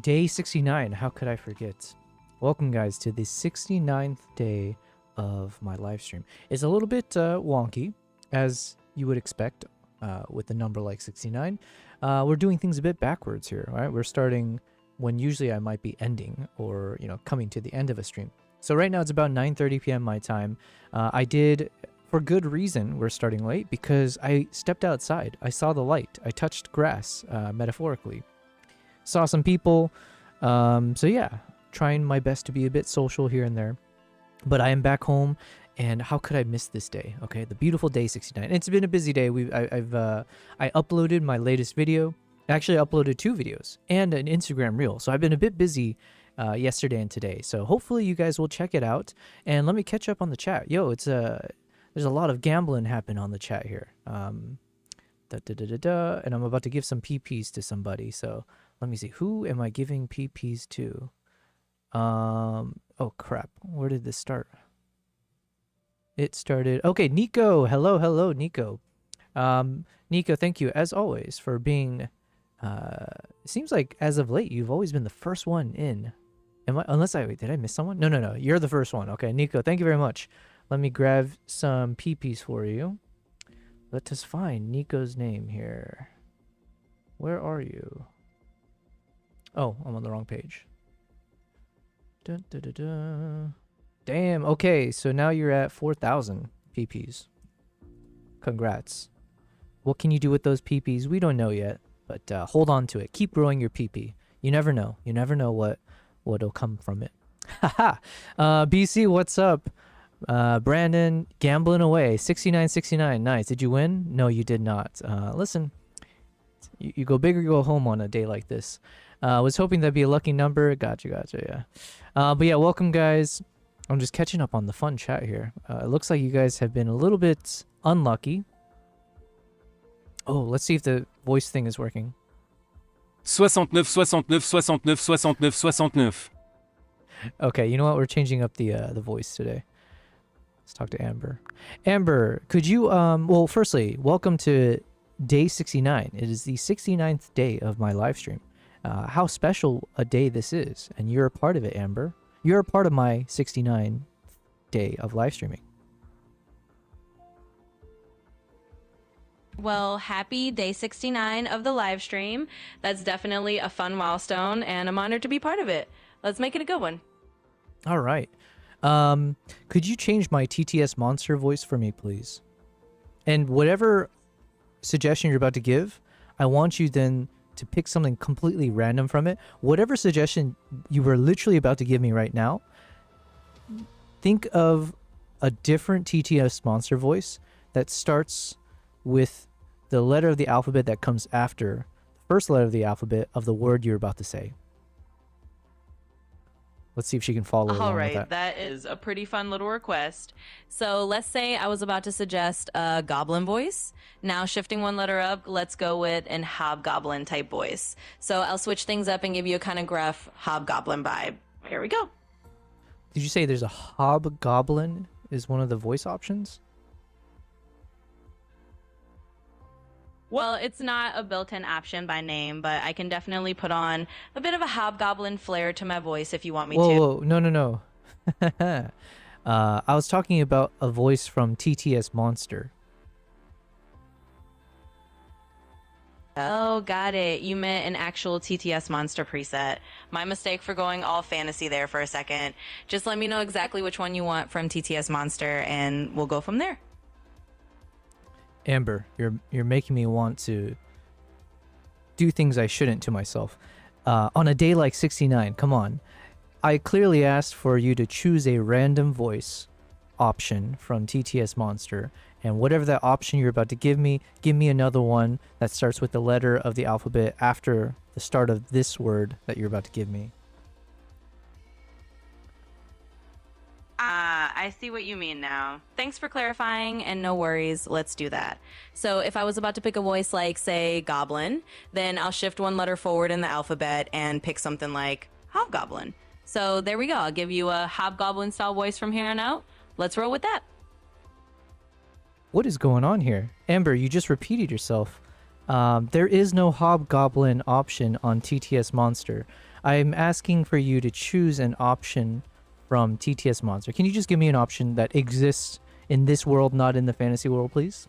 Day 69, how could I forget? Welcome guys to the 69th day of my live stream. It's a little bit wonky, as you would expect with a number like 69. We're doing things a bit backwards here, right? We're starting when usually I might be ending or, you know, coming to the end of a stream. So right now it's about 9:30 p.m. my time. I did, for good reason, we're starting late because I stepped outside. I saw the light. I touched grass, metaphorically. Saw some people. So yeah, trying my best to be a bit social here and there. But I am back home, and how could I miss this day? Okay, the beautiful day 69. It's been a busy day. I uploaded my latest video. Actually, I uploaded 2 videos and an Instagram reel. So I've been a bit busy yesterday and today. So hopefully you guys will check it out. And let me catch up on the chat. Yo, it's there's a lot of gambling happening on the chat here. And I'm about to give some PPs to somebody. So let me see. Who am I giving PPs to? Oh crap. Where did this start? It started. Okay, Nico. Hello, Nico. Nico, thank you as always for being. It seems like as of late you've always been the first one in. Did I miss someone? No. You're the first one. Okay, Nico, thank you very much. Let me grab some PPs for you. Let us find Nico's name here. Where are you? Oh, I'm on the wrong page. Dun, dun, dun, dun. Damn, okay, so now you're at 4,000 PPs. Congrats. What can you do with those PPs? We don't know yet, but hold on to it. Keep growing your PP. You never know. You never know what'll come from it. Haha. BC, what's up? Brandon, gambling away. 6969. Nice. Did you win? No, you did not. Listen, you go big or you go home on a day like this. Was hoping that'd be a lucky number. Gotcha, yeah. But yeah, welcome guys. I'm just catching up on the fun chat here. It looks like you guys have been a little bit unlucky. Oh, let's see if the voice thing is working. 69, 69, 69, 69, 69. Okay, you know what? We're changing up the voice today. Let's talk to Amber. Amber, could you well, firstly, welcome to day 69. It is the 69th day of my live stream. How special a day this is, and you're a part of it, Amber. You're a part of my 69th day of live streaming. Well, happy day 69 of the live stream. That's definitely a fun milestone, and I'm honored to be part of it. Let's make it a good one. All right. Could you change my TTS monster voice for me, please? And whatever suggestion you're about to give, I want you then to pick something completely random from it. Whatever suggestion you were literally about to give me right now, think of a different TTS monster voice that starts with the letter of the alphabet that comes after the first letter of the alphabet of the word you're about to say. Let's see if she can follow along with that. That is a pretty fun little request. So let's say I was about to suggest a goblin voice. Now shifting one letter up, let's go with an hobgoblin type voice. So I'll switch things up and give you a kind of gruff hobgoblin vibe. Here we go. Did you say there's a hobgoblin is one of the voice options? Well, it's not a built-in option by name, but I can definitely put on a bit of a hobgoblin flair to my voice if you want me to. Whoa, no. I was talking about a voice from TTS Monster. Oh, got it. You meant an actual TTS Monster preset. My mistake for going all fantasy there for a second. Just let me know exactly which one you want from TTS Monster, and we'll go from there. Amber, you're making me want to do things I shouldn't to myself. On a day like 69, come on. I clearly asked for you to choose a random voice option from TTS Monster, and whatever that option you're about to give me another one that starts with the letter of the alphabet after the start of this word that you're about to give me. I see what you mean now. Thanks for clarifying, and no worries, let's do that. So if I was about to pick a voice like, say, goblin, then I'll shift one letter forward in the alphabet and pick something like hobgoblin. So there we go. I'll give you a hobgoblin style voice from here on out. Let's roll with that. What is going on here? Amber, you just repeated yourself. There is no hobgoblin option on TTS Monster. I'm asking for you to choose an option from TTS Monster. Can you just give me an option that exists in this world, not in the fantasy world, please?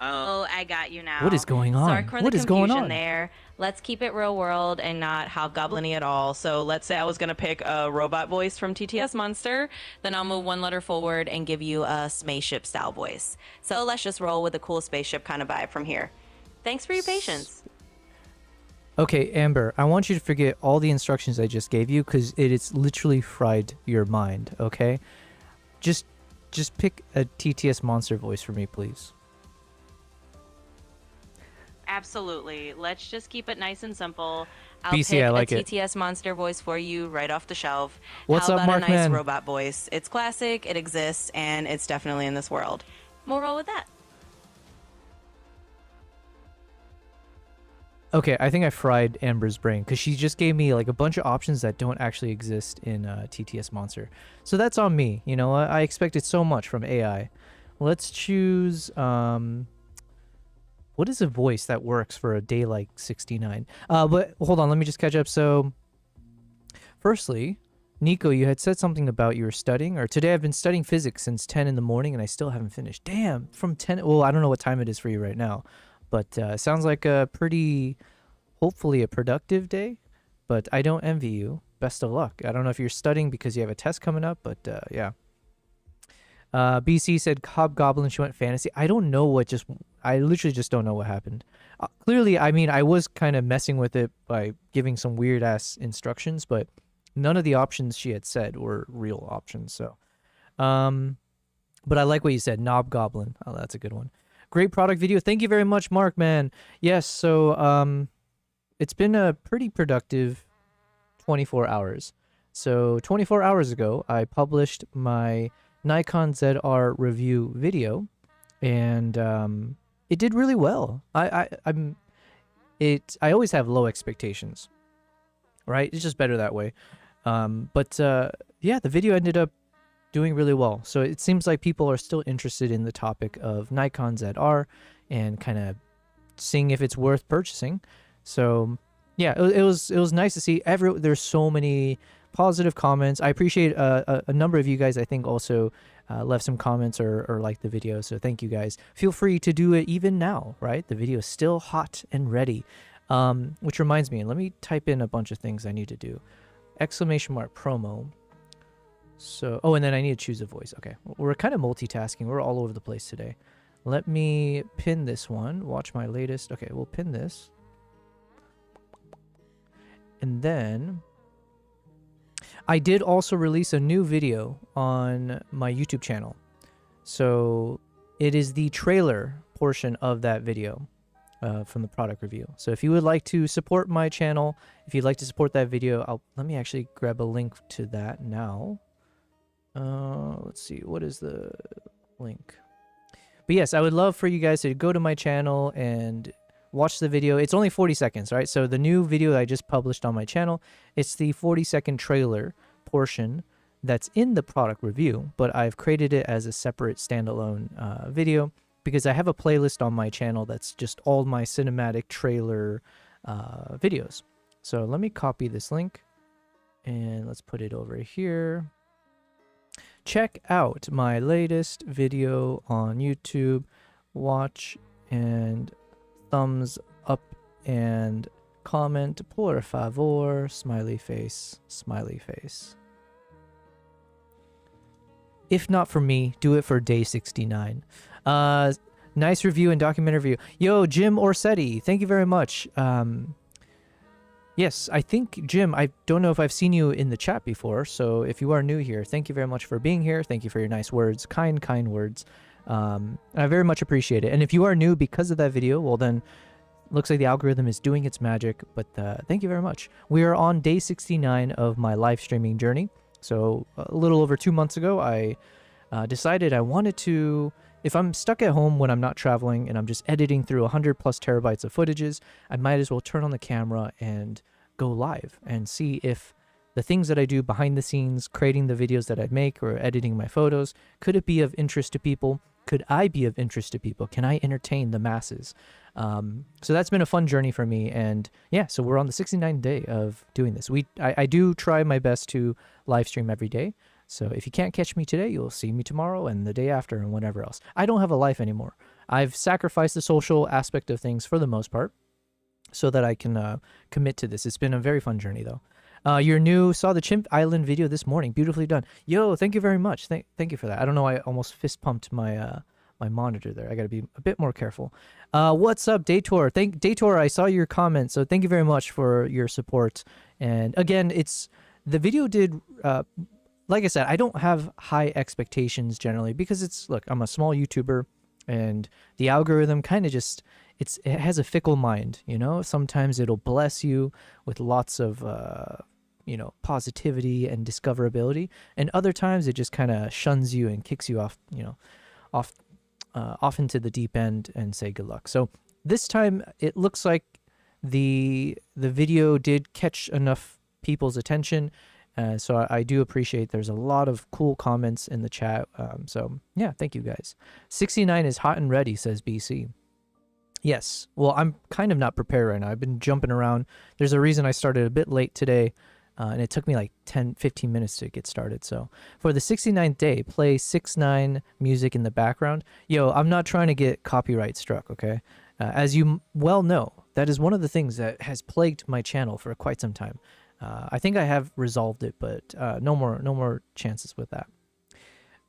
Oh, I got you now. What is going on? Sorry for What the is going confusion on? there. Let's keep it real world and not hobgoblin-y at all. So let's say I was gonna pick a robot voice from TTS Monster, then I'll move one letter forward and give you a spaceship style voice. So let's just roll with a cool spaceship kind of vibe from here. Thanks for your patience. Okay, Amber, I want you to forget all the instructions I just gave you because it's literally fried your mind, okay? Just pick a TTS Monster voice for me, please. Absolutely. Let's just keep it nice and simple. I'll BC, pick I like a it. TTS Monster voice for you right off the shelf. What's How up, about a nice Markman? robot voice? It's classic, it exists, and it's definitely in this world. We'll roll with that. Okay, I think I fried Amber's brain because she just gave me like a bunch of options that don't actually exist in TTS Monster. So that's on me. You know, I expected so much from AI. Let's choose. What is a voice that works for a day like 69? But hold on, let me just catch up. So, firstly, Nico, you had said something about you were studying, or today I've been studying physics since 10 in the morning and I still haven't finished. Damn, from 10. Well, I don't know what time it is for you right now, but sounds like a pretty, hopefully a productive day. But I don't envy you. Best of luck. I don't know if you're studying because you have a test coming up, but yeah. BC said Hobgoblin, she went fantasy. I don't know what just, I literally just don't know what happened. Clearly, I mean, I was kind of messing with it by giving some weird ass instructions, but none of the options she had said were real options. So, but I like what you said, Knob Goblin. Oh, that's a good one. Great product video. Thank you very much, Mark, man. Yes, so it's been a pretty productive 24 hours. So 24 hours ago, I published my Nikon ZR review video, and it did really well. I always have low expectations, right? It's just better that way. But yeah, the video ended up doing really well. So it seems like people are still interested in the topic of Nikon ZR and kind of seeing if it's worth purchasing. So yeah, it was nice to see there's so many positive comments. I appreciate a number of you guys, I think, also left some comments or liked the video. So thank you guys. Feel free to do it even now, right? The video is still hot and ready. Which reminds me, let me type in a bunch of things I need to do. ! Promo. So, oh, and then I need to choose a voice. Okay, we're kind of multitasking. We're all over the place today. Let me pin this one. Watch my latest. Okay, we'll pin this. And then I did also release a new video on my YouTube channel. So it is the trailer portion of that video from the product review. So if you would like to support my channel, if you'd like to support that video, let me actually grab a link to that now. Let's see, what is the link? But yes, I would love for you guys to go to my channel and watch the video. It's only 40 seconds, right? So the new video that I just published on my channel, it's the 40-second trailer portion that's in the product review, but I've created it as a separate standalone video because I have a playlist on my channel that's just all my cinematic trailer videos. So let me copy this link and let's put it over here. Check out my latest video on YouTube. Watch and thumbs up and comment, por favor, smiley face, smiley face. If not for me, do it for day 69. Nice review and documentary review. Yo, Jim Orsetti, thank you very much. Yes, I think, Jim, I don't know if I've seen you in the chat before, so if you are new here, thank you very much for being here. Thank you for your nice words, kind words. I very much appreciate it. And if you are new because of that video, well then, looks like the algorithm is doing its magic, but thank you very much. We are on day 69 of my live streaming journey. So a little over 2 months ago, I decided I wanted to, if I'm stuck at home when I'm not traveling and I'm just editing through 100 plus terabytes of footages, I might as well turn on the camera and go live and see if the things that I do behind the scenes, creating the videos that I make or editing my photos, could it be of interest to people? could I be of interest to people? Can I entertain the masses? So that's been a fun journey for me. And yeah, so we're on the 69th day of doing this. I do try my best to live stream every day. So if you can't catch me today, you'll see me tomorrow and the day after and whatever else. I don't have a life anymore. I've sacrificed the social aspect of things for the most part so that I can commit to this. It's been a very fun journey though. Your new saw the Chimp Island video this morning. Beautifully done. Yo, thank you very much. Thank you for that. I don't know. I almost fist pumped my my monitor there. I got to be a bit more careful. What's up, Daytor? Daytor, I saw your comment, so thank you very much for your support. And again, the video did. Like I said, I don't have high expectations generally because look, I'm a small YouTuber, and the algorithm kind of just. It has a fickle mind, you know. Sometimes it'll bless you with lots of positivity and discoverability, and other times it just kind of shuns you and kicks you off, off into the deep end and say good luck. So this time it looks like the video did catch enough people's attention, so I do appreciate. There's a lot of cool comments in the chat. So yeah, thank you guys. 69 is hot and ready, says BC. Yes. Well, I'm kind of not prepared right now. I've been jumping around. There's a reason I started a bit late today, and it took me like 10-15 minutes to get started. So for the 69th day, play 6ix9ine music in the background. Yo, I'm not trying to get copyright struck, okay? As you well know, that is one of the things that has plagued my channel for quite some time. I think I have resolved it, but no more chances with that.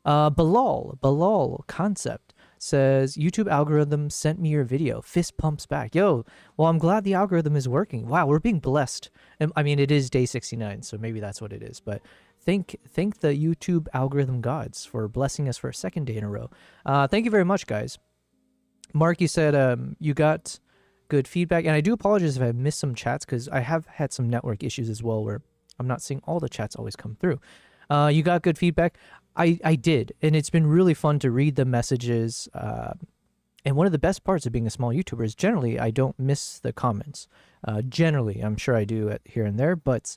Balal Concept says, YouTube algorithm sent me your video. Fist pumps back. Yo, well, I'm glad the algorithm is working. Wow, we're being blessed. And, I mean, it is day 69, so maybe that's what it is. But thank the YouTube algorithm gods for blessing us for a second day in a row. Thank you very much, guys. Mark, you said you got good feedback. And I do apologize if I missed some chats because I have had some network issues as well where I'm not seeing all the chats always come through. You got good feedback. I did, and it's been really fun to read the messages. And one of the best parts of being a small YouTuber is generally I don't miss the comments. Generally, I'm sure I do here and there, but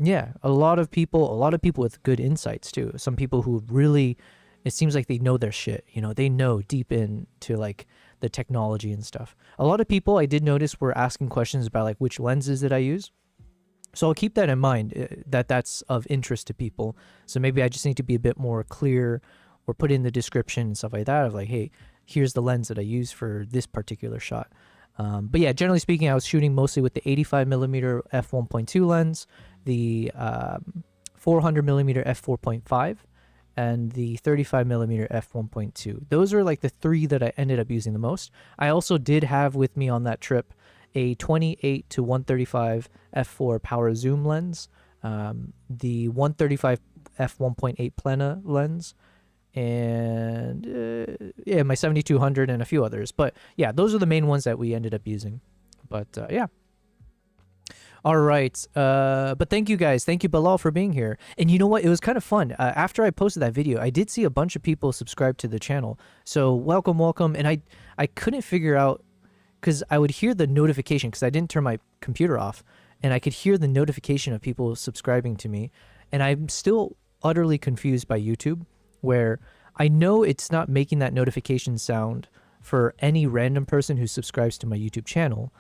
yeah, a lot of people with good insights too. Some people who really, it seems like they know their shit. You know, they know deep into like the technology and stuff. A lot of people I did notice were asking questions about like which lenses did I use. So I'll keep that in mind, that's of interest to people. So maybe I just need to be a bit more clear or put in the description and stuff like that of like, hey, here's the lens that I use for this particular shot. But yeah, generally speaking, I was shooting mostly with the 85mm f1.2 lens, the 400mm f4.5, and the 35mm f1.2. Those are like the three that I ended up using the most. I also did have with me on that trip a 28 to 135 f4 power zoom lens, the 135 f1.8 plana lens, and yeah, my 7200 and a few others. But yeah, those are the main ones that we ended up using. But yeah. All right. But thank you guys. Thank you, Bilal, for being here. And you know what? It was kind of fun. After I posted that video, I did see a bunch of people subscribe to the channel. So welcome. And I couldn't figure out, because I would hear the notification because I didn't turn my computer off, and I could hear the notification of people subscribing to me. And I'm still utterly confused by YouTube, where I know it's not making that notification sound for any random person who subscribes to my YouTube channel,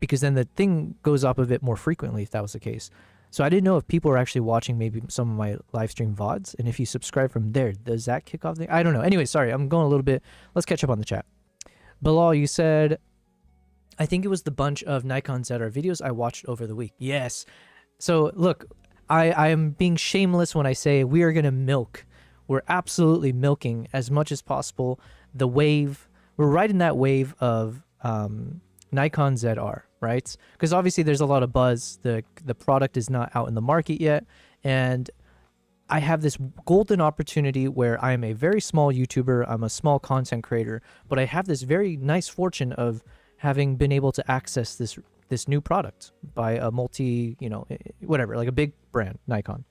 because then the thing goes up a bit more frequently if that was the case. So I didn't know if people were actually watching maybe some of my live stream VODs, and if you subscribe from there, does that kick off the... I don't know. Anyway, sorry, I'm going a little bit... Let's catch up on the chat. Bilal, you said, I think it was the bunch of Nikon ZR videos I watched over the week. Yes. So look, I am being shameless when I say we are going to milk. We're absolutely milking as much as possible the wave. We're riding that wave of Nikon ZR, right? Because obviously there's a lot of buzz. The product is not out in the market yet. And I have this golden opportunity where I am a very small YouTuber. I'm a small content creator, but I have this very nice fortune of having been able to access this new product by a whatever, like a big brand, Nikon.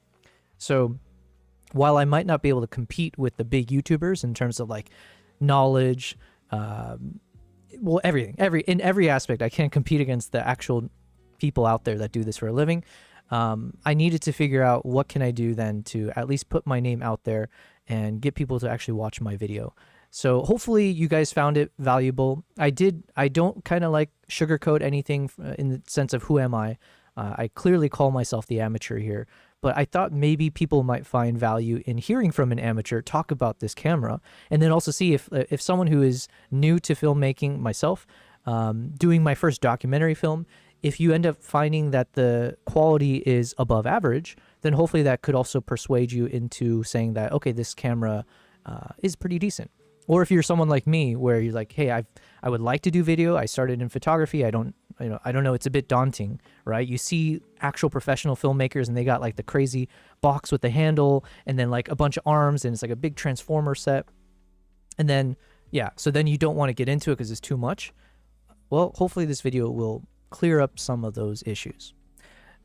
So while I might not be able to compete with the big YouTubers in terms of like knowledge, everything, in every aspect, I can't compete against the actual people out there that do this for a living. I needed to figure out what can I do then to at least put my name out there and get people to actually watch my video. So hopefully you guys found it valuable. I don't kind of like sugarcoat anything in the sense of who am I. I clearly call myself the amateur here, but I thought maybe people might find value in hearing from an amateur talk about this camera, and then also see if someone who is new to filmmaking, myself, doing my first documentary film, if you end up finding that the quality is above average, then hopefully that could also persuade you into saying that, okay, this camera is pretty decent. Or if you're someone like me where you're like, hey, I would like to do video. I started in photography. I don't know. It's a bit daunting, right? You see actual professional filmmakers and they got like the crazy box with the handle and then like a bunch of arms and it's like a big transformer set. And then, yeah, so then you don't want to get into it because it's too much. Well, hopefully this video will clear up some of those issues.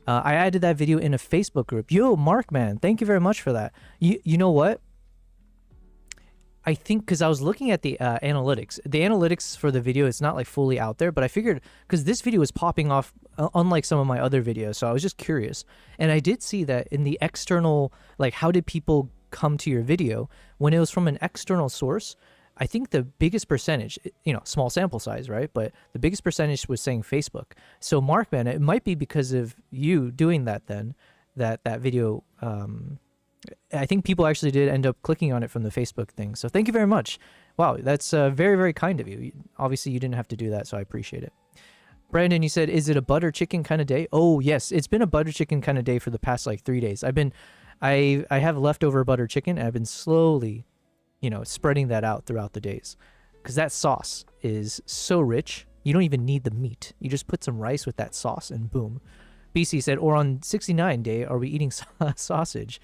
I added that video in a Facebook group. Yo, Mark, man, thank you very much for that. You know what? I think because I was looking at the analytics. The analytics for the video is not like fully out there, but I figured because this video is popping off unlike some of my other videos, so I was just curious. And I did see that in the external, like how did people come to your video? When it was from an external source, I think the biggest percentage, small sample size, right? But the biggest percentage was saying Facebook. So Mark, man, it might be because of you doing that then, that video, I think people actually did end up clicking on it from the Facebook thing. So thank you very much. Wow, that's very, very kind of you. Obviously, you didn't have to do that, so I appreciate it. Brandon, you said, is it a butter chicken kind of day? Oh, yes, it's been a butter chicken kind of day for the past like 3 days. I have leftover butter chicken, and I've been slowly, spreading that out throughout the days. Because that sauce is so rich, you don't even need the meat. You just put some rice with that sauce, and boom. BC said, or on 69 day, are we eating sausage?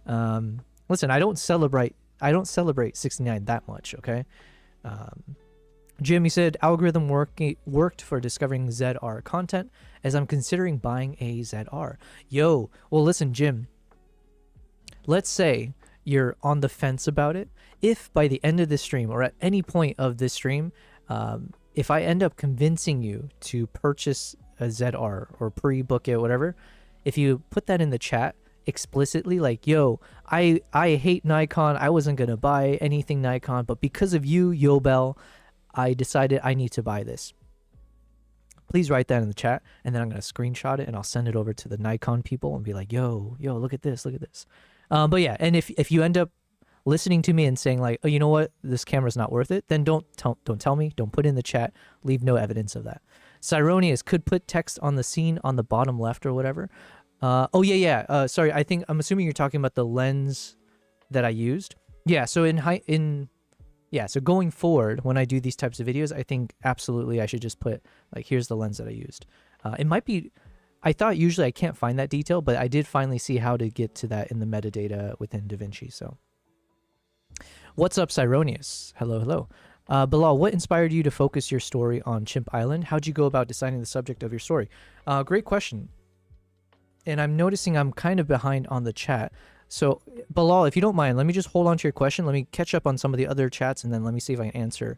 Listen, I don't celebrate 69 that much, okay? Jim, he said, algorithm worked for discovering ZR content as I'm considering buying a ZR. Yo, well, listen, Jim, let's say you're on the fence about it. If by the end of this stream or at any point of this stream, if I end up convincing you to purchase a ZR or pre-book it, whatever, if you put that in the chat explicitly, like, yo, I hate Nikon, I wasn't gonna buy anything Nikon, but because of you, Yobel, I decided I need to buy this. Please write that in the chat, and then I'm gonna screenshot it and I'll send it over to the Nikon people and be like, yo, look at this. But yeah, and if you end up listening to me and saying like, oh, you know what, this camera's not worth it, then don't tell me, don't put it in the chat, leave no evidence of that. Cyronius could put text on the scene on the bottom left or whatever. Sorry, I'm assuming you're talking about the lens that I used. Yeah, so so going forward, when I do these types of videos, I think absolutely I should just put like, here's the lens that I used. It might be, I thought usually I can't find that detail, but I did finally see how to get to that in the metadata within DaVinci. So what's up, Cyronius? Hello. Bilal, what inspired you to focus your story on Chimp Island? How'd you go about deciding the subject of your story? Great question. And I'm noticing I'm kind of behind on the chat. So, Bilal, if you don't mind, let me just hold on to your question. Let me catch up on some of the other chats, and then let me see if I can answer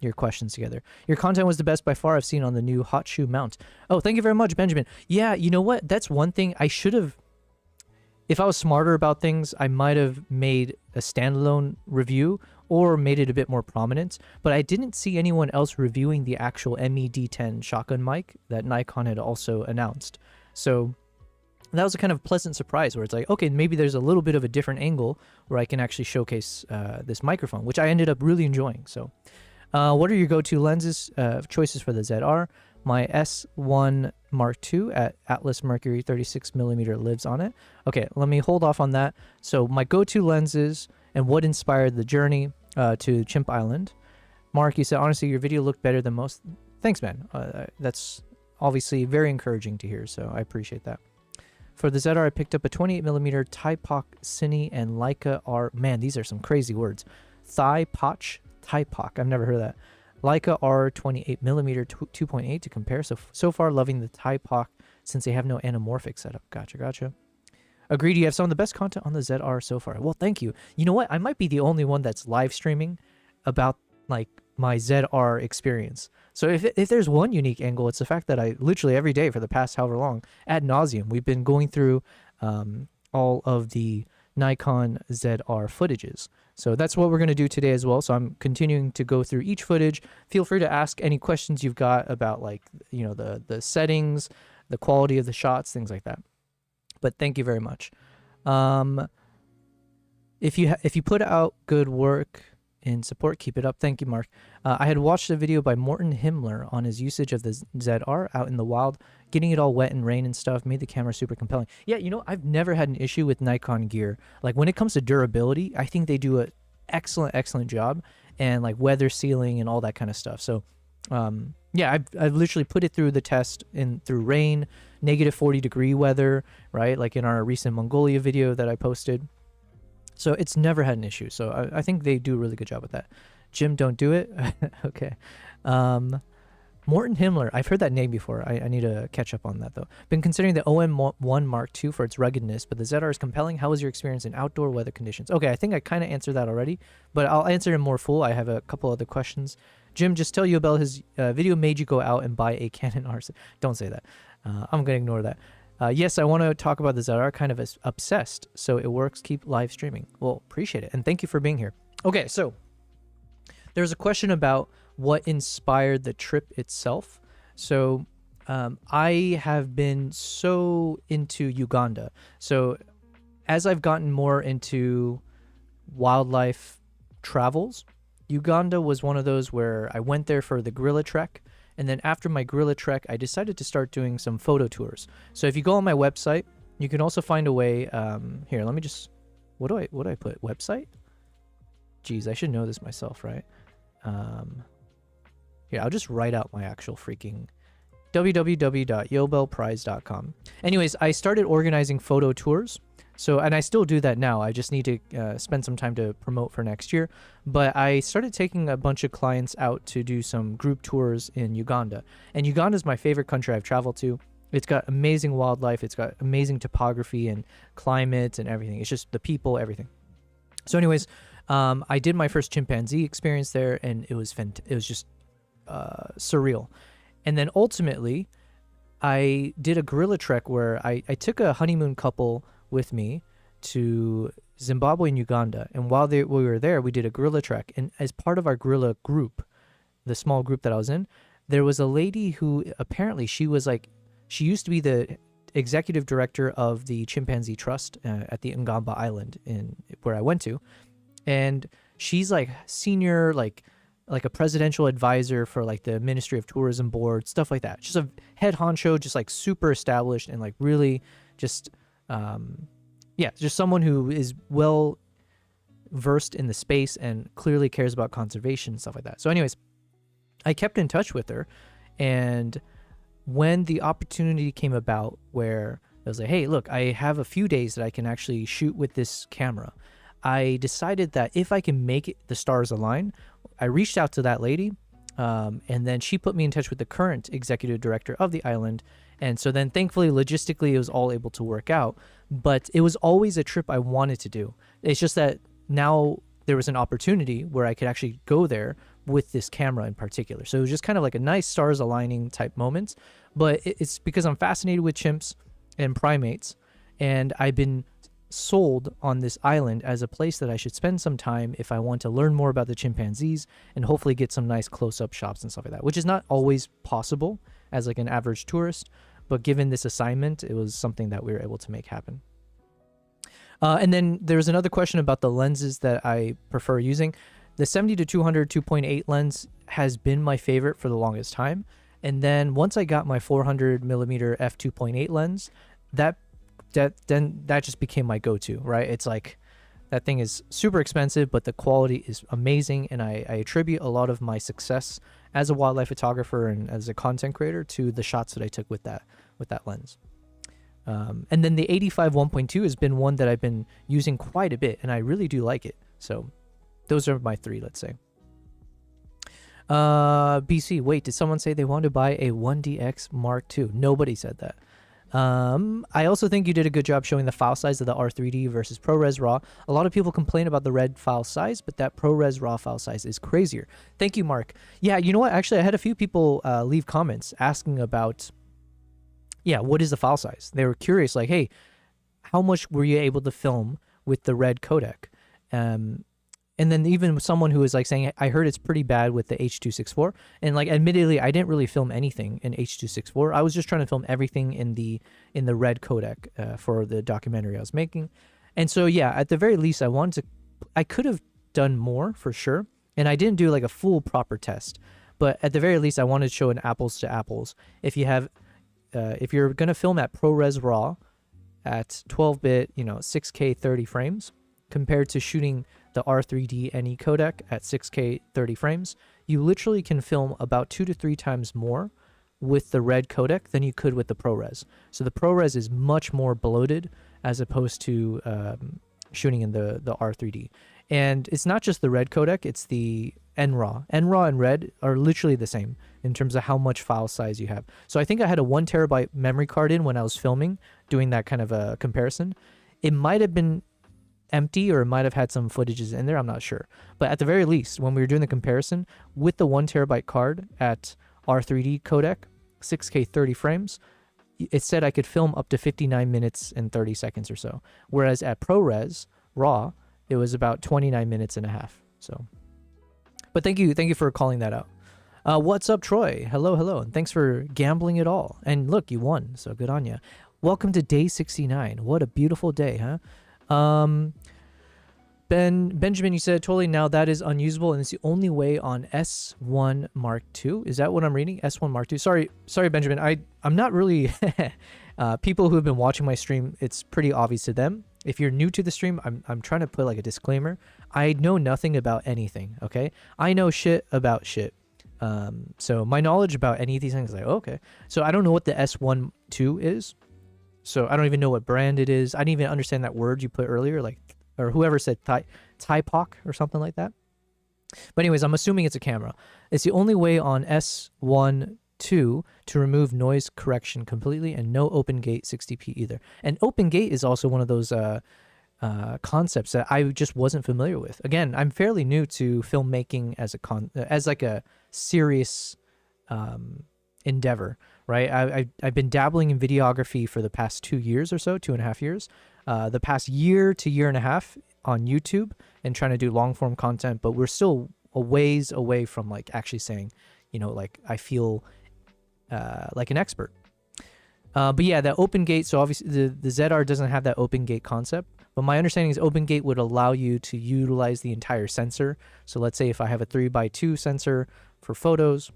your questions together. Your content was the best by far I've seen on the new hot shoe mount. Oh, thank you very much, Benjamin. Yeah, you know what? That's one thing I should have... If I was smarter about things, I might have made a standalone review or made it a bit more prominent, but I didn't see anyone else reviewing the actual ME-D10 shotgun mic that Nikon had also announced. So that was a kind of pleasant surprise where it's like, okay, maybe there's a little bit of a different angle where I can actually showcase this microphone, which I ended up really enjoying. So what are your go-to lenses choices for the ZR? My S1 Mark II at Atlas Mercury 36mm lives on it. Okay, let me hold off on that. So my go-to lenses and what inspired the journey to Chimp Island. Mark, you said, honestly, your video looked better than most. Thanks, man. That's obviously very encouraging to hear, so I appreciate that. For the ZR, I picked up a 28mm Typoch Cine and Leica R. Man, these are some crazy words. Typoch. I've never heard of that. Leica R 28mm 2.8 to compare. So far, loving the Typoch since they have no anamorphic setup. Gotcha. Agreed, you have some of the best content on the ZR so far. Well, thank you. You know what? I might be the only one that's live streaming about like my ZR experience. So if there's one unique angle, it's the fact that I literally every day for the past however long, ad nauseum, we've been going through all of the Nikon ZR footages. So that's what we're going to do today as well. So I'm continuing to go through each footage. Feel free to ask any questions you've got about, like, you know, the settings, the quality of the shots, things like that. But thank you very much. If you put out good work in support, keep it up. Thank you, Mark. I had watched a video by Morten Himmler on his usage of the ZR out in the wild, getting it all wet in rain and stuff, made the camera super compelling. Yeah, you know, I've never had an issue with Nikon gear. Like, when it comes to durability, I think they do an excellent job, and like weather sealing and all that kind of stuff. So yeah, I've literally put it through the test through rain, negative 40-degree weather, right? Like in our recent Mongolia video that I posted. So it's never had an issue. So I think they do a really good job with that. Jim, don't do it. Okay. Morten Himmler. I've heard that name before. I need to catch up on that, though. Been considering the OM1 Mark II for its ruggedness, but the ZR is compelling. How was your experience in outdoor weather conditions? Okay, I think I kind of answered that already, but I'll answer in more full. I have a couple other questions. Jim, just tell you about his video made you go out and buy a Canon R6. Don't say that. I'm going to ignore that. Yes, I want to talk about the ZR, kind of as obsessed. So it works. Keep live streaming. Well, appreciate it. And thank you for being here. Okay, so there's a question about what inspired the trip itself. So I have been so into Uganda. So as I've gotten more into wildlife travels, Uganda was one of those where I went there for the gorilla trek. And then after my gorilla trek, I decided to start doing some photo tours. So if you go on my website, you can also find a way. Here, let me just, what do I put? Website? Geez, I should know this myself, right? Here, I'll just write out my actual freaking www.yobelprize.com. Anyways, I started organizing photo tours. So, and I still do that now. I just need to spend some time to promote for next year. But I started taking a bunch of clients out to do some group tours in Uganda. And Uganda is my favorite country I've traveled to. It's got amazing wildlife. It's got amazing topography and climate and everything. It's just the people, everything. So anyways, I did my first chimpanzee experience there, and it was just surreal. And then ultimately, I did a gorilla trek where I took a honeymoon couple with me to Zimbabwe and Uganda. And while we were there, we did a gorilla trek. And as part of our gorilla group, the small group that I was in, there was a lady who apparently she used to be the executive director of the Chimpanzee Trust at the Ngamba Island where I went to. And she's like senior, like a presidential advisor for like the Ministry of Tourism Board, stuff like that. Just a head honcho, just like super established and like really just, just someone who is well versed in the space and clearly cares about conservation and stuff like that. So anyways, I kept in touch with her, and when the opportunity came about where I was like, hey, look, I have a few days that I can actually shoot with this camera, I decided that if I can make it, the stars align, I reached out to that lady, and then she put me in touch with the current executive director of the island. And so then thankfully, logistically, it was all able to work out. But it was always a trip I wanted to do. It's just that now there was an opportunity where I could actually go there with this camera in particular. So it was just kind of like a nice stars aligning type moment. But it's because I'm fascinated with chimps and primates, and I've been sold on this island as a place that I should spend some time if I want to learn more about the chimpanzees and hopefully get some nice close-up shots and stuff like that, which is not always possible as like an average tourist, but given this assignment, it was something that we were able to make happen. And then there's another question about the lenses that I prefer using. The 70-200 2.8 lens has been my favorite for the longest time. And then once I got my 400mm f2.8 lens, that just became my go-to, right? It's like that thing is super expensive, but the quality is amazing, and I attribute a lot of my success as a wildlife photographer and as a content creator to the shots that I took with that lens. And then the 85 1.2 has been one that I've been using quite a bit, and I really do like it. So those are my three, let's say. BC, wait, did someone say they want to buy a 1DX Mark II? Nobody said that. I also think you did a good job showing the file size of the R3D versus ProRes RAW. A lot of people complain about the red file size, but that ProRes RAW file size is crazier. Thank you, Mark. Yeah, you know what? Actually, I had a few people leave comments asking about, what is the file size? They were curious, like, hey, how much were you able to film with the red codec. And then even someone who was like saying, I heard it's pretty bad with the H.264. And like, admittedly, I didn't really film anything in H.264. I was just trying to film everything in the red codec for the documentary I was making. And so, yeah, at the very least, I could have done more for sure. And I didn't do like a full proper test. But at the very least, I wanted to show an apples to apples. If you're going to film at ProRes RAW at 12-bit, 6K 30 frames, compared to shooting the R3D NE codec at 6K 30 frames, you literally can film about 2 to 3 times more with the red codec than you could with the ProRes. So the ProRes is much more bloated as opposed to shooting in the R3D. And it's not just the red codec, it's the NRAW. NRAW and red are literally the same in terms of how much file size you have. So I think I had a 1 terabyte memory card in when I was filming, doing that kind of a comparison. It might have been empty or it might have had some footages in there, I'm not sure. But at the very least, when we were doing the comparison with the 1 terabyte card at R3D codec, 6K 30 frames, it said I could film up to 59 minutes and 30 seconds or so. Whereas at ProRes RAW, it was about 29 minutes and a half. So, but thank you for calling that out. What's up, Troy? Hello, and thanks for gambling it all. And look, you won, so good on you. Welcome to day 69. What a beautiful day, huh? Benjamin, you said totally now that is unusable and it's the only way on S1 Mark II. Is that what I'm reading? S1 Mark II. Sorry, Benjamin. I'm not really people who have been watching my stream, it's pretty obvious to them. If you're new to the stream, I'm trying to put like a disclaimer. I know nothing about anything, okay? I know shit about shit. So my knowledge about any of these things is like, okay. So I don't know what the S1 II is. So I don't even know what brand it is. I didn't even understand that word you put earlier, like, or whoever said TIPOC or something like that. But anyways, I'm assuming it's a camera. It's the only way on S1 II to remove noise correction completely, and no open gate 60p either. And open gate is also one of those concepts that I just wasn't familiar with. Again, I'm fairly new to filmmaking as like a serious endeavor, right? I've been dabbling in videography for the past 2 years or so, 2.5 years. The past year to year and a half on YouTube and trying to do long form content, but we're still a ways away from like actually saying, like I feel like an expert. But yeah, that open gate. So obviously the ZR doesn't have that open gate concept, but my understanding is open gate would allow you to utilize the entire sensor. So let's say if I have a 3x2 sensor for photos,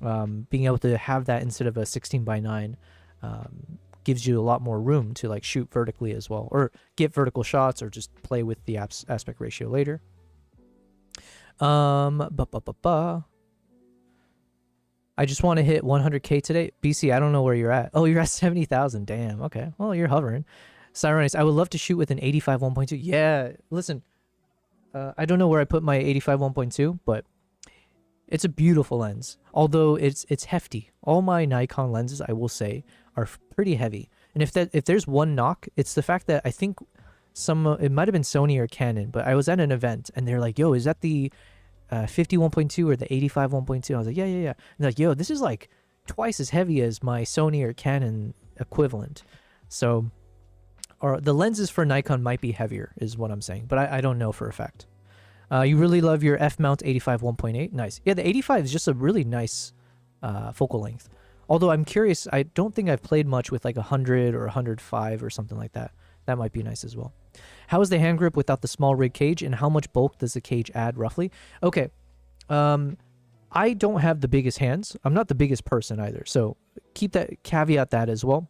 being able to have that instead of a 16x9 gives you a lot more room to like shoot vertically as well, or get vertical shots, or just play with the aspect ratio later. I just want to hit 100K today. BC, I don't know where you're at. Oh, you're at 70,000. Damn. Okay. Well, you're hovering. Cyronics, I would love to shoot with an 85 1.2. Yeah. Listen, I don't know where I put my 85 1.2, but it's a beautiful lens. Although it's hefty. All my Nikon lenses, I will say, are pretty heavy. And if there's one knock, it's the fact that I think it might have been Sony or Canon, but I was at an event and they're like, yo, is that the 50 1.2 or the 85 1.2? I was like, yeah. And they're like, yo, this is like twice as heavy as my Sony or Canon equivalent. So, or the lenses for Nikon might be heavier is what I'm saying, but I don't know for a fact. You really love your F-mount 85 1.8. Nice. Yeah, the 85 is just a really nice focal length. Although I'm curious, I don't think I've played much with like 100 or 105 or something like that. That might be nice as well. How is the hand grip without the small rig cage, and how much bulk does the cage add roughly? Okay. I don't have the biggest hands. I'm not the biggest person either. So caveat that as well.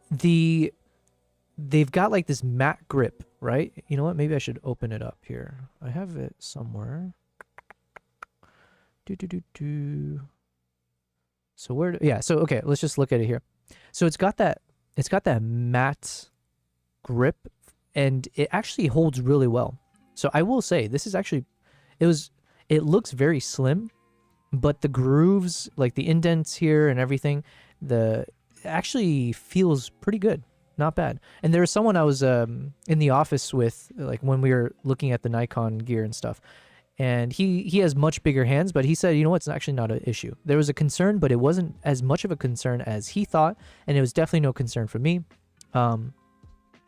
They've got like this matte grip, right? You know what? Maybe I should open it up here. I have it somewhere. So okay, let's just look at it here. So it's got that matte grip, and it actually holds really well. So I will say this is actually, it looks very slim, but the grooves, like the indents here and everything, it actually feels pretty good. Not bad. And there was someone I was in the office with, like when we were looking at the Nikon gear and stuff, and he has much bigger hands, but he said, you know what, it's actually not an issue. There was a concern, but it wasn't as much of a concern as he thought, and it was definitely no concern for me.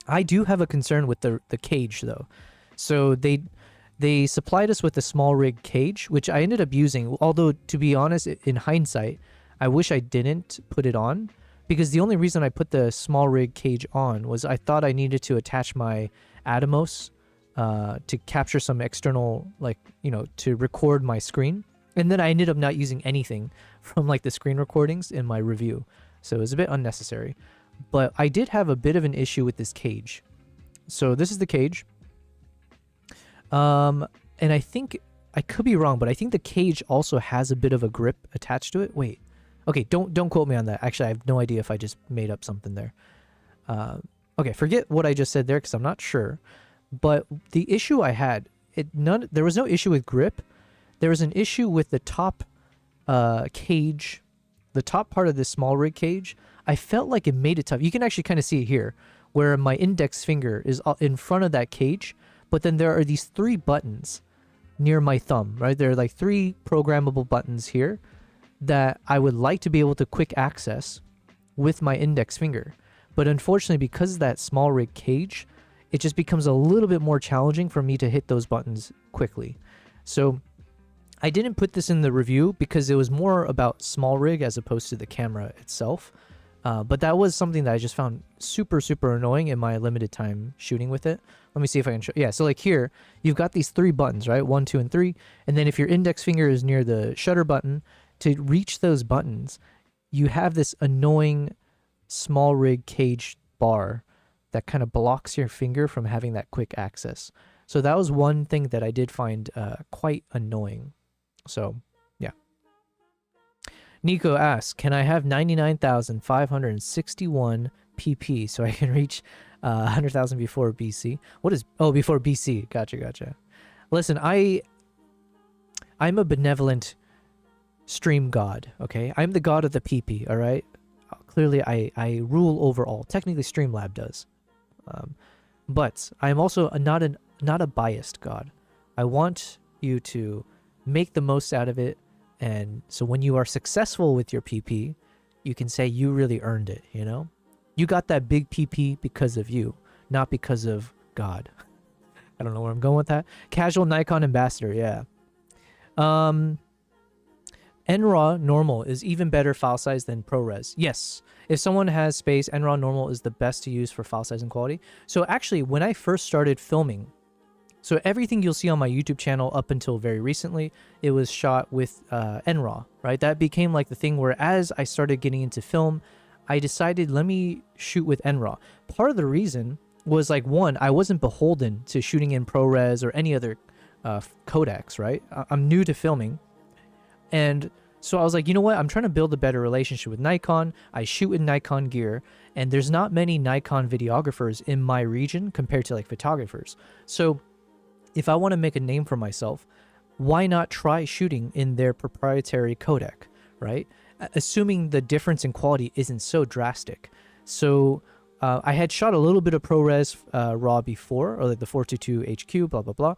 I do have a concern with the cage though. So they supplied us with a small rig cage, which I ended up using. Although to be honest, in hindsight, I wish I didn't put it on, because the only reason I put the small rig cage on was I thought I needed to attach my Atomos to capture some external, like, you know, to record my screen. And then I ended up not using anything from like the screen recordings in my review. So it was a bit unnecessary. But I did have a bit of an issue with this cage. So this is the cage. And I think, I could be wrong, but I think the cage also has a bit of a grip attached to it. Wait. Okay, don't quote me on that. Actually, I have no idea if I just made up something there. Okay, forget what I just said there because I'm not sure. But the issue I had, there was no issue with grip. There was an issue with the top cage, the top part of this small rig cage. I felt like it made it tough. You can actually kind of see it here, where my index finger is in front of that cage, but then there are these 3 buttons near my thumb, right? There are like 3 programmable buttons here that I would like to be able to quick access with my index finger. But unfortunately, because of that small rig cage, it just becomes a little bit more challenging for me to hit those buttons quickly. So I didn't put this in the review because it was more about small rig as opposed to the camera itself. But that was something that I just found super, super annoying in my limited time shooting with it. Let me see if I can show. Yeah, so like here, you've got these 3 buttons, right? 1, 2, and 3. And then if your index finger is near the shutter button, to reach those buttons, you have this annoying small rig cage bar that kind of blocks your finger from having that quick access. So that was one thing that I did find quite annoying. So, yeah. Nico asks, can I have 99,561 pp so I can reach 100,000 before BC? What is... Oh, before BC. Gotcha. Listen, I'm a benevolent stream god, okay? I'm the god of the PP, all right? Clearly, I rule over all. Technically, Streamlab does. But I'm also not a biased god. I want you to make the most out of it, and so when you are successful with your PP, you can say you really earned it, you know? You got that big PP because of you, not because of God. I don't know where I'm going with that. Casual Nikon ambassador, yeah. NRAW normal is even better file size than ProRes. Yes, if someone has space, NRAW normal is the best to use for file size and quality. So actually, when I first started filming, so everything you'll see on my YouTube channel up until very recently, it was shot with NRAW, right? That became like the thing where as I started getting into film, I decided, let me shoot with NRAW. Part of the reason was like, one, I wasn't beholden to shooting in ProRes or any other codecs, right? I'm new to filming. And so I was like, you know what? I'm trying to build a better relationship with Nikon. I shoot with Nikon gear, and there's not many Nikon videographers in my region compared to like photographers. So if I want to make a name for myself, why not try shooting in their proprietary codec, right? Assuming the difference in quality isn't so drastic. So I had shot a little bit of ProRes RAW before, or like the 422 HQ, blah, blah, blah.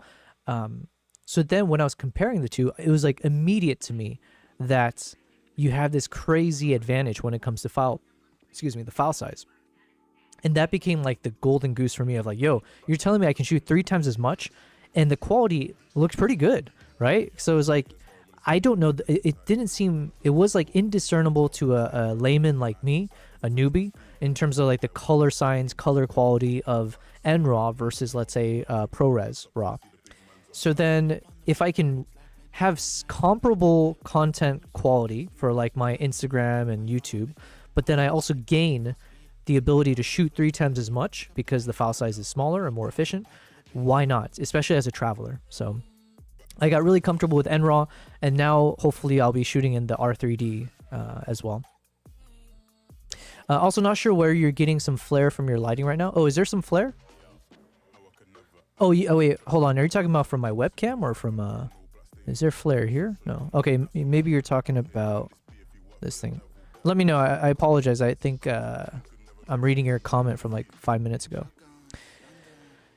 So then when I was comparing the two, it was like immediate to me that you have this crazy advantage when it comes to the file size. And that became like the golden goose for me of like, yo, you're telling me I can shoot 3 times as much and the quality looked pretty good, right? So it was like, I don't know, it didn't seem, it was like indiscernible to a layman like me, a newbie, in terms of like the color signs, color quality of NRAW versus let's say ProRes RAW. So then if I can have comparable content quality for like my Instagram and YouTube, but then I also gain the ability to shoot 3 times as much because the file size is smaller and more efficient, why not? Especially as a traveler. So I got really comfortable with NRAW, and now hopefully I'll be shooting in the R3D as well. Also not sure where you're getting some flare from your lighting right now. Oh, is there some flare? Oh, wait, hold on. Are you talking about from my webcam or from, is there flare here? No. Okay, maybe you're talking about this thing. Let me know. I apologize. I think I'm reading your comment from like 5 minutes ago.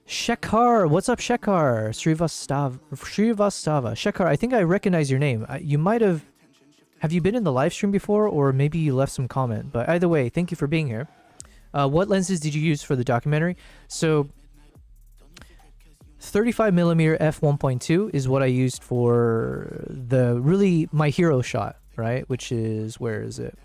Shekhar, what's up, Shekhar? Srivastava. Shekhar, I think I recognize your name. You might have you been in the live stream before, or maybe you left some comment? But either way, thank you for being here. What lenses did you use for the documentary? So 35mm f1.2 is what I used for the really my hero shot, right? Which is, where is it?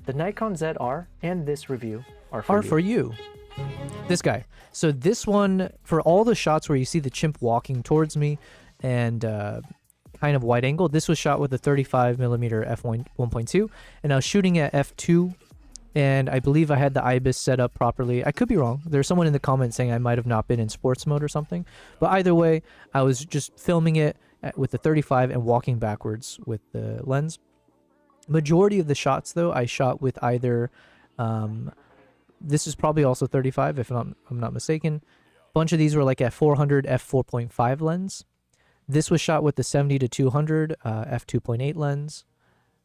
The Nikon ZR and this review are for you. This guy. So this one, for all the shots where you see the chimp walking towards me and kind of wide angle, this was shot with a 35mm f1.2, and I was shooting at f2, and I believe I had the IBIS set up properly. I could be wrong. There's someone in the comments saying I might have not been in sports mode or something, but either way, I was just filming it with the 35 and walking backwards with the lens. Majority of the shots, though, I shot with either this is probably also 35 if I'm not mistaken. A bunch of these were like at 400 f4.5 lens. This was shot with the 70 to 200 f2.8 lens.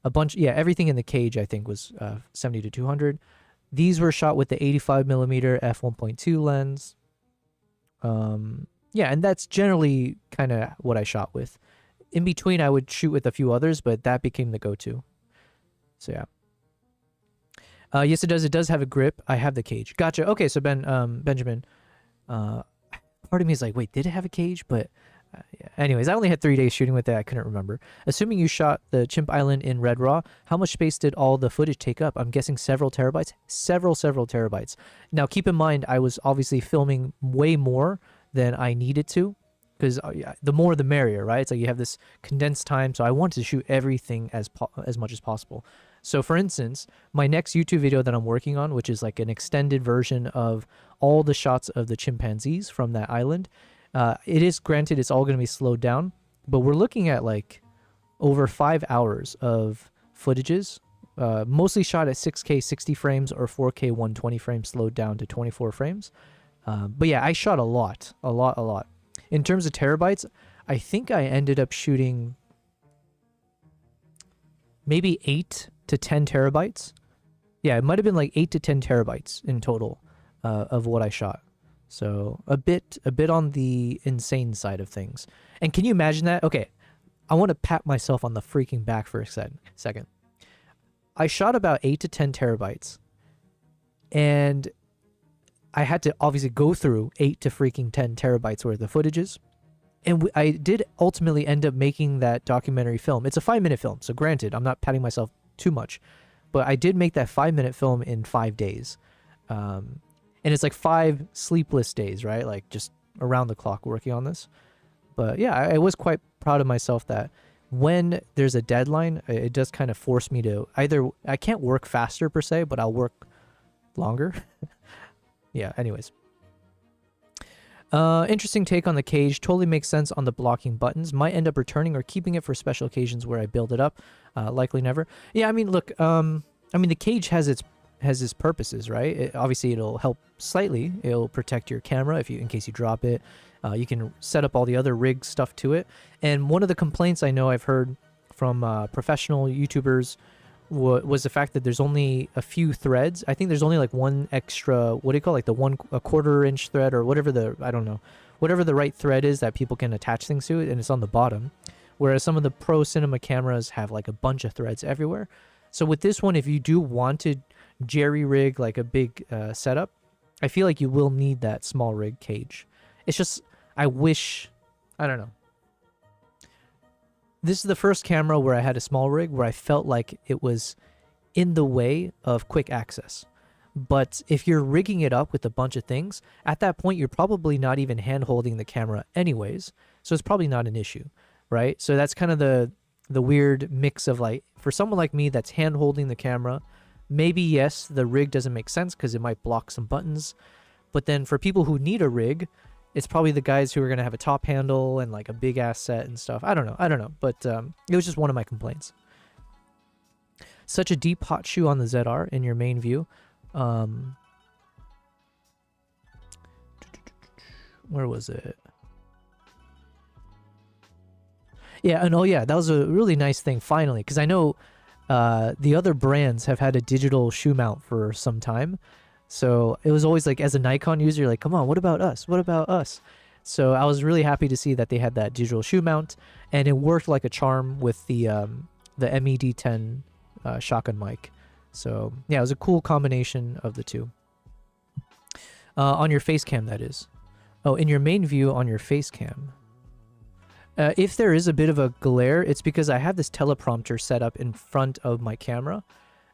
A bunch, yeah, everything in the cage I think was 70 to 200. These were shot with the 85mm f1.2 lens. Yeah, and that's generally kind of what I shot with. In between, I would shoot with a few others, but that became the go-to. So yeah. Yes, it does. It does have a grip. I have the cage. Gotcha. Okay, so Benjamin, part of me is like, wait, did it have a cage? But yeah. Anyways, I only had 3 days shooting with it. I couldn't remember. Assuming you shot the Chimp Island in Red Raw, how much space did all the footage take up? I'm guessing several terabytes. Several terabytes. Now, keep in mind, I was obviously filming way more than I needed to, because the more the merrier, right? It's like you have this condensed time, so I wanted to shoot everything as much as possible. So for instance, my next YouTube video that I'm working on, which is like an extended version of all the shots of the chimpanzees from that island, it is granted it's all going to be slowed down, but we're looking at like over 5 hours of footages, mostly shot at 6K 60 frames or 4K 120 frames slowed down to 24 frames. But yeah, I shot a lot. In terms of terabytes, I think I ended up shooting maybe 8 to 10 terabytes. Yeah, it might have been like 8 to 10 terabytes in total of what I shot. So a bit on the insane side of things. And can you imagine that? Okay, I want to pat myself on the freaking back for a second. I shot about 8 to 10 terabytes, and I had to obviously go through 8 to freaking 10 terabytes worth of footages. And I did ultimately end up making that documentary film. It's a 5-minute film, so granted, I'm not patting myself too much, but I did make that 5-minute film in 5 days. And it's like 5 sleepless days, right? Like just around the clock working on this. But yeah, I was quite proud of myself that when there's a deadline, it does kind of force me to either, I can't work faster per se, but I'll work longer. Yeah, anyways. Interesting take on the cage. Totally makes sense on the blocking buttons. Might end up returning or keeping it for special occasions where I build it up. Likely never. Yeah, I mean, look, the cage has its purposes, right? Obviously, it'll help slightly. It'll protect your camera in case you drop it. You can set up all the other rig stuff to it. And one of the complaints I know I've heard from professional YouTubers was the fact that there's only a few threads. I think there's only like one extra, what do you call it, like a 1/4 inch thread or whatever whatever the right thread is that people can attach things to it, and it's on the bottom. Whereas some of the pro cinema cameras have like a bunch of threads everywhere. So with this one, if you do want to jerry rig like a big setup, I feel like you will need that small rig cage. It's just, I don't know. This is the first camera where I had a small rig where I felt like it was in the way of quick access. But if you're rigging it up with a bunch of things, at that point, you're probably not even hand holding the camera anyways. So it's probably not an issue, right? So that's kind of the weird mix of like, for someone like me that's hand holding the camera, maybe yes, the rig doesn't make sense because it might block some buttons. But then for people who need a rig, it's probably the guys who are going to have a top handle and like a big ass set and stuff. I don't know. But it was just one of my complaints. Such a deep hot shoe on the ZR in your main view. Where was it? Yeah, and oh yeah, that was a really nice thing finally, because I know the other brands have had a digital shoe mount for some time. So it was always like, as a Nikon user, you're like, come on, what about us? What about us? So I was really happy to see that they had that digital shoe mount, and it worked like a charm with the the MED10 shotgun mic. So yeah, it was a cool combination of the two. On your face cam, that is. Oh, in your main view on your face cam. If there is a bit of a glare, it's because I have this teleprompter set up in front of my camera,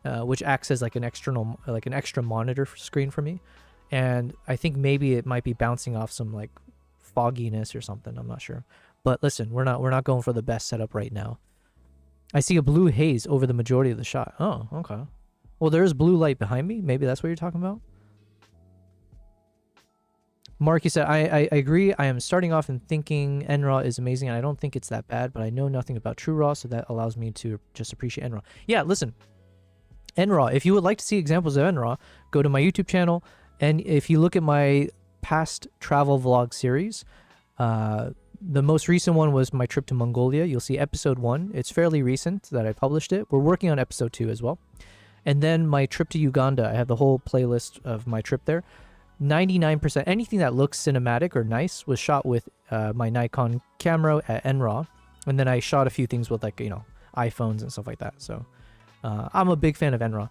which acts as like an extra monitor screen for me. And I think maybe it might be bouncing off some like fogginess or something. I'm not sure. But listen, we're not going for the best setup right now. I see a blue haze over the majority of the shot. Oh, okay. Well, there is blue light behind me. Maybe that's what you're talking about. Mark, you said, I agree. I am starting off and thinking NRAW is amazing, and I don't think it's that bad, but I know nothing about TrueRAW, so that allows me to just appreciate NRAW. Yeah, listen, NRAW, if you would like to see examples of NRAW, go to my YouTube channel, and if you look at my past travel vlog series, the most recent one was my trip to Mongolia. You'll see episode 1. It's fairly recent that I published it. We're working on episode 2 as well. And then my trip to Uganda, I have the whole playlist of my trip there. 99%, anything that looks cinematic or nice was shot with my Nikon camera at NRAW. And then I shot a few things with, like, you know, iPhones and stuff like that. So I'm a big fan of NRAW.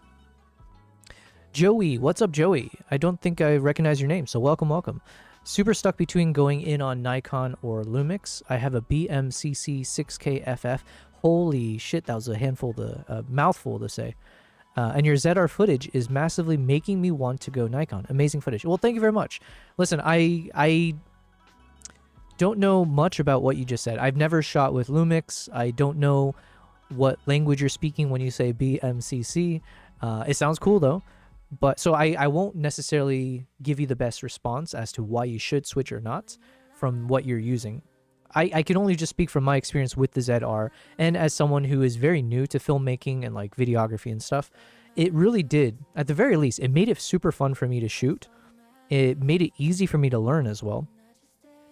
Joey, what's up, Joey? I don't think I recognize your name, so welcome, welcome. Super stuck between going in on Nikon or Lumix. I have a BMCC 6K FF. Holy shit, that was a mouthful to say. And your ZR footage is massively making me want to go Nikon. Amazing footage. Well, thank you very much. Listen, I don't know much about what you just said. I've never shot with Lumix. I don't know what language you're speaking when you say BMCC. It sounds cool, though. But so I won't necessarily give you the best response as to why you should switch or not from what you're using. I can only just speak from my experience with the ZR, and as someone who is very new to filmmaking and like videography and stuff, it really did, at the very least, it made it super fun for me to shoot. It made it easy for me to learn as well.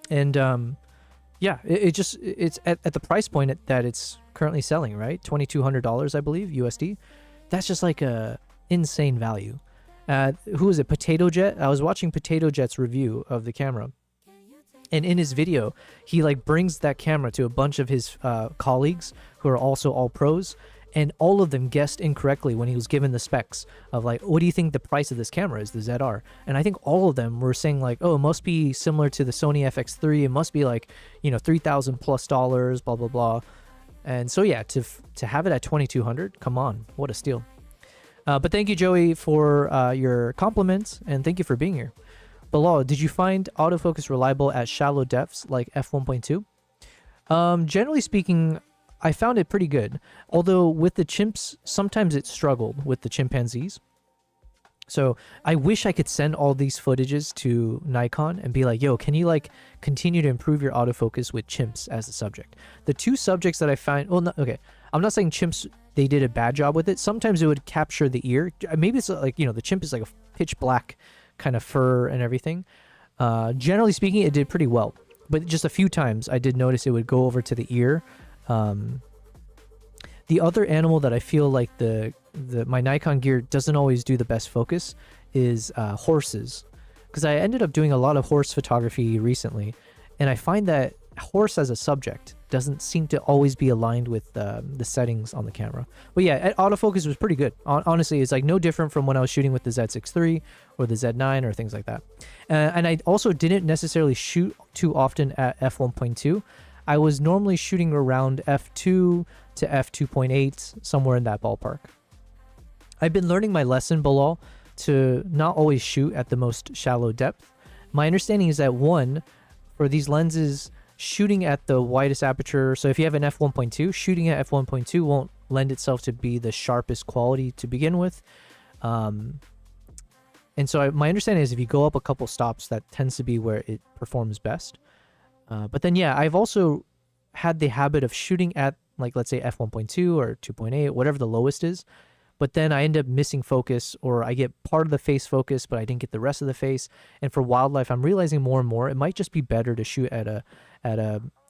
And yeah, it's at the price point that it's currently selling, right? $2,200, I believe, USD. That's just like a insane value. Who is it? Potato Jet? I was watching Potato Jet's review of the camera. And in his video, he like brings that camera to a bunch of his colleagues who are also all pros, and all of them guessed incorrectly when he was given the specs of like, what do you think the price of this camera is, the ZR? And I think all of them were saying like, oh, it must be similar to the Sony FX3. It must be like, you know, $3,000+, blah, blah, blah. And so, yeah, to have it at $2,200, come on, what a steal. But thank you, Joey, for your compliments, and thank you for being here. Bilal, did you find autofocus reliable at shallow depths like f1.2? Generally speaking, I found it pretty good. Although with the chimps, sometimes it struggled with the chimpanzees. So I wish I could send all these footages to Nikon and be like, yo, can you like continue to improve your autofocus with chimps as a subject? The two subjects that I find, well, no, okay, I'm not saying chimps, they did a bad job with it. Sometimes it would capture the ear. Maybe it's like, you know, the chimp is like a pitch black kind of fur and everything. Generally speaking, it did pretty well, but just a few times I did notice it would go over to the ear. The other animal that I feel like my Nikon gear doesn't always do the best focus is horses, because I ended up doing a lot of horse photography recently, and I find that horse as a subject doesn't seem to always be aligned with the settings on the camera. But yeah, autofocus was pretty good. Honestly, it's like no different from when I was shooting with the Z6 III or the Z9 or things like that. And I also didn't necessarily shoot too often at f1.2. I was normally shooting around f2 to f2.8, somewhere in that ballpark. I've been learning my lesson, Bilal, to not always shoot at the most shallow depth. My understanding is that, one, for these lenses, shooting at the widest aperture, so if you have an f1.2, shooting at f1.2 won't lend itself to be the sharpest quality to begin with. And so my understanding is if you go up a couple stops, that tends to be where it performs best. But then, yeah, I've also had the habit of shooting at, like, let's say f1.2 or 2.8, whatever the lowest is. But then I end up missing focus, or I get part of the face focus, but I didn't get the rest of the face. And for wildlife, I'm realizing more and more, it might just be better to shoot at a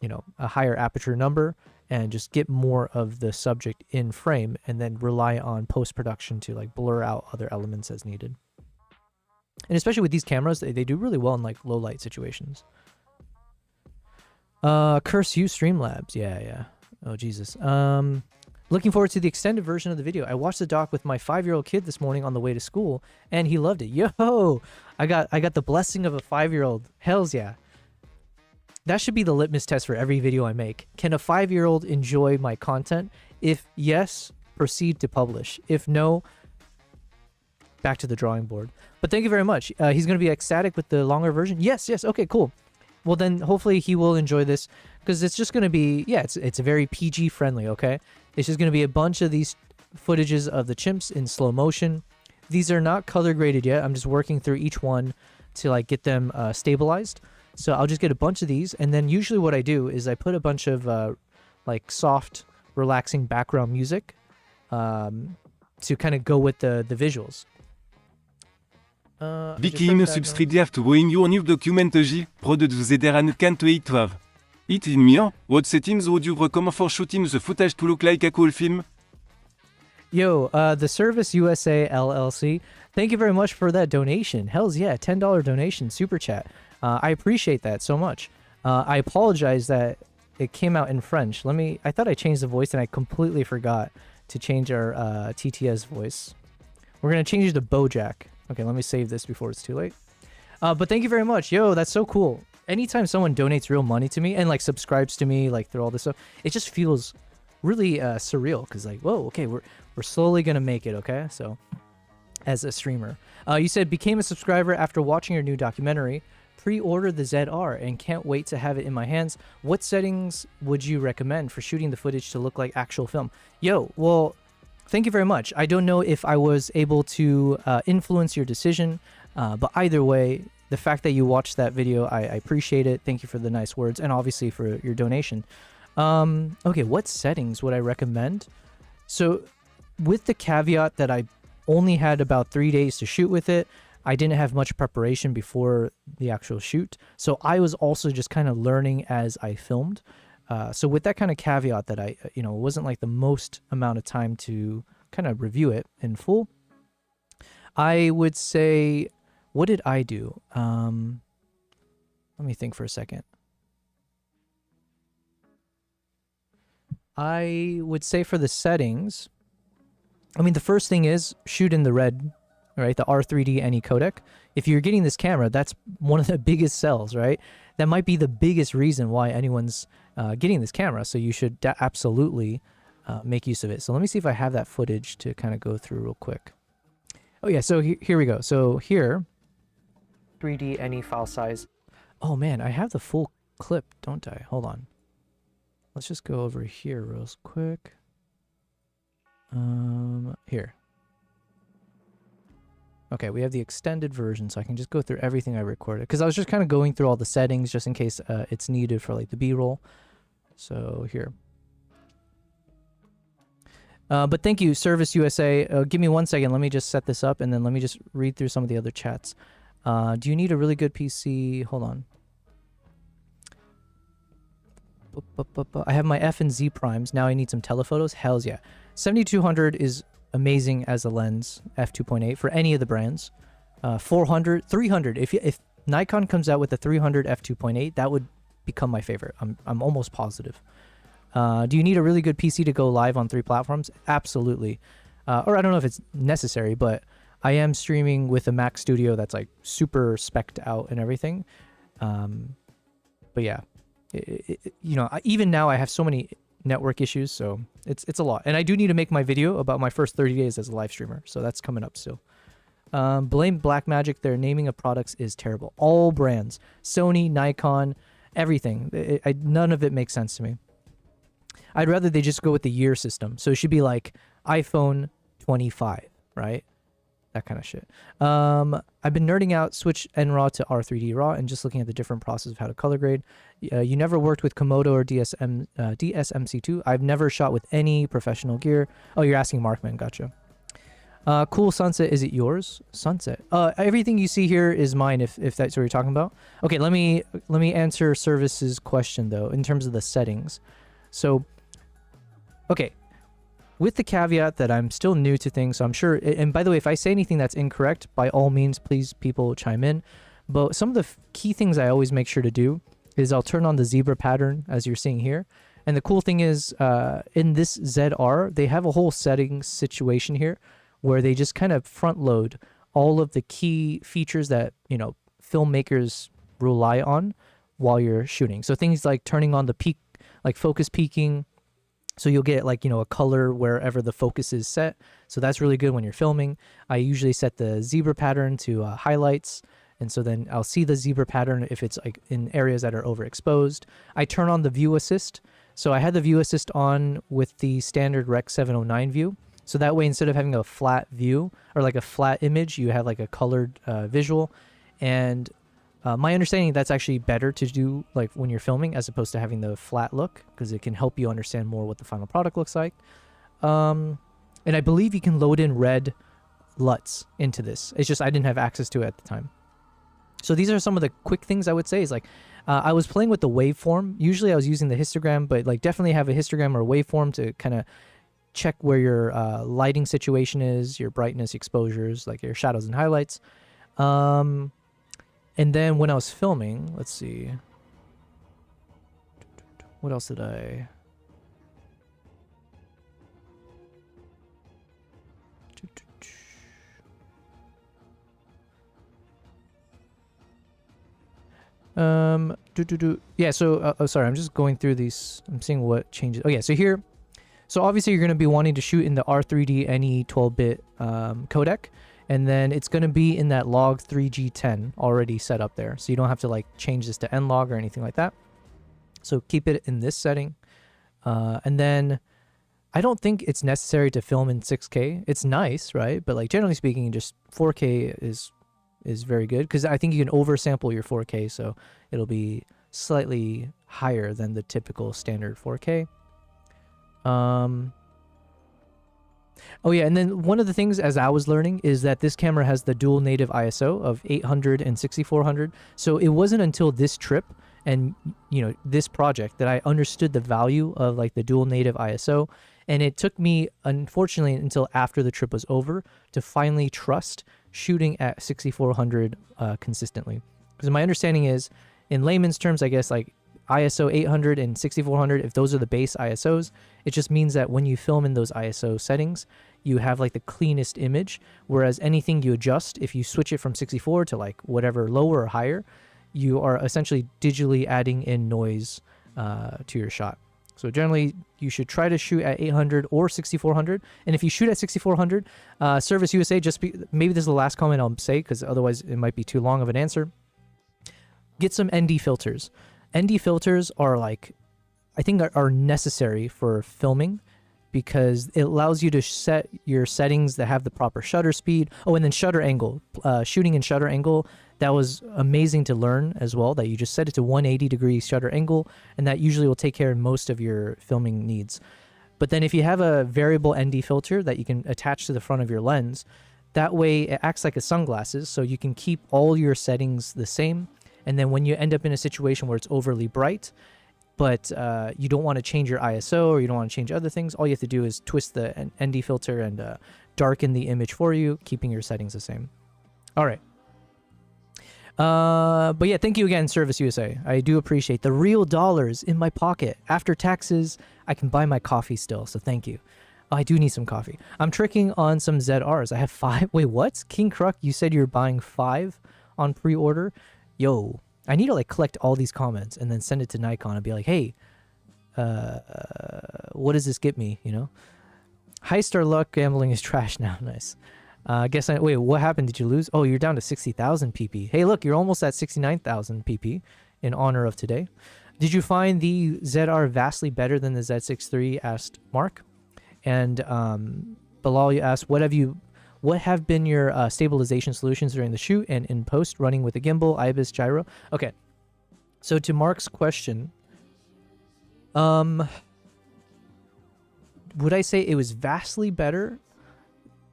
you know, a higher aperture number and just get more of the subject in frame, and then rely on post-production to like blur out other elements as needed. And especially with these cameras, they do really well in like low light situations. Curse you, Streamlabs. Yeah. Oh, Jesus. looking forward to the extended version of the video. I watched the doc with my 5-year-old kid this morning on the way to school, and he loved it. Yo, I got the blessing of a 5-year-old. Hells yeah. That should be the litmus test for every video I make. Can a 5-year-old enjoy my content? If yes, proceed to publish. If no, back to the drawing board. But thank you very much. He's going to be ecstatic with the longer version. Yes. Okay, cool. Well, then hopefully he will enjoy this, because it's just going to be, yeah, it's very PG friendly, okay? It's just going to be a bunch of these footages of the chimps in slow motion. These are not color graded yet. I'm just working through each one to like get them stabilized. So I'll just get a bunch of these, and then usually what I do is I put a bunch of like soft, relaxing background music to kind of go with the visuals. Vicky subscribe to bring your new document product ZR and can't wait to have it in me. What settings would you recommend for shooting the footage to look like a cool film? Yo, the Service USA LLC, thank you very much for that donation. Hells yeah, $10 donation, super chat. I appreciate that so much. I apologize that it came out in French. I thought I changed the voice and I completely forgot to change our TTS voice. We're going to change it to Bojack. Okay, let me save this before it's too late. But thank you very much. Yo, that's so cool. Anytime someone donates real money to me and like subscribes to me, like through all this stuff, it just feels really surreal, because like, whoa, okay, we're slowly going to make it, okay? So, as a streamer. You said, became a subscriber after watching your new documentary. Pre-ordered the ZR and can't wait to have it in my hands. What settings would you recommend for shooting the footage to look like actual film? Yo, well, thank you very much. I don't know if I was able to influence your decision, but either way, the fact that you watched that video, I appreciate it. Thank you for the nice words, and obviously for your donation. Okay, what settings would I recommend? So, with the caveat that I only had about 3 days to shoot with it, I didn't have much preparation before the actual shoot, so I was also just kind of learning as I filmed. So with that kind of caveat that it wasn't like the most amount of time to kind of review it in full, I would say, what did I do? Let me think for a second. I would say for the settings, I mean, the first thing is shoot in the red, right? The R3D NE codec. If you're getting this camera, that's one of the biggest sells, right? That might be the biggest reason why anyone's getting this camera. So you should absolutely make use of it. So let me see if I have that footage to kind of go through real quick. Oh yeah, so here we go. So here, 3D NE file size. Oh man, I have the full clip, don't I? Hold on. Let's just go over here real quick. Here. Okay, we have the extended version, so I can just go through everything I recorded. Because I was just kind of going through all the settings just in case it's needed for like the B-roll. So here. But thank you, Service USA. Give me 1 second. Let me just set this up, and then let me just read through some of the other chats. Do you need a really good PC? Hold on. I have my F and Z primes. Now I need some telephotos. Hells yeah. 7200 is amazing as a lens, f2.8 for any of the brands. 400, 300. If Nikon comes out with a 300 f2.8, that would become my favorite. I'm almost positive. Do you need a really good PC to go live on 3 platforms? Absolutely. Or I don't know if it's necessary, but I am streaming with a Mac Studio that's like super spec'd out and everything. But yeah, even now I have so many network issues, so it's a lot. And I do need to make my video about my first 30 days as a live streamer, so that's coming up still. Blame Blackmagic. Their naming of products is terrible. All brands, Sony, Nikon, everything. None of it makes sense to me. I'd rather they just go with the year system. So it should be like iPhone 25, right? That kind of shit. I've been nerding out, switch NRAW to R3D RAW, and just looking at the different process of how to color grade. You never worked with Komodo or DSMC2. I've never shot with any professional gear. Oh, you're asking Markman. Gotcha. Cool sunset. Is it yours? Sunset. Everything you see here is mine. If that's what you're talking about. Okay, let me answer Service's question though in terms of the settings. So, okay. With the caveat that I'm still new to things, so I'm sure, and by the way, if I say anything that's incorrect, by all means, please, people, chime in. But some of the key things I always make sure to do is I'll turn on the zebra pattern, as you're seeing here, And the cool thing is, in this ZR, they have a whole settings situation here where they just kind of front load all of the key features that, you know, filmmakers rely on while you're shooting. So things like turning on the peak, like focus peaking. So you'll get like, you know, a color wherever the focus is set. So that's really good when you're filming. I usually set the zebra pattern to highlights. And so then I'll see the zebra pattern if it's like in areas that are overexposed. I turn on the view assist. So I had the view assist on with the standard Rec 709 view. So that way, instead of having a flat view or like a flat image, you have like a colored visual. And my understanding, that's actually better to do like when you're filming as opposed to having the flat look, because it can help you understand more what the final product looks like. And I believe you can load in red LUTs into this. It's just I didn't have access to it at the time. So these are some of the quick things I would say is like, I was playing with the waveform. Usually I was using the histogram, but like definitely have a histogram or a waveform to kind of check where your lighting situation is, your brightness, exposures, like your shadows and highlights. And then when I was filming, let's see. What else did I... Yeah, so, sorry, I'm just going through these. I'm seeing what changes. Oh, yeah, so here, so obviously you're going to be wanting to shoot in the R3D NE 12-bit codec, and then it's going to be in that log 3G10 already set up there. So you don't have to like change this to nlog or anything like that. So keep it in this setting. And then I don't think it's necessary to film in 6K. It's nice, right? But like generally speaking, just 4K is very good, because I think you can oversample your 4K, so it'll be slightly higher than the typical standard 4K. Oh yeah, and then one of the things as I was learning is that this camera has the dual native ISO of 800 and 6400. So it wasn't until this trip and, you know, this project that I understood the value of like the dual native ISO. And it took me, unfortunately, until after the trip was over to finally trust shooting at 6400 consistently. Because my understanding is, in layman's terms, I guess, like ISO 800 and 6400, if those are the base ISOs, it just means that when you film in those ISO settings, you have like the cleanest image, whereas anything you adjust, if you switch it from 64 to like whatever lower or higher, you are essentially digitally adding in noise to your shot. So generally, you should try to shoot at 800 or 6400. And if you shoot at 6400, Service USA, maybe this is the last comment I'll say, because otherwise it might be too long of an answer. Get some ND filters. ND filters are like, I think are necessary for filming, because it allows you to set your settings that have the proper shutter speed. Oh, and then shutter angle. Shooting in shutter angle, that was amazing to learn as well, that you just set it to 180 degree shutter angle, and that usually will take care of most of your filming needs. But then if you have a variable ND filter that you can attach to the front of your lens, that way it acts like a sunglasses, so you can keep all your settings the same. And then when you end up in a situation where it's overly bright, but you don't want to change your ISO or you don't want to change other things, all you have to do is twist the ND filter and darken the image for you, keeping your settings the same. All right. But yeah, thank you again, Service USA. I do appreciate the real dollars in my pocket. After taxes, I can buy my coffee still, so thank you. Oh, I do need some coffee. I'm tricking on some ZRs. I have 5. Wait, what? King Kruk, you said you're buying 5 on pre-order? Yo, I need to like collect all these comments and then send it to Nikon and be like, hey, what does this get me, you know? High star luck gambling is trash now. Nice. Wait, what happened? Did you lose? Oh, you're down to 60,000 PP. Hey, look, you're almost at 69,000 PP in honor of today. Did you find the ZR vastly better than the Z6 III? Asked Mark. And Bilal, you asked, what have been your stabilization solutions during the shoot and in post, running with a gimbal, IBIS, gyro? Okay. So to Mark's question, would I say it was vastly better?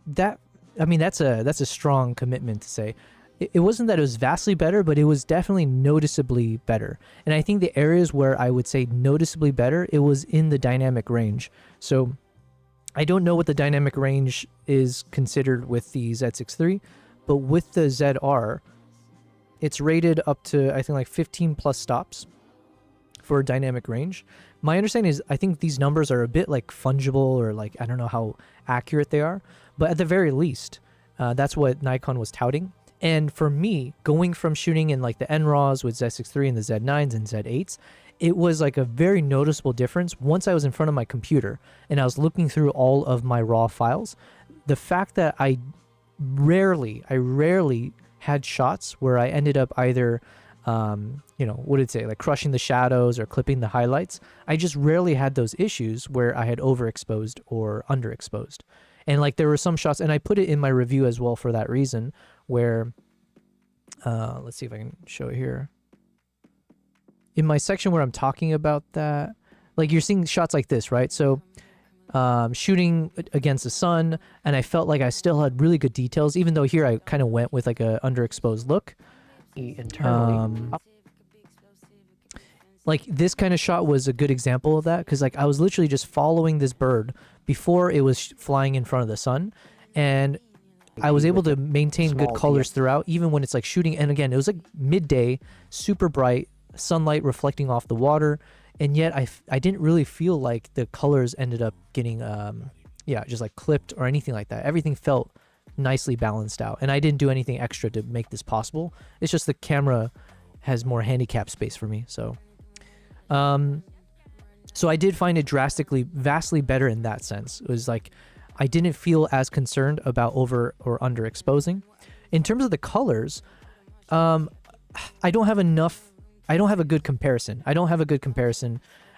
That's a strong commitment to say. It wasn't that it was vastly better, but it was definitely noticeably better. And I think the areas where I would say noticeably better, it was in the dynamic range. So I don't know what the dynamic range is considered with the Z6 III, but with the ZR, it's rated up to, I think, like 15 plus stops. for dynamic range. My understanding is I think these numbers are a bit like fungible, or like I don't know how accurate they are, but at the very least, that's what Nikon was touting. And for me, going from shooting in like the NRAWs with Z6 III and the Z9s and Z8s, it was like a very noticeable difference once I was in front of my computer and I was looking through all of my raw files. The fact that I rarely had shots where I ended up either what did it say, like crushing the shadows or clipping the highlights. I just rarely had those issues where I had overexposed or underexposed. And like there were some shots, and I put it in my review as well for that reason, where let's see if I can show it here. In my section where I'm talking about that, like you're seeing shots like this, right? So shooting against the sun, and I felt like I still had really good details, even though here I kind of went with like a underexposed look. Internally. Like this kind of shot was a good example of that, because like I was literally just following this bird before it was flying in front of the sun, and I was able to maintain good colors throughout, even when it's like shooting. And again, it was like midday, super bright, sunlight reflecting off the water, and yet I didn't really feel like the colors ended up getting just like clipped or anything like that. Everything felt nicely balanced out, and I didn't do anything extra to make this possible. It's just the camera has more handicap space for me. So I did find it vastly better in that sense. It was like I didn't feel as concerned about over or under exposing. In terms of the colors, I don't have a good comparison.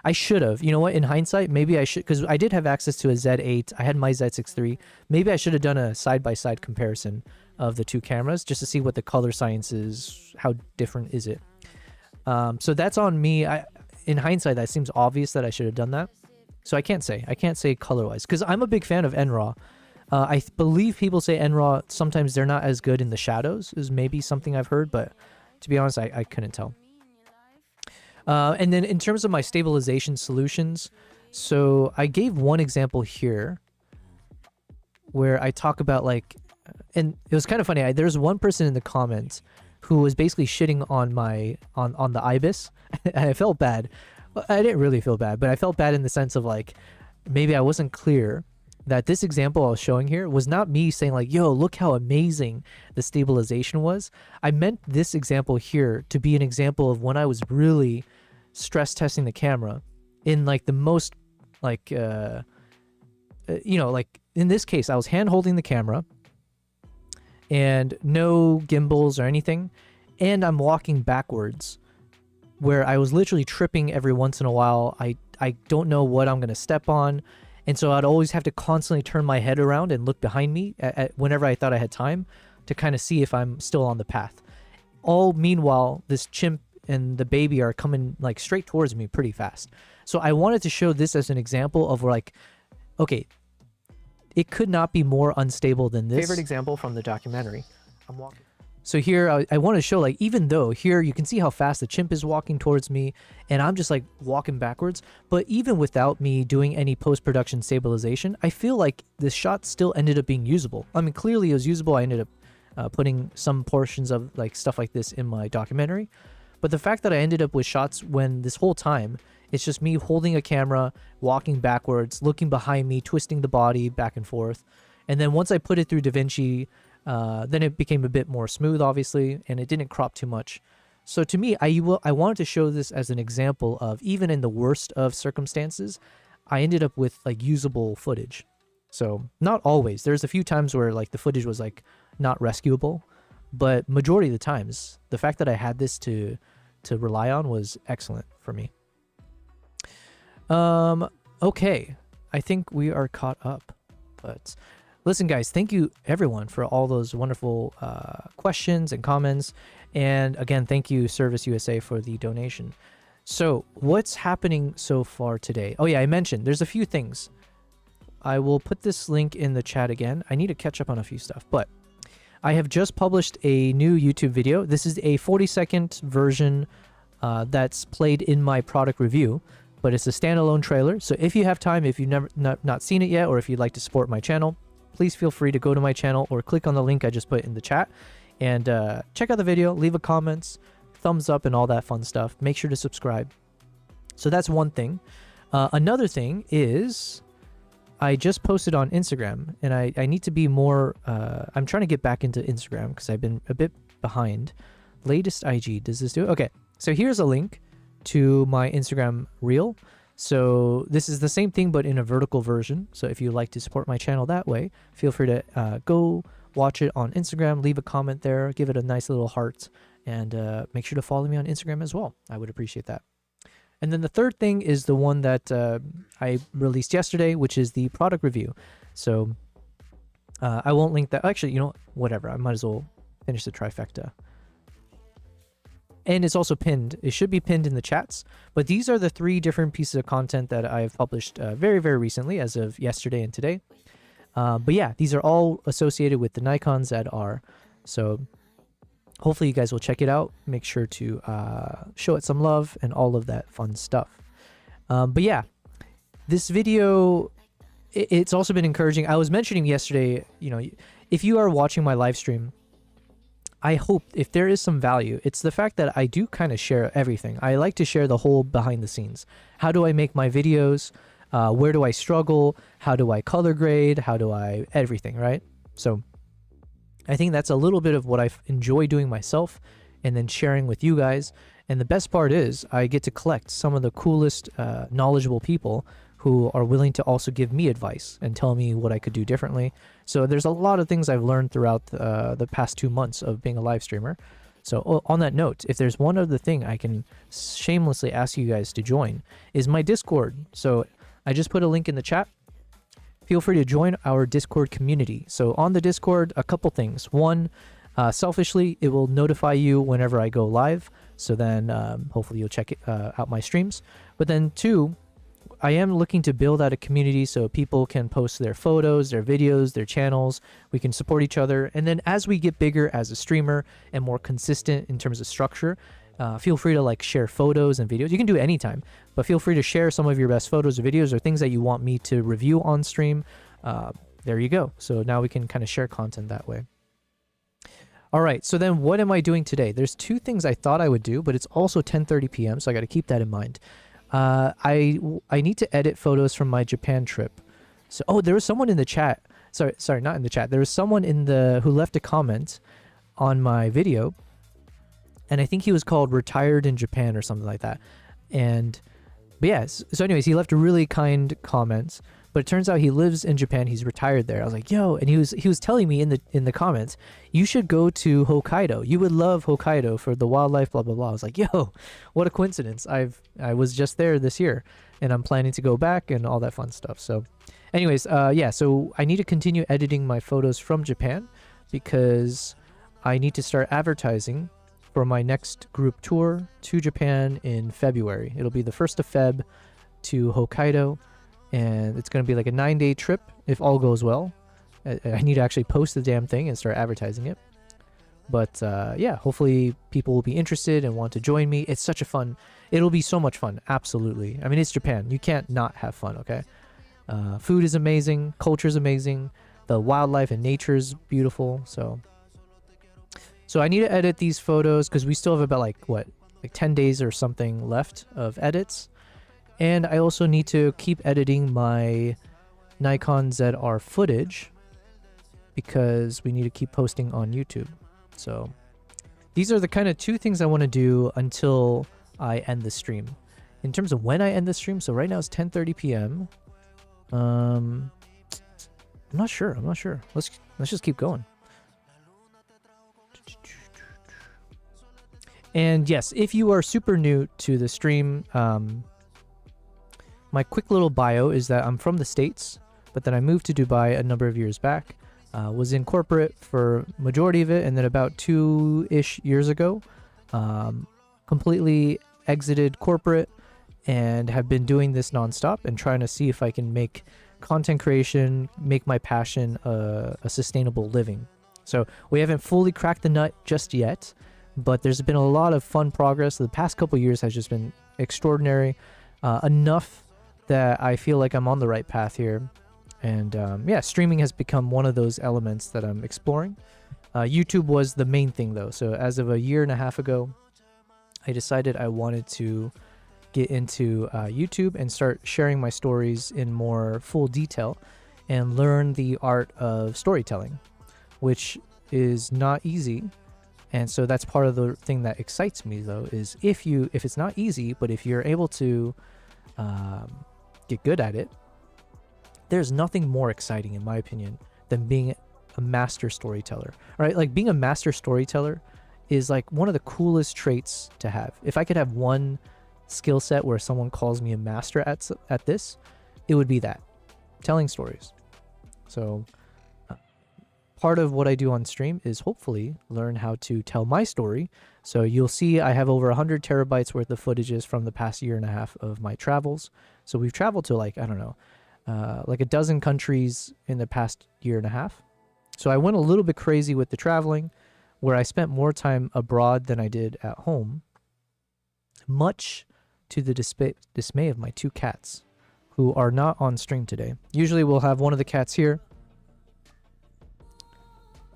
I should have. You know what? In hindsight, maybe I should, because I did have access to a Z8. I had my Z6 III. Maybe I should have done a side-by-side comparison of the two cameras just to see what the color science is, how different is it. So that's on me. In hindsight, that seems obvious that I should have done that. So I can't say color-wise, because I'm a big fan of NRAW. I believe people say NRAW, sometimes they're not as good in the shadows, is maybe something I've heard, but to be honest, I couldn't tell. And then in terms of my stabilization solutions, so I gave one example here where I talk about like, and it was kind of funny. There's one person in the comments who was basically shitting on on the IBIS. And I felt bad. Well, I didn't really feel bad, but I felt bad in the sense of like, maybe I wasn't clear that this example I was showing here was not me saying like, yo, look how amazing the stabilization was. I meant this example here to be an example of when I was really stress testing the camera in like the most like, like in this case, I was hand holding the camera and no gimbals or anything. And I'm walking backwards where I was literally tripping every once in a while. I don't know what I'm going to step on. And so I'd always have to constantly turn my head around and look behind me whenever I thought I had time to kind of see if I'm still on the path. All meanwhile, this chimp and the baby are coming like straight towards me pretty fast. So I wanted to show this as an example of like, okay, it could not be more unstable than this. Favorite example from the documentary. I'm walking. So here, I want to show, like, even though here you can see how fast the chimp is walking towards me, and I'm just, like, walking backwards, but even without me doing any post-production stabilization, I feel like this shot still ended up being usable. I mean, clearly it was usable. I ended up putting some portions of, like, stuff like this in my documentary, but the fact that I ended up with shots when this whole time, it's just me holding a camera, walking backwards, looking behind me, twisting the body back and forth, and then once I put it through DaVinci, then it became a bit more smooth, obviously, and it didn't crop too much. So to me, I wanted to show this as an example of, even in the worst of circumstances, I ended up with like usable footage. So not always. There's a few times where like the footage was like not rescuable, but majority of the times, the fact that I had this to rely on was excellent for me. Okay, I think we are caught up, but listen, guys, thank you, everyone, for all those wonderful questions and comments. And again, thank you, Service USA, for the donation. So what's happening so far today? Oh, yeah, I mentioned there's a few things. I will put this link in the chat again. I need to catch up on a few stuff, but I have just published a new YouTube video. This is a 40-second version that's played in my product review, but it's a standalone trailer. So if you have time, if you've not seen it yet, or if you'd like to support my channel, please feel free to go to my channel or click on the link I just put in the chat and check out the video, leave a comment, thumbs up, and all that fun stuff. Make sure to subscribe. So that's one thing. Another thing is I just posted on Instagram, and I need to be more, I'm trying to get back into Instagram because I've been a bit behind. Latest IG, does this do it? Okay, so here's a link to my Instagram reel. So this is the same thing, but in a vertical version. So if you'd like to support my channel that way, feel free to go watch it on Instagram, leave a comment there, give it a nice little heart, and make sure to follow me on Instagram as well. I would appreciate that. And then the third thing is the one that I released yesterday, which is the product review. So I won't link that. Actually, you know, whatever. I might as well finish the trifecta. And it's also pinned. It should be pinned in the chats. But these are the 3 different pieces of content that I've published very, very recently, as of yesterday and today. But yeah, these are all associated with the Nikon ZR. So hopefully you guys will check it out. Make sure to show it some love and all of that fun stuff. But yeah, this video, it's also been encouraging. I was mentioning yesterday, you know, if you are watching my live stream, I hope if there is some value, it's the fact that I do kind of share everything. I like to share the whole behind the scenes. How do I make my videos? Where do I struggle? How do I color grade? How do I everything, right? So I think that's a little bit of what I enjoy doing myself and then sharing with you guys. And the best part is I get to collect some of the coolest, knowledgeable people who are willing to also give me advice and tell me what I could do differently. So there's a lot of things I've learned throughout the past 2 months of being a live streamer. So on that note, if there's one other thing I can shamelessly ask you guys to join is my Discord. So I just put a link in the chat. Feel free to join our Discord community. So on the Discord, a couple things. One, selfishly, it will notify you whenever I go live. So then hopefully you'll check out my streams. But then 2, I am looking to build out a community so people can post their photos, their videos, their channels. We can support each other. And then as we get bigger as a streamer and more consistent in terms of structure, feel free to like share photos and videos. You can do it anytime, but feel free to share some of your best photos or videos or things that you want me to review on stream. There you go. So now we can kind of share content that way. All right, so then what am I doing today? There's 2 things I thought I would do, but it's also 10:30 p.m., so I got to keep that in mind. I need to edit photos from my Japan trip. So, there was someone in the chat. Sorry, not in the chat. There was someone who left a comment on my video, and I think he was called Retired in Japan or something like that. But yeah, so anyways, he left a really kind comment. But it turns out he lives in Japan. He's retired there. I was like, yo, and he was telling me in the comments, you should go to Hokkaido. You would love Hokkaido for the wildlife, blah blah blah. I was like, yo, what a coincidence. I was just there this year, and I'm planning to go back and all that fun stuff. So, anyways, yeah. So I need to continue editing my photos from Japan because I need to start advertising for my next group tour to Japan in February. It'll be the 1st of Feb to Hokkaido. And it's going to be like a 9-day trip if all goes well. I need to actually post the damn thing and start advertising it. But yeah, hopefully people will be interested and want to join me. It's such a fun, it'll be so much fun. Absolutely. I mean, it's Japan. You can't not have fun, okay? Food is amazing. Culture is amazing. The wildlife and nature is beautiful. So I need to edit these photos because we still have about like 10 days or something left of edits. And I also need to keep editing my Nikon ZR footage because we need to keep posting on YouTube. So these are the kind of 2 things I want to do until I end the stream. In terms of when I end the stream, so right now it's 10:30 p.m. I'm not sure. Let's just keep going. And yes, if you are super new to the stream, my quick little bio is that I'm from the States, but then I moved to Dubai a number of years back. Was in corporate for majority of it, and then about 2-ish years ago, completely exited corporate and have been doing this nonstop and trying to see if I can make content creation, make my passion a sustainable living. So we haven't fully cracked the nut just yet, but there's been a lot of fun progress. The past couple years has just been extraordinary, enough that I feel like I'm on the right path here. And yeah, streaming has become one of those elements that I'm exploring. YouTube was the main thing though. So as of a year and a half ago, I decided I wanted to get into YouTube and start sharing my stories in more full detail and learn the art of storytelling, which is not easy. And so that's part of the thing that excites me, though, is if it's not easy, but if you're able to get good at it, there's nothing more exciting, in my opinion, than being a master storyteller. All right, like being a master storyteller is like one of the coolest traits to have. If I could have one skill set where someone calls me a master at this, it would be that, telling stories. So part of what I do on stream is hopefully learn how to tell my story. So you'll see I have over 100 terabytes worth of footages from the past year and a half of my travels. So we've traveled to like, I don't know, like a dozen countries in the past year and a half. So I went a little bit crazy with the traveling, where I spent more time abroad than I did at home, much to the dismay of my 2 cats, who are not on stream today. Usually we'll have one of the cats here.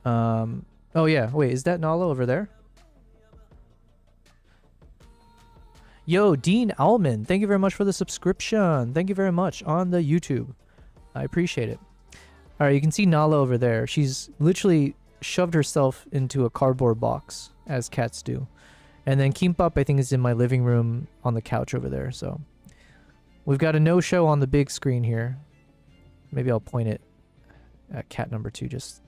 Oh yeah, wait, is that Nala over there? Yo, Dean Allman, thank you very much for the subscription. Thank you very much on the YouTube. I appreciate it. All right, you can see Nala over there. She's literally shoved herself into a cardboard box, as cats do. And then Kimbap, I think, is in my living room on the couch over there. So we've got a no-show on the big screen here. Maybe I'll point it at cat number 2. Just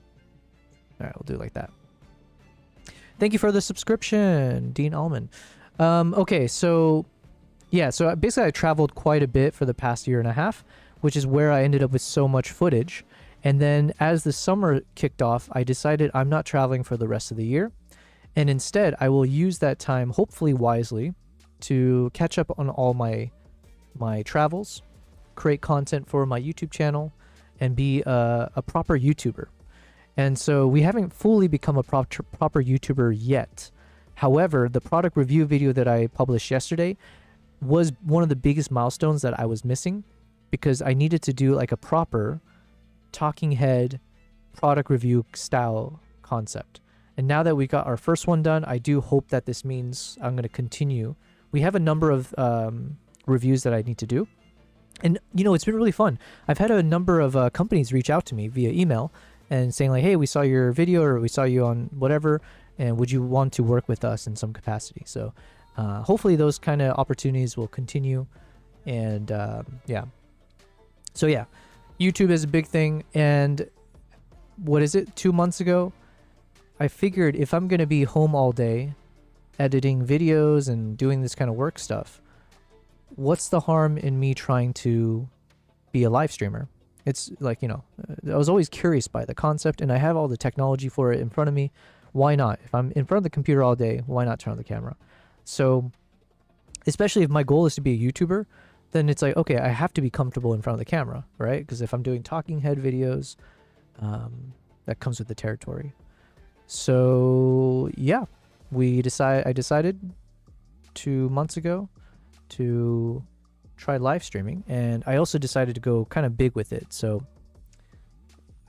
all right, we'll do it like that. Thank you for the subscription, Dean Allman. Okay, so yeah, so basically I traveled quite a bit for the past year and a half, which is where I ended up with so much footage. And then as the summer kicked off, I decided I'm not traveling for the rest of the year. And instead, I will use that time, hopefully wisely, to catch up on all my travels, create content for my YouTube channel, and be a proper YouTuber. And so we haven't fully become a proper YouTuber yet. However, the product review video that I published yesterday was one of the biggest milestones that I was missing, because I needed to do like a proper talking head product review style concept. And now that we got our first one done, I do hope that this means I'm going to continue. We have a number of reviews that I need to do. And, you know, it's been really fun. I've had a number of companies reach out to me via email and saying like, hey, we saw your video, or we saw you on whatever, and would you want to work with us in some capacity? So hopefully those kind of opportunities will continue. And yeah. So yeah, YouTube is a big thing. And what is it? 2 months ago, I figured if I'm going to be home all day editing videos and doing this kind of work stuff, what's the harm in me trying to be a live streamer? It's like, you know, I was always curious by the concept, and I have all the technology for it in front of me. Why not? If I'm in front of the computer all day, why not turn on the camera? So especially if my goal is to be a YouTuber, then it's like, okay, I have to be comfortable in front of the camera, right? Because if I'm doing talking head videos, that comes with the territory. So yeah, I decided 2 months ago to try live streaming, and I also decided to go kind of big with it. So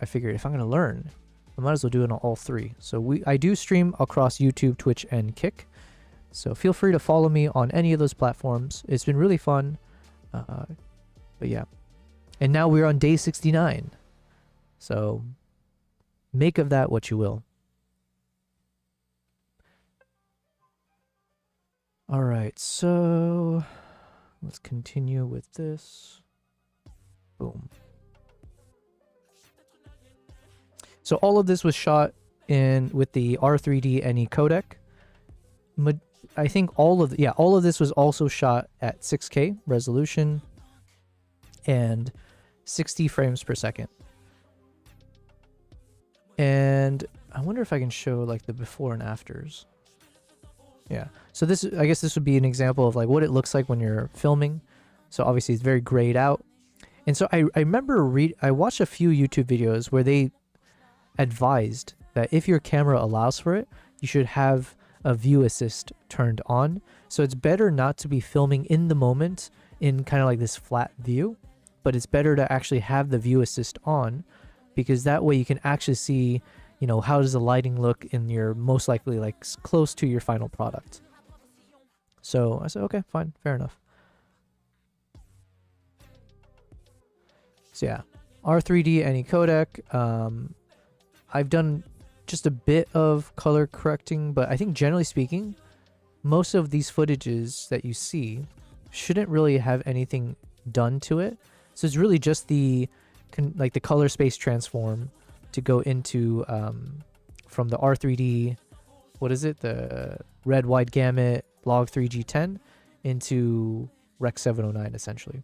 I figured if I'm going to learn, I might as well do it on all 3. So I do stream across YouTube, Twitch, and Kick. So feel free to follow me on any of those platforms. It's been really fun. But yeah. And now we're on day 69. So make of that what you will. All right, so let's continue with this. Boom. So all of this was shot with the R3D NE codec. I think all of this was also shot at 6K resolution and 60 frames per second. And I wonder if I can show like the before and afters. Yeah. So I guess this would be an example of like what it looks like when you're filming. So obviously it's very grayed out. And so I remember I watched a few YouTube videos where they advised that if your camera allows for it, you should have a view assist turned on. So it's better not to be filming in the moment in kind of like this flat view, but it's better to actually have the view assist on, because that way you can actually see, you know, how does the lighting look in your most likely like close to your final product. So I said, okay, fine, fair enough. So yeah, R3D any codec. I've done just a bit of color correcting, but I think generally speaking, most of these footages that you see shouldn't really have anything done to it. So it's really just the the color space transform to go into from the R3D, what is it, the red wide gamut log 3G10 into Rec 709 essentially.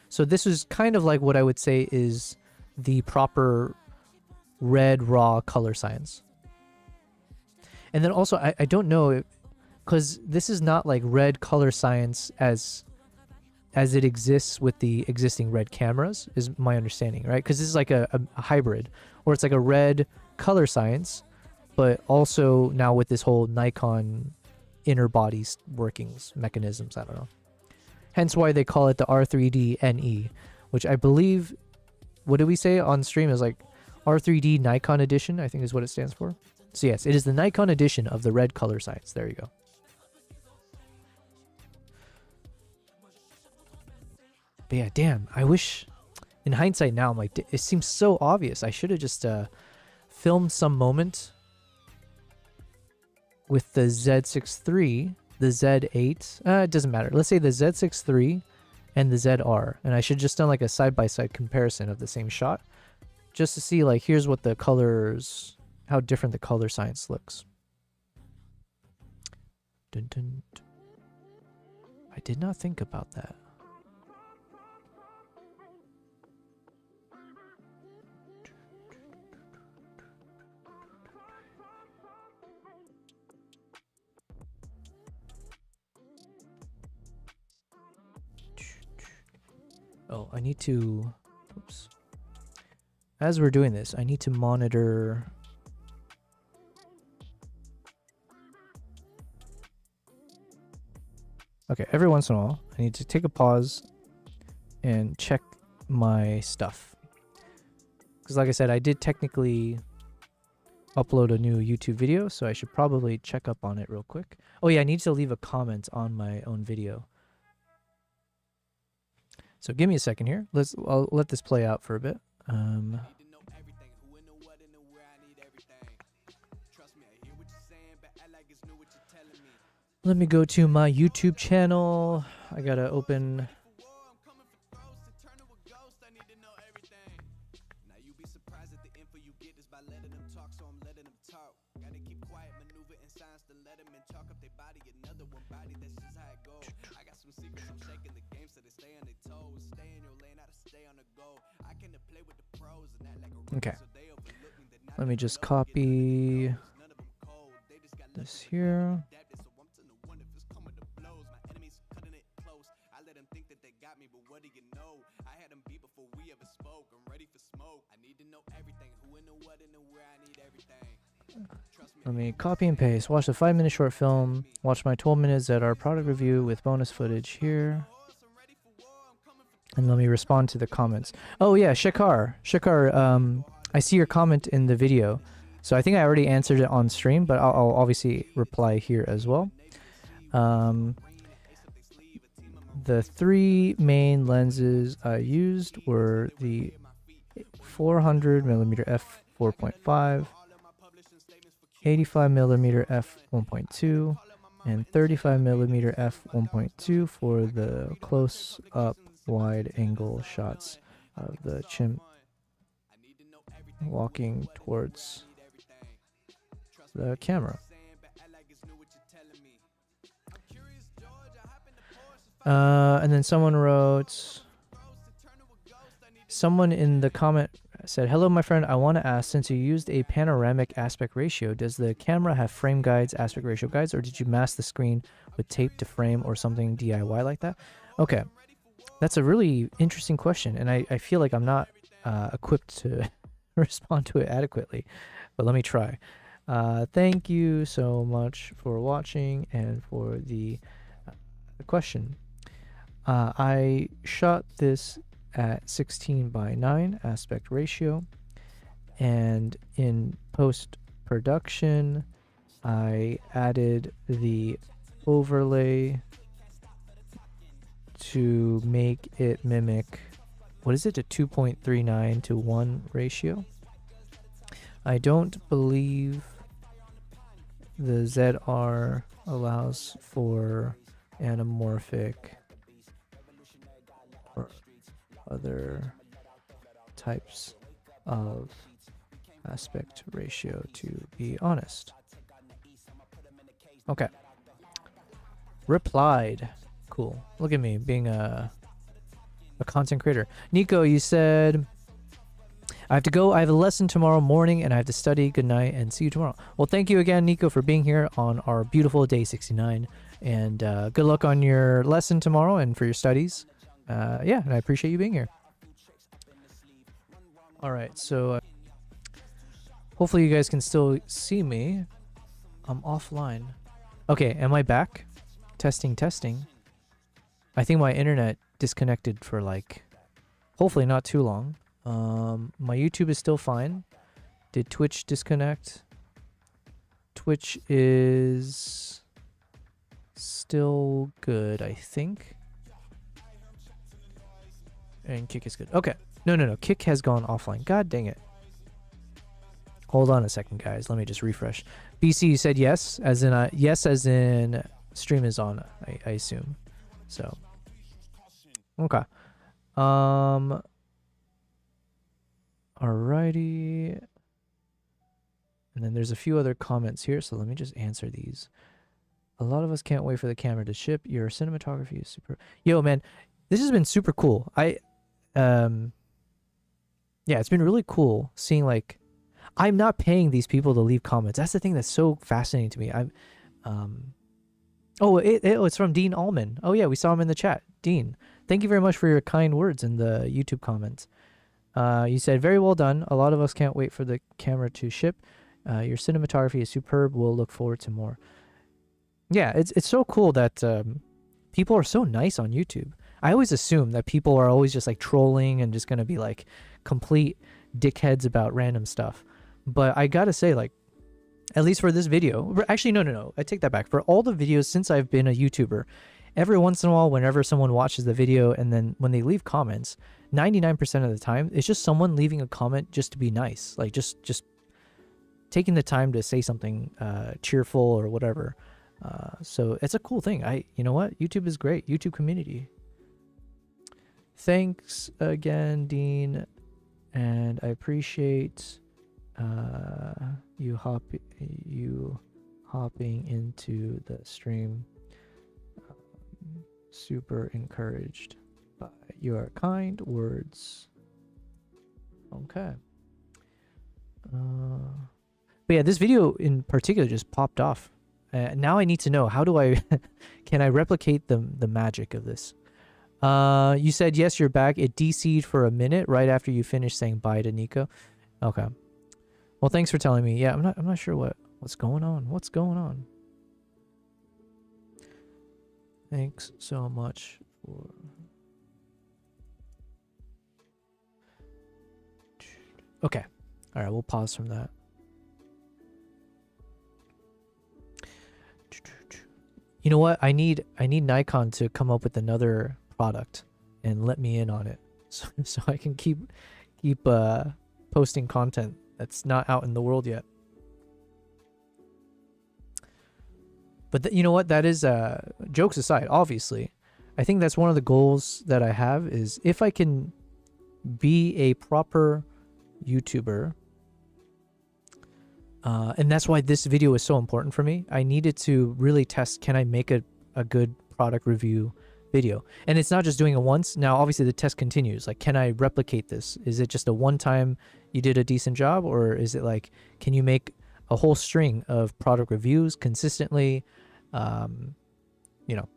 So this is kind of like what I would say is the proper red raw color science. And then also I don't know, because this is not like red color science as it exists with the existing red cameras, is my understanding, right? Because this is like a hybrid, or it's like a red color science, but also now with this whole Nikon inner body workings mechanisms, I don't know. Hence why they call it the R3D NE, which I believe, what did we say on stream, is like R3D Nikon edition, I think is what it stands for. So yes, it is the Nikon edition of the red color science. There you go. But yeah, damn, I wish, in hindsight now, I'm like, it seems so obvious. I should have just filmed some moment with the Z6 III, the Z8, it doesn't matter. Let's say the Z6 III and the ZR. And I should just done like a side-by-side comparison of the same shot, just to see like, here's what the colors, how different the color science looks. Dun, dun, dun. I did not think about that. Oh, I need to, oops. As we're doing this, I need to monitor. Okay, every once in a while, I need to take a pause and check my stuff. Because like I said, I did technically upload a new YouTube video, so I should probably check up on it real quick. Oh yeah, I need to leave a comment on my own video. So give me a second here. I'll let this play out for a bit. Let me go to my YouTube channel. I gotta open. Okay. Let me just copy this here. Let me copy and paste. Watch the 5-minute short film. Watch my 12-minute ZR product review with bonus footage here. And let me respond to the comments. Oh yeah, Shakar, I see your comment in the video. So I think I already answered it on stream, but I'll obviously reply here as well. The 3 main lenses I used were the 400mm f4.5, 85mm f1.2, and 35mm f1.2 for the close-up wide angle shots of the chimp walking towards the camera. And then someone in the comment said, hello my friend, I want to ask, since you used a panoramic aspect ratio, does the camera have frame guides, aspect ratio guides, or did you mask the screen with tape to frame or something DIY like that? Okay, that's a really interesting question, and I feel like I'm not equipped to respond to it adequately, but let me try. Thank you so much for watching and for the question. I shot this at 16:9 aspect ratio, and in post-production I added the overlay to make it mimic what is it, a 2.39 to 1 ratio. I don't believe the ZR allows for anamorphic or other types of aspect ratio, to be honest. Okay. Replied. Cool. Look at me being a content creator. Nico, you said, I have to go. I have a lesson tomorrow morning and I have to study. Good night and see you tomorrow. Well, thank you again, Nico, for being here on our beautiful day 69. And good luck on your lesson tomorrow and for your studies. Yeah, and I appreciate you being here. All right, so hopefully you guys can still see me. I'm offline. Okay, am I back? Testing, testing. I think my internet disconnected for like, hopefully not too long. My YouTube is still fine. Did Twitch disconnect? Twitch is still good, I think. And Kick is good. Okay. No. Kick has gone offline. God dang it. Hold on a second, guys. Let me just refresh. BC, you said yes, as in yes, as in stream is on, I assume. So, okay. Alrighty. And then there's a few other comments here, so let me just answer these. A lot of us can't wait for the camera to ship. Your cinematography is super. Yo, man, this has been super cool. Yeah, it's been really cool seeing, like, I'm not paying these people to leave comments. That's the thing that's so fascinating to me. It's from Dean Allman. Oh yeah, we saw him in the chat. Dean, thank you very much for your kind words in the YouTube comments. You said, very well done. A lot of us can't wait for the camera to ship. Your cinematography is superb. We'll look forward to more. Yeah, it's so cool that people are so nice on YouTube. I always assume that people are always just like trolling and just going to be like complete dickheads about random stuff. But I gotta say, like, at least for this video, actually, no, I take that back. For all the videos since I've been a YouTuber, every once in a while, whenever someone watches the video and then when they leave comments, 99% of the time, it's just someone leaving a comment just to be nice. Like, just taking the time to say something cheerful or whatever. So it's a cool thing. You know what? YouTube is great. YouTube community. Thanks again, Dean. And I appreciate you hopping into the stream. Super encouraged by your kind words. Okay. But yeah, this video in particular just popped off. Now I need to know, how do I can I replicate the magic of this? You said yes, you're back. It DC'd for a minute right after you finished saying bye to Nico. Okay. Well, thanks for telling me. Yeah, I'm not sure what's going on. What's going on? Thanks so much for. Okay. All right, we'll pause from that. You know what? I need Nikon to come up with another product and let me in on it, so I can keep posting content that's not out in the world yet. But you know what? That is jokes aside. Obviously, I think that's one of the goals that I have, is if I can be a proper YouTuber. And that's why this video is so important for me. I needed to really test, can I make a good product review video? And it's not just doing it once. Now, obviously, the test continues. Like, can I replicate this? Is it just a one-time you did a decent job? Or is it like, can you make a whole string of product reviews consistently? You know.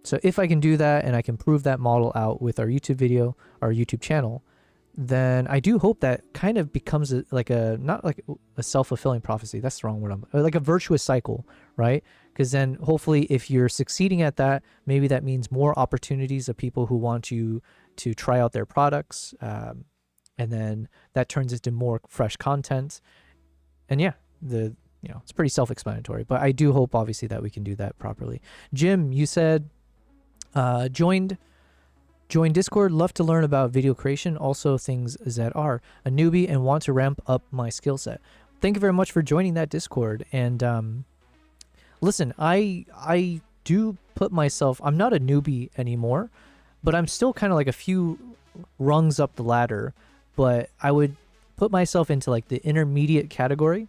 So if I can do that and I can prove that model out with our YouTube video, our YouTube channel, then I do hope that kind of becomes not like a self-fulfilling prophecy. That's the wrong word. Like a virtuous cycle, right? Because then hopefully if you're succeeding at that, maybe that means more opportunities of people who want you to try out their products. And then that turns into more fresh content. And yeah, it's pretty self-explanatory, but I do hope obviously that we can do that properly. Jim, you said, joined Join Discord. Love to learn about video creation. Also things ZR. A newbie and want to ramp up my skill set. Thank you very much for joining that Discord. And listen, I do put myself, I'm not a newbie anymore, but I'm still kind of like a few rungs up the ladder. But I would put myself into like the intermediate category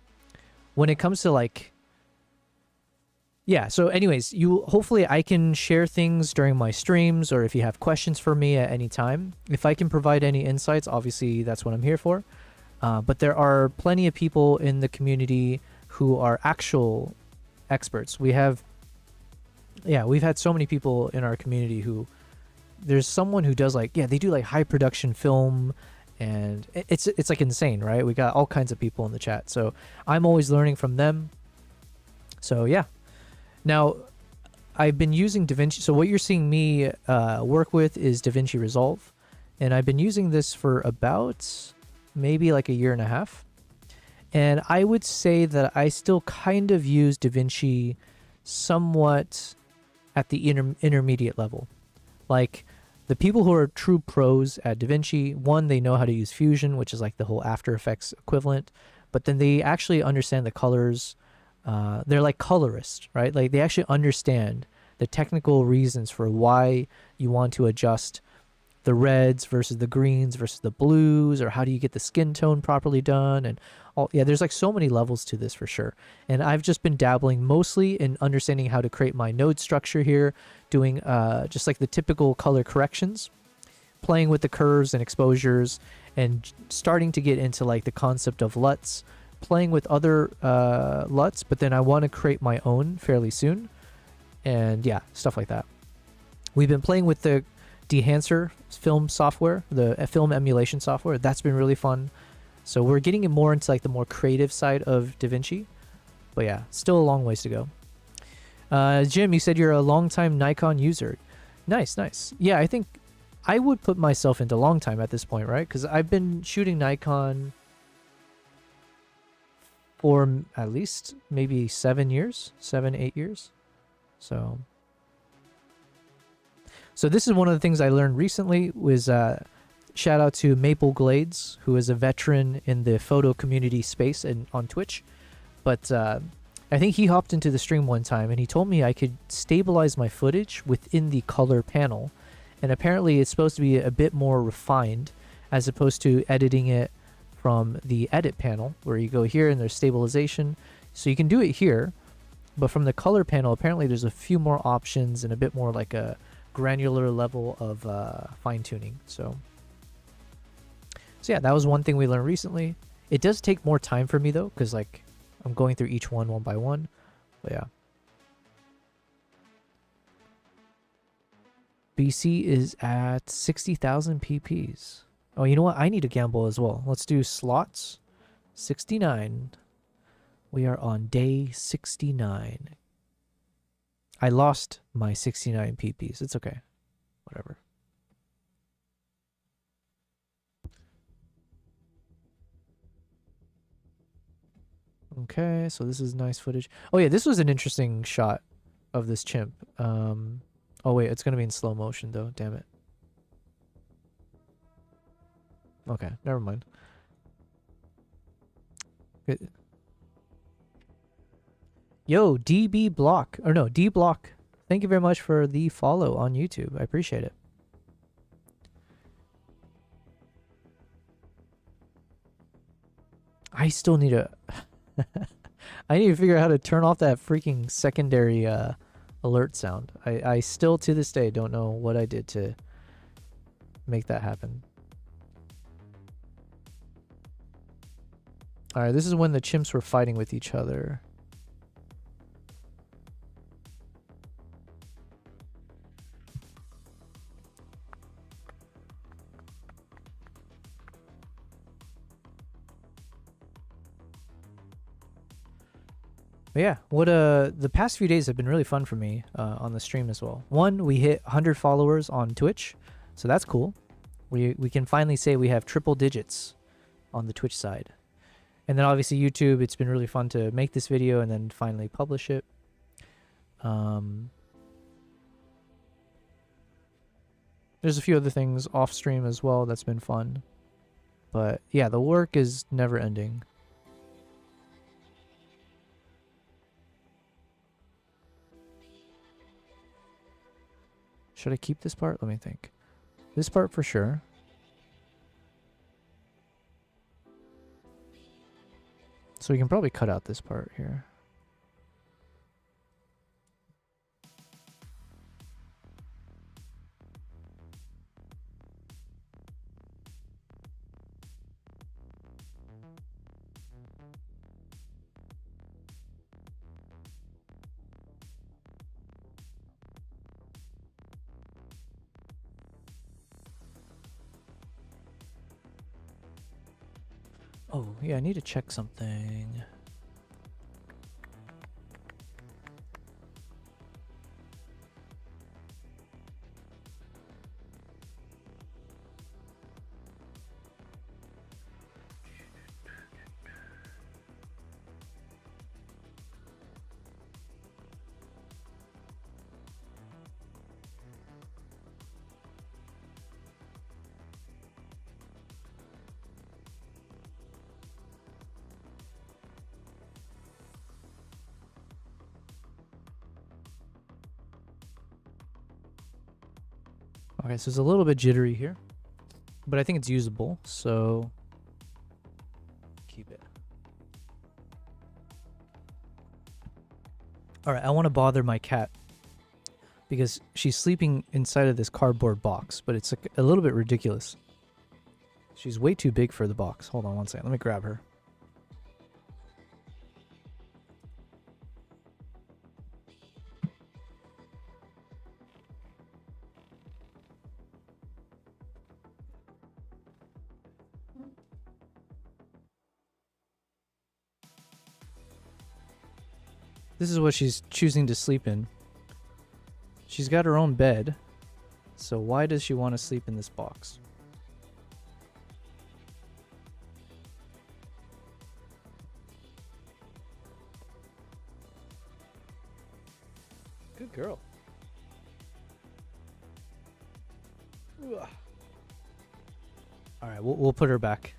when it comes to like, yeah. So anyways, hopefully I can share things during my streams, or if you have questions for me at any time. If I can provide any insights, obviously that's what I'm here for. But there are plenty of people in the community who are actual experts. We've had so many people in our community who, there's someone who does like, they do like high production film, and it's like insane, right? We got all kinds of people in the chat. So I'm always learning from them. So yeah. Now, I've been using DaVinci. So what you're seeing me work with is DaVinci Resolve. And I've been using this for about maybe like a year and a half. And I would say that I still kind of use DaVinci somewhat at the intermediate level. Like the people who are true pros at DaVinci, one, they know how to use Fusion, which is like the whole After Effects equivalent, but then they actually understand the colors. They're like colorists, right? Like they actually understand the technical reasons for why you want to adjust the reds versus the greens versus the blues, or how do you get the skin tone properly done, and all. Yeah, there's like so many levels to this for sure. And I've just been dabbling mostly in understanding how to create my node structure here, doing just like the typical color corrections, playing with the curves and exposures, and starting to get into like the concept of LUTs, playing with other LUTs, but then I want to create my own fairly soon. And yeah, stuff like that. We've been playing with the dehancer film software, the film emulation software. That's been really fun. So we're getting more into like the more creative side of DaVinci. But yeah, still a long ways to go. Jim, you said you're a longtime Nikon user. Nice, nice. Yeah, I think I would put myself into long time at this point, right? Because I've been shooting Nikon for at least maybe 7 years, 8 years. So this is one of the things I learned recently was shout out to Maple Glades, who is a veteran in the photo community space and on Twitch. But I think he hopped into the stream one time and he told me I could stabilize my footage within the color panel. And apparently it's supposed to be a bit more refined as opposed to editing it from the edit panel, where you go here and there's stabilization. So you can do it here, but from the color panel, apparently there's a few more options and a bit more like a granular level of fine-tuning. So yeah, that was one thing we learned recently. It does take more time for me though, because like I'm going through each one by one. But yeah. BC is at 60,000 PPs. Oh, you know what? I need to gamble as well. Let's do slots. 69. We are on day 69. I lost my 69 PPs. It's okay. Whatever. Okay, so this is nice footage. Oh yeah, this was an interesting shot of this chimp. Oh wait, it's gonna be in slow motion though. Damn it. Okay, never mind. Good. Yo, DB Block, or no, D Block. Thank you very much for the follow on YouTube. I appreciate it. I still need to I need to figure out how to turn off that freaking secondary alert sound. I still to this day don't know what I did to make that happen. All right, this is when the chimps were fighting with each other. But yeah, what the past few days have been really fun for me on the stream as well. One, we hit 100 followers on Twitch, so that's cool. We can finally say we have triple digits on the Twitch side. And then obviously YouTube, it's been really fun to make this video and then finally publish it. There's a few other things off stream as well that's been fun. But yeah, the work is never ending. Should I keep this part? Let me think. This part for sure. So we can probably cut out this part here. Oh, yeah, I need to check something. Okay, so it's a little bit jittery here, but I think it's usable, so keep it. All right, I want to bother my cat because she's sleeping inside of this cardboard box, but it's like a little bit ridiculous. She's way too big for the box. Hold on one second. Let me grab her. This is what she's choosing to sleep in. She's got her own bed, so why does she want to sleep in this box? Good girl. Ugh. All right, we'll put her back.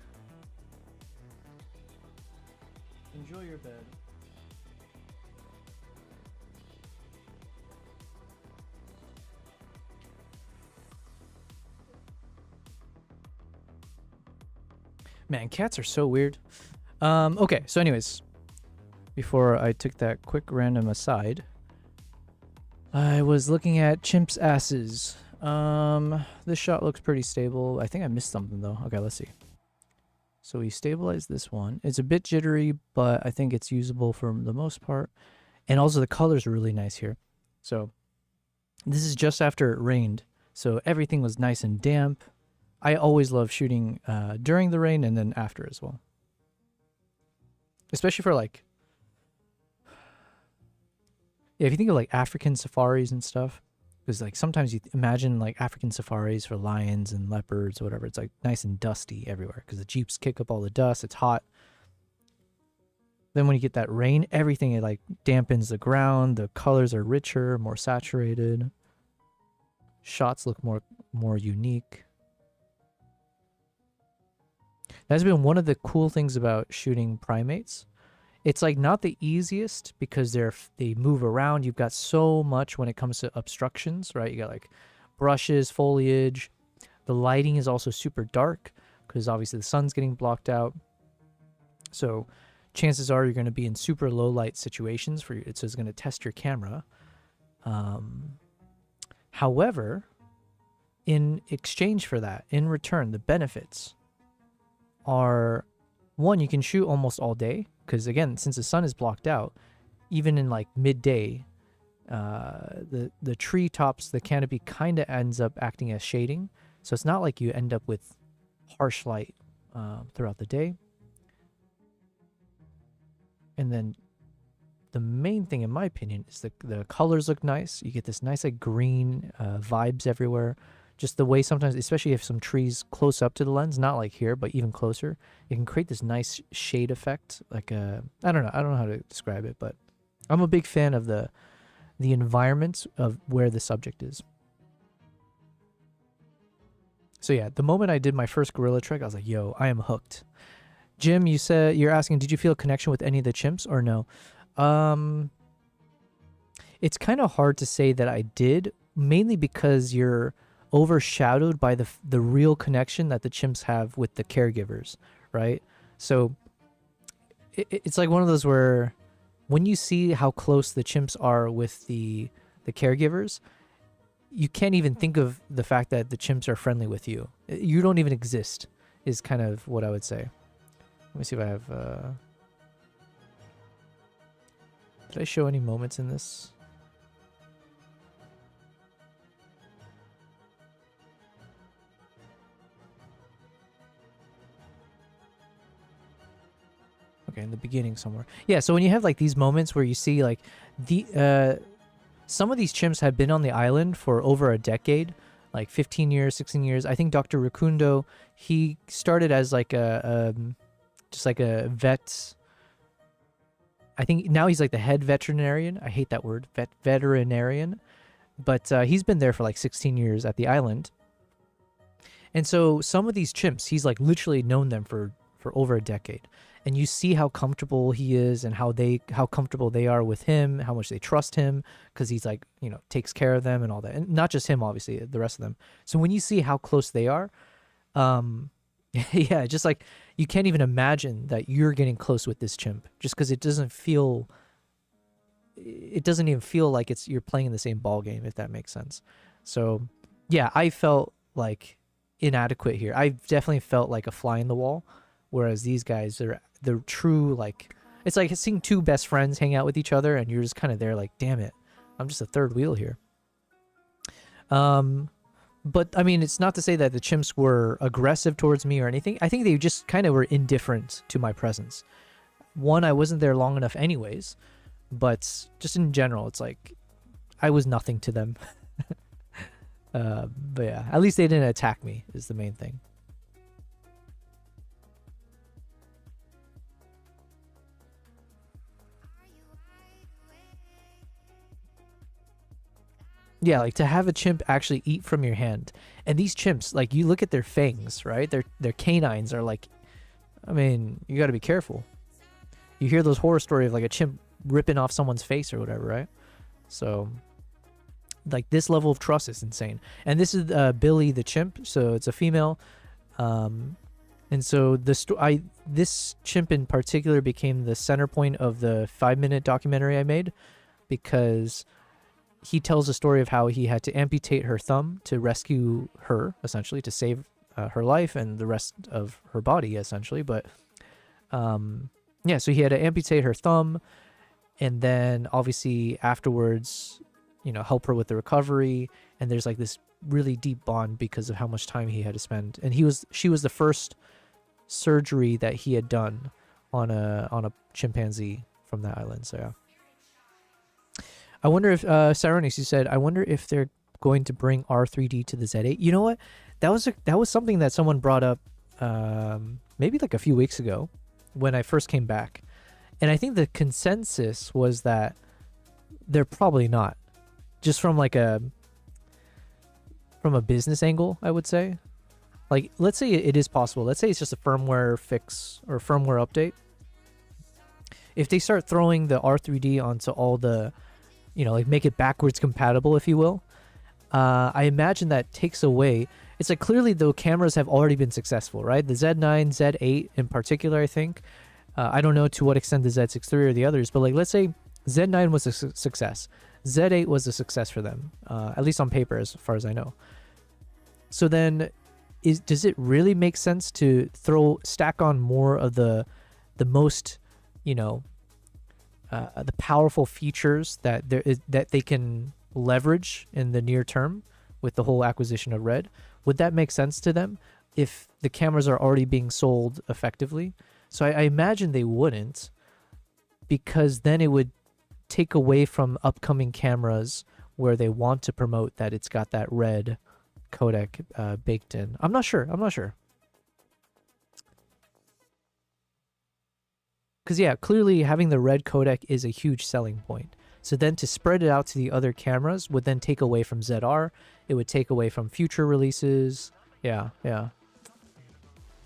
Enjoy your bed. Man, cats are so weird. Okay, so anyways, before I took that quick random aside, I was looking at chimps' asses. This shot looks pretty stable. I think I missed something though. Okay, let's see. So we stabilized this one. It's a bit jittery, but I think it's usable for the most part. And also the colors are really nice here. So this is just after it rained, so everything was nice and damp. I always love shooting during the rain and then after as well. Especially for like, yeah, if you think of like African safaris and stuff, because like sometimes you imagine like African safaris for lions and leopards or whatever. It's like nice and dusty everywhere because the jeeps kick up all the dust. It's hot. Then when you get that rain, everything it like dampens the ground. The colors are richer, more saturated. Shots look more unique. That's been one of the cool things about shooting primates. It's like not the easiest because they move around. You've got so much when it comes to obstructions, right? You got like brushes, foliage. The lighting is also super dark because obviously the sun's getting blocked out. So chances are you're going to be in super low light situations for you. So it's going to test your camera. However, in exchange for that, in return, the benefits are, one, you can shoot almost all day because again, since the sun is blocked out, even in like midday, the tree tops, the canopy kind of ends up acting as shading, so it's not like you end up with harsh light throughout the day. And then the main thing in my opinion is the colors look nice. You get this nice like green vibes everywhere. Just the way sometimes, especially if some trees close up to the lens, not like here, but even closer, it can create this nice shade effect. Like I don't know how to describe it, but I'm a big fan of the environment of where the subject is. So yeah, the moment I did my first gorilla trick, I was like, yo, I am hooked. Jim, you said, you're asking, did you feel a connection with any of the chimps or no? It's kind of hard to say that I did, mainly because you're overshadowed by the real connection that the chimps have with the caregivers, right? So it's like one of those where when you see how close the chimps are with the caregivers, you can't even think of the fact that the chimps are friendly with you. You don't even exist, is kind of what I would say. Let me see if I have... Did I show any moments in this? Okay, in the beginning somewhere. Yeah, so when you have like these moments where you see like the some of these chimps have been on the island for over a decade, like 15 years, 16 years. I think Dr. Rakundo, he started as like just like a vet. I think now he's like the head veterinarian. I hate that word, veterinarian. But he's been there for like 16 years at the island. And so some of these chimps, he's like literally known them for over a decade. And you see how comfortable he is and how comfortable they are with him, how much they trust him, because he's like, you know, takes care of them and all that. And not just him, obviously, the rest of them. So when you see how close they are, yeah, just like you can't even imagine that you're getting close with this chimp, just because it doesn't even feel like you're playing in the same ball game, if that makes sense. So yeah, I felt like inadequate here. I definitely felt like a fly in the wall, whereas these guys are the true, like, it's like seeing two best friends hang out with each other and you're just kind of there like, damn it, I'm just a third wheel here. But I mean, it's not to say that the chimps were aggressive towards me or anything. I think they just kind of were indifferent to my presence. One, I wasn't there long enough anyways, but just in general, it's like I was nothing to them. But yeah, at least they didn't attack me is the main thing. Yeah, like to have a chimp actually eat from your hand. And these chimps, like you look at their fangs, right? Their canines are like, I mean, you got to be careful. You hear those horror stories of like a chimp ripping off someone's face or whatever, right? So like this level of trust is insane. And this is Billy the chimp, so it's a female. And so this chimp in particular became the center point of the 5-minute documentary I made, because he tells a story of how he had to amputate her thumb to rescue her, essentially, to save her life and the rest of her body, essentially. But yeah, so he had to amputate her thumb, and then obviously afterwards, you know, help her with the recovery. And there's like this really deep bond because of how much time he had to spend. And she was the first surgery that he had done on a chimpanzee from that island. So yeah. I wonder if, Saronis, you said, I wonder if they're going to bring R3D to the Z8. You know what? That was something that someone brought up maybe like a few weeks ago when I first came back. And I think the consensus was that they're probably not. Just from like from a business angle, I would say. Like, let's say it is possible. Let's say it's just a firmware fix or firmware update. If they start throwing the R3D onto all the, you know, like make it backwards compatible, if you will, I imagine that takes away. It's like clearly the cameras have already been successful, right? The Z9, Z8 in particular, I think. I don't know to what extent the Z6 III or the others, but like let's say Z9 was a success. Z8 was a success for them, at least on paper, as far as I know. So then, does it really make sense to stack on more of the most, you know, the powerful features that that they can leverage in the near term with the whole acquisition of Red? Would that make sense to them if the cameras are already being sold effectively? So I imagine they wouldn't, because then it would take away from upcoming cameras where they want to promote that it's got that Red codec baked in. I'm not sure. Because yeah, clearly having the Red codec is a huge selling point. So then to spread it out to the other cameras would then take away from ZR. It would take away from future releases. Yeah, yeah.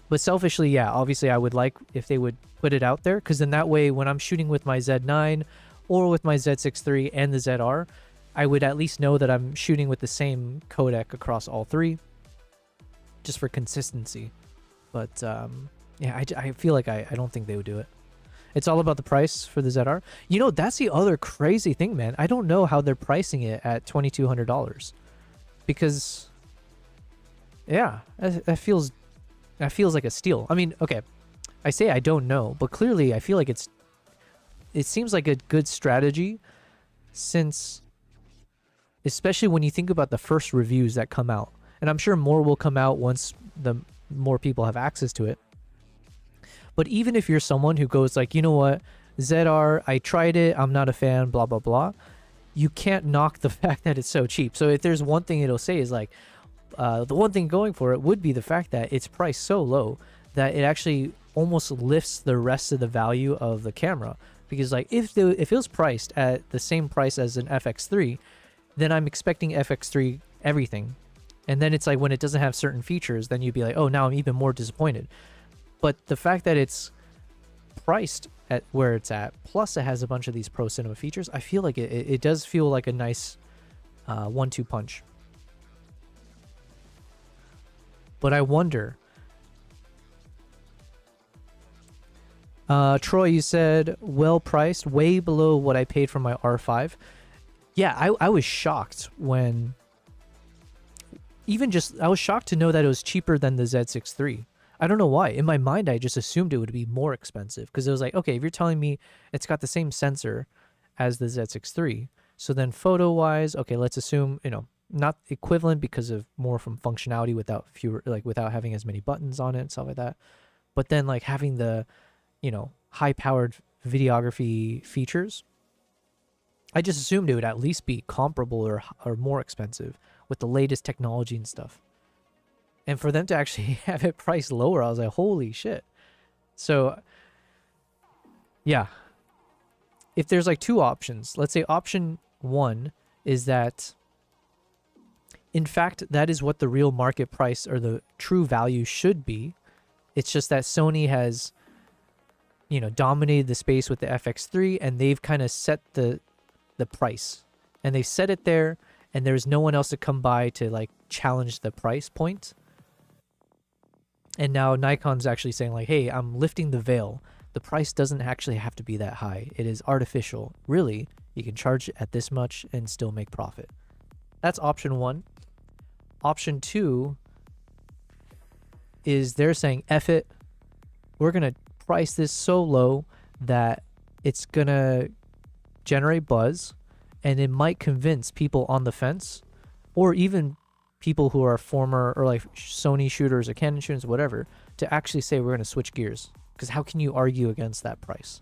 But selfishly, yeah, obviously I would like if they would put it out there, because then that way when I'm shooting with my Z9 or with my Z6 III and the ZR, I would at least know that I'm shooting with the same codec across all three, just for consistency. But yeah, I feel like I don't think they would do it. It's all about the price for the ZR. You know, that's the other crazy thing, man. I don't know how they're pricing it at $2,200, because yeah, that feels like a steal. I mean, okay, I say I don't know, but clearly I feel like it seems like a good strategy, since especially when you think about the first reviews that come out, and I'm sure more will come out once the more people have access to it. But even if you're someone who goes like, you know what, ZR, I tried it, I'm not a fan, blah, blah, blah, you can't knock the fact that it's so cheap. So if there's one thing it'll say is like, the one thing going for it would be the fact that it's priced so low that it actually almost lifts the rest of the value of the camera. Because like if it was priced at the same price as an FX3, then I'm expecting FX3 everything. And then it's like when it doesn't have certain features, then you'd be like, oh, now I'm even more disappointed. But the fact that it's priced at where it's at, plus it has a bunch of these pro cinema features, I feel like it does feel like a nice 1-2 punch. But I wonder, Troy, you said well priced, way below what I paid for my R5. Yeah, I was shocked when, I was shocked to know that it was cheaper than the Z6 III. I don't know why. In my mind, I just assumed it would be more expensive, because it was like, okay, if you're telling me it's got the same sensor as the Z6 III, so then photo-wise, okay, let's assume, you know, not equivalent because of more from functionality without having as many buttons on it and stuff like that. But then like having the, you know, high-powered videography features, I just assumed it would at least be comparable or more expensive with the latest technology and stuff. And for them to actually have it priced lower, I was like, holy shit. So, yeah. If there's like two options, let's say option one is that, in fact, that is what the real market price or the true value should be. It's just that Sony has, you know, dominated the space with the FX3, and they've kind of set the price. And they set it there, and there's no one else to come by to like challenge the price point. And now Nikon's actually saying like, hey, I'm lifting the veil. The price doesn't actually have to be that high. It is artificial. Really, you can charge at this much and still make profit. That's option one. Option two is they're saying, F it. We're going to price this so low that it's going to generate buzz, and it might convince people on the fence, or even people who are former or like Sony shooters or Canon shooters, whatever, to actually say we're going to switch gears. Because how can you argue against that price?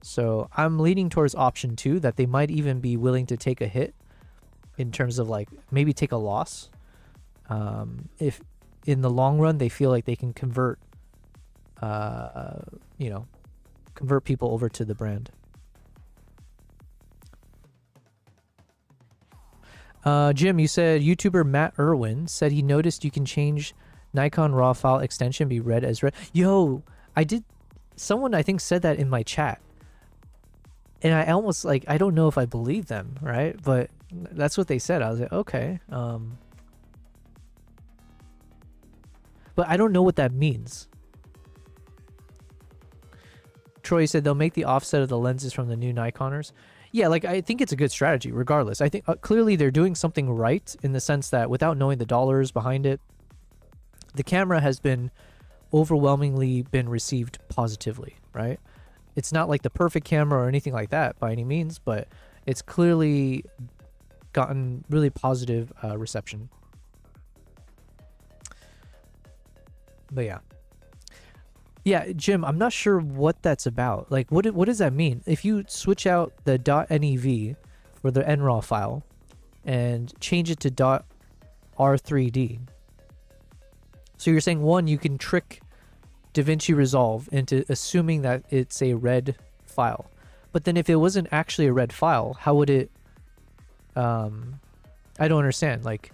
So I'm leaning towards option two, that they might even be willing to take a hit in terms of like maybe take a loss. If in the long run they feel like they can convert, you know, convert people over to the brand. Jim, you said YouTuber Matt Irwin said he noticed you can change Nikon RAW file extension be read as red. Yo, I did. Someone I think said that in my chat, and I almost like, I don't know if I believe them, right? But that's what they said. I was like, okay. But I don't know what that means. Troy said they'll make the offset of the lenses from the new Nikoners. Yeah, like I think it's a good strategy regardless. I think clearly they're doing something right in the sense that without knowing the dollars behind it, the camera has been overwhelmingly been received positively, right? It's not like the perfect camera or anything like that by any means, but it's clearly gotten really positive reception. But yeah. Yeah, Jim, I'm not sure what that's about. Like, what does that mean? If you switch out the .nev for the NRAW file and change it to .r3d, so you're saying, one, you can trick DaVinci Resolve into assuming that it's a red file. But then if it wasn't actually a red file, how would it... I don't understand. Like,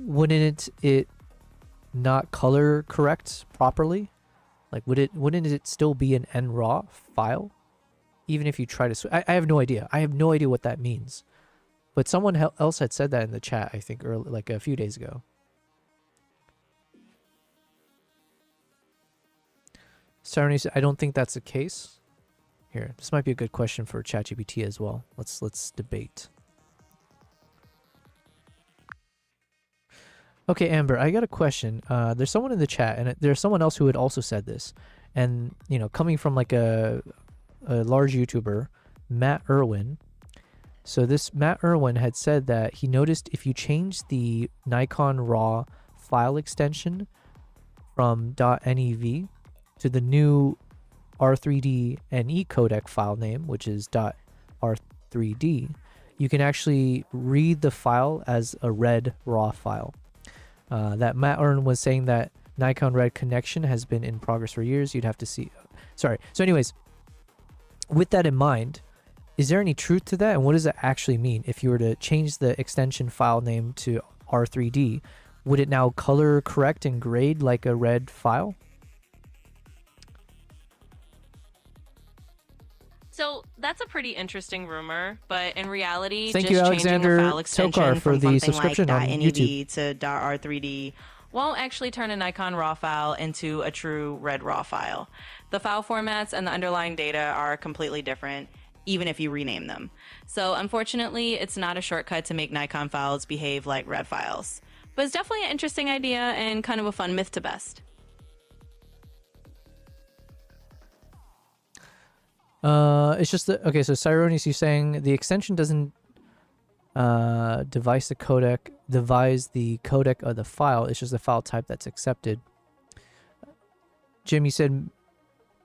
wouldn't it not color correct properly? Like, wouldn't it still be an NRAW file, even if you try to? I have no idea. I have no idea what that means. But someone else had said that in the chat, I think, early, like a few days ago. Sarani said, I don't think that's the case. Here, this might be a good question for ChatGPT as well. Let's debate. Okay, Amber, I got a question. There's someone in the chat, and there's someone else who had also said this. And, you know, coming from like a large YouTuber, Matt Irwin. So this Matt Irwin had said that he noticed if you change the Nikon RAW file extension from .nev to the new R3D NE codec file name, which is .r3d, you can actually read the file as a red RAW file. That Matt Irwin was saying that Nikon Red connection has been in progress for years. You'd have to see. Sorry. So anyways, with that in mind, is there any truth to that? And what does it actually mean? If you were to change the extension file name to R3D, would it now color correct and grade like a red file? So that's a pretty interesting rumor, but in reality, Thank just you, changing Alexander a file extension Tokar, for from the something subscription like on .nev YouTube. to .r3d won't actually turn a Nikon RAW file into a true red RAW file. The file formats and the underlying data are completely different, even if you rename them. So unfortunately, it's not a shortcut to make Nikon files behave like red files. But it's definitely an interesting idea and kind of a fun myth to bust. It's just that, okay, so Cyronis, you're saying the extension doesn't devise the codec of the file. It's just the file type that's accepted. Jim, you said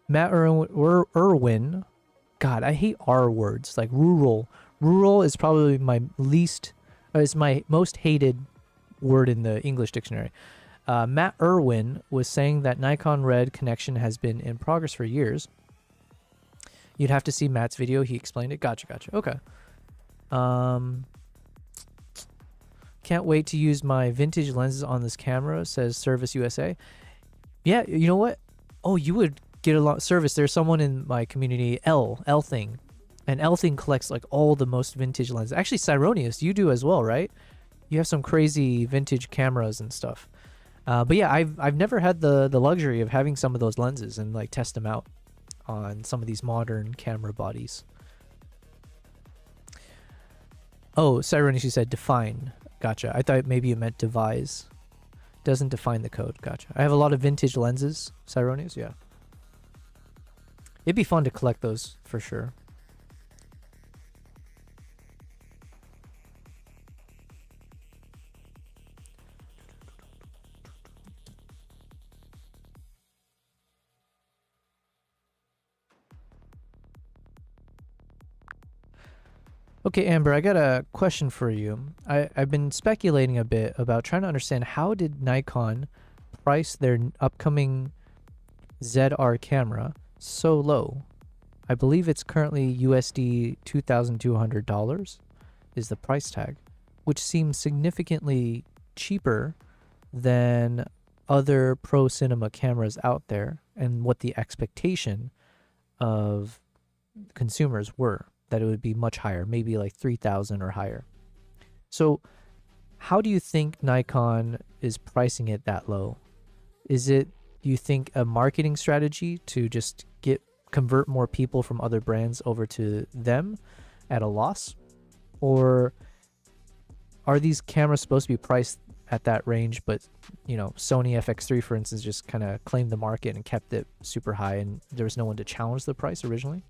Matt Irwin. God, I hate R words like rural. Rural is probably my most hated word in the English dictionary. Matt Irwin was saying that Nikon Red connection has been in progress for years. You'd have to see Matt's video. He explained it. Gotcha. Okay. Can't wait to use my vintage lenses on this camera, says Service USA. Yeah, you know what? Oh, you would get a lot of service. There's someone in my community, L-Thing. And L-Thing collects like all the most vintage lenses. Actually, Cyronius, you do as well, right? You have some crazy vintage cameras and stuff. But yeah, I've never had the luxury of having some of those lenses and like test them out on some of these modern camera bodies. Oh, Cyronius, you said define. Gotcha. I thought maybe you meant devise. Doesn't define the code. Gotcha. I have a lot of vintage lenses, Cyronius. Yeah. It'd be fun to collect those for sure. Okay, Amber, I got a question for you. I've been speculating a bit about trying to understand how did Nikon price their upcoming ZR camera so low. I believe it's currently USD $2,200 is the price tag, which seems significantly cheaper than other pro cinema cameras out there and what the expectation of consumers were, that it would be much higher, maybe like 3,000 or higher. So how do you think Nikon is pricing it that low? Is it, do you think, a marketing strategy to just convert more people from other brands over to them at a loss? Or are these cameras supposed to be priced at that range, but you know, Sony FX3 for instance just kind of claimed the market and kept it super high and there was no one to challenge the price originally?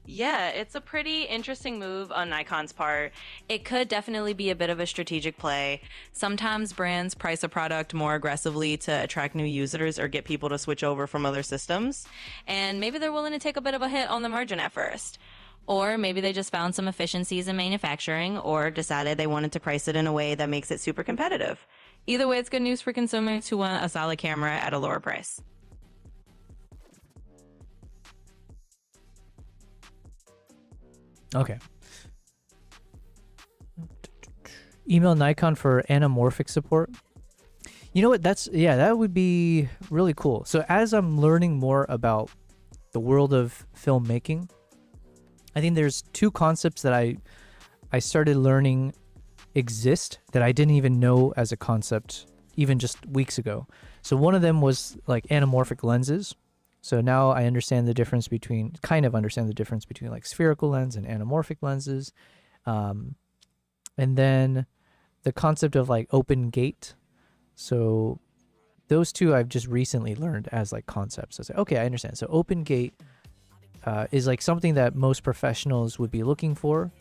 Yeah, it's a pretty interesting move on Nikon's part. It could definitely be a bit of a strategic play. Sometimes brands price a product more aggressively to attract new users or get people to switch over from other systems. And maybe they're willing to take a bit of a hit on the margin at first. Or maybe they just found some efficiencies in manufacturing or decided they wanted to price it in a way that makes it super competitive. Either way, it's good news for consumers who want a solid camera at a lower price. Okay. Email Nikon for anamorphic support. You know what? That would be really cool. So as I'm learning more about the world of filmmaking, I think there's two concepts that I started learning exist that I didn't even know as a concept even just weeks ago. So one of them was like anamorphic lenses. So now I understand the difference between, like spherical lens and anamorphic lenses. And then the concept of like open gate. So those two I've just recently learned as like concepts. I say, okay, I understand. So open gate is like something that most professionals would be looking for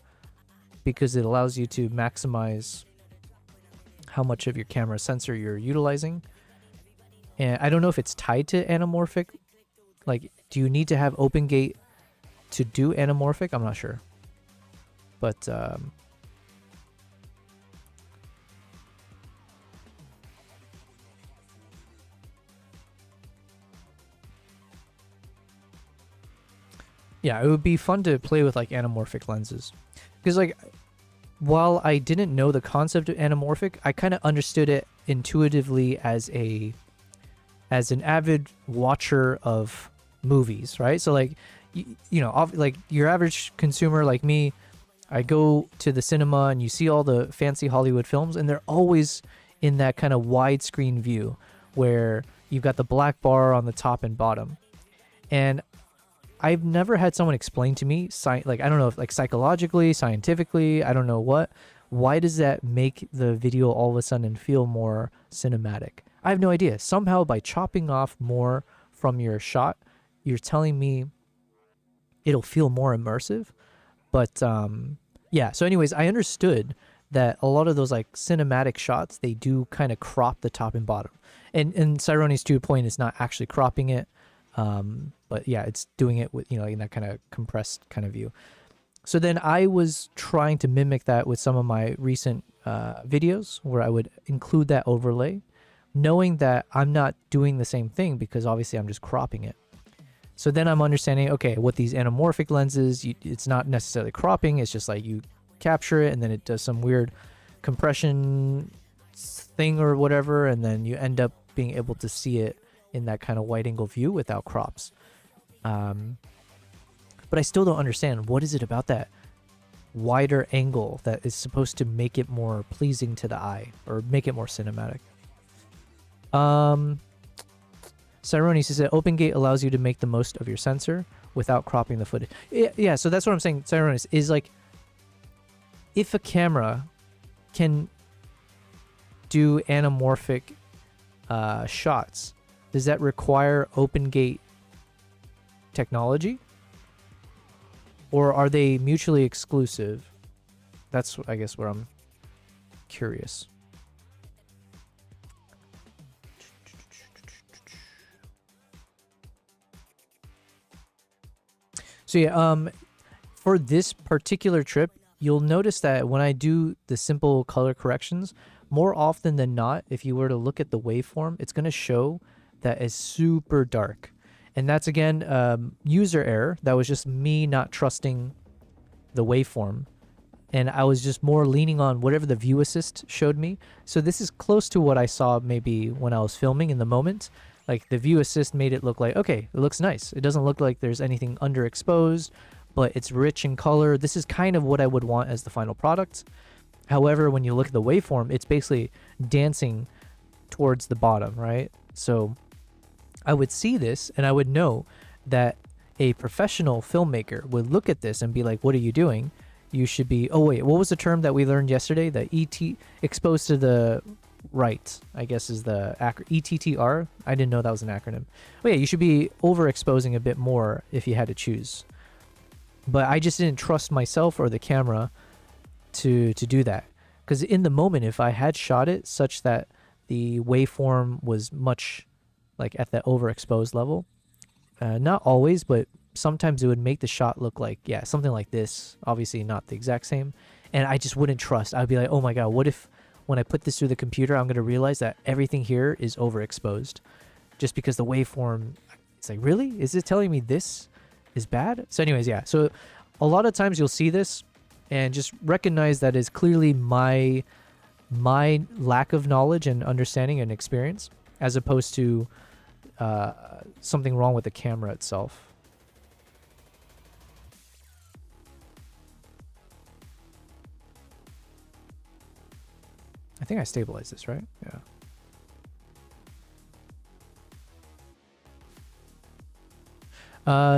because it allows you to maximize how much of your camera sensor you're utilizing. And I don't know if it's tied to anamorphic. Like, do you need to have open gate to do anamorphic? I'm not sure. But yeah, it would be fun to play with like anamorphic lenses. Because like, while I didn't know the concept of anamorphic, I kind of understood it intuitively as an avid watcher of movies, right? So like, like your average consumer like me, I go to the cinema and you see all the fancy Hollywood films and they're always in that kind of widescreen view where you've got the black bar on the top and bottom. And I've never had someone explain to me, like, I don't know if like psychologically, scientifically, I don't know why does that make the video all of a sudden feel more cinematic? I have no idea. Somehow by chopping off more from your shot, you're telling me it'll feel more immersive. But yeah, so anyways, I understood that a lot of those like cinematic shots, they do kind of crop the top and bottom. And Cyrone's 2 point is not actually cropping it. But yeah, it's doing it with, in that kind of compressed kind of view. So then I was trying to mimic that with some of my recent videos where I would include that overlay, knowing that I'm not doing the same thing because obviously I'm just cropping it. So then I'm understanding, okay, what these anamorphic lenses, it's not necessarily cropping, it's just like you capture it and then it does some weird compression thing or whatever, and then you end up being able to see it in that kind of wide angle view without crops. But I still don't understand, what is it about that wider angle that is supposed to make it more pleasing to the eye or make it more cinematic? Cyrones says that open gate allows you to make the most of your sensor without cropping the footage. Yeah, so that's what I'm saying, Cyrones, is like, if a camera can do anamorphic shots, does that require open gate technology? Or are they mutually exclusive? That's, I guess, where I'm curious. So yeah, for this particular trip, you'll notice that when I do the simple color corrections, more often than not, if you were to look at the waveform, it's going to show that is super dark. And that's, again, user error. That was just me not trusting the waveform. And I was just more leaning on whatever the view assist showed me. So this is close to what I saw maybe when I was filming in the moment. Like the view assist made it look like, okay, it looks nice. It doesn't look like there's anything underexposed, but it's rich in color. This is kind of what I would want as the final product. However, when you look at the waveform, it's basically dancing towards the bottom, right? So I would see this and I would know that a professional filmmaker would look at this and be like, what are you doing? You should be, oh wait, what was the term that we learned yesterday? The ET, exposed to the right, I guess is the ETTR. I didn't know that was an acronym. But yeah, you should be overexposing a bit more if you had to choose. But I just didn't trust myself or the camera to do that. Because in the moment, if I had shot it such that the waveform was much like at that overexposed level, not always, but sometimes it would make the shot look like, yeah, something like this. Obviously not the exact same. And I just wouldn't trust. I'd be like, oh my God, what if when I put this through the computer, I'm going to realize that everything here is overexposed just because the waveform, it's like, really? Is it telling me this is bad? So anyways, yeah. So a lot of times you'll see this and just recognize that is clearly my my lack of knowledge and understanding and experience, as opposed to something wrong with the camera itself. I think I stabilized this, right? Yeah.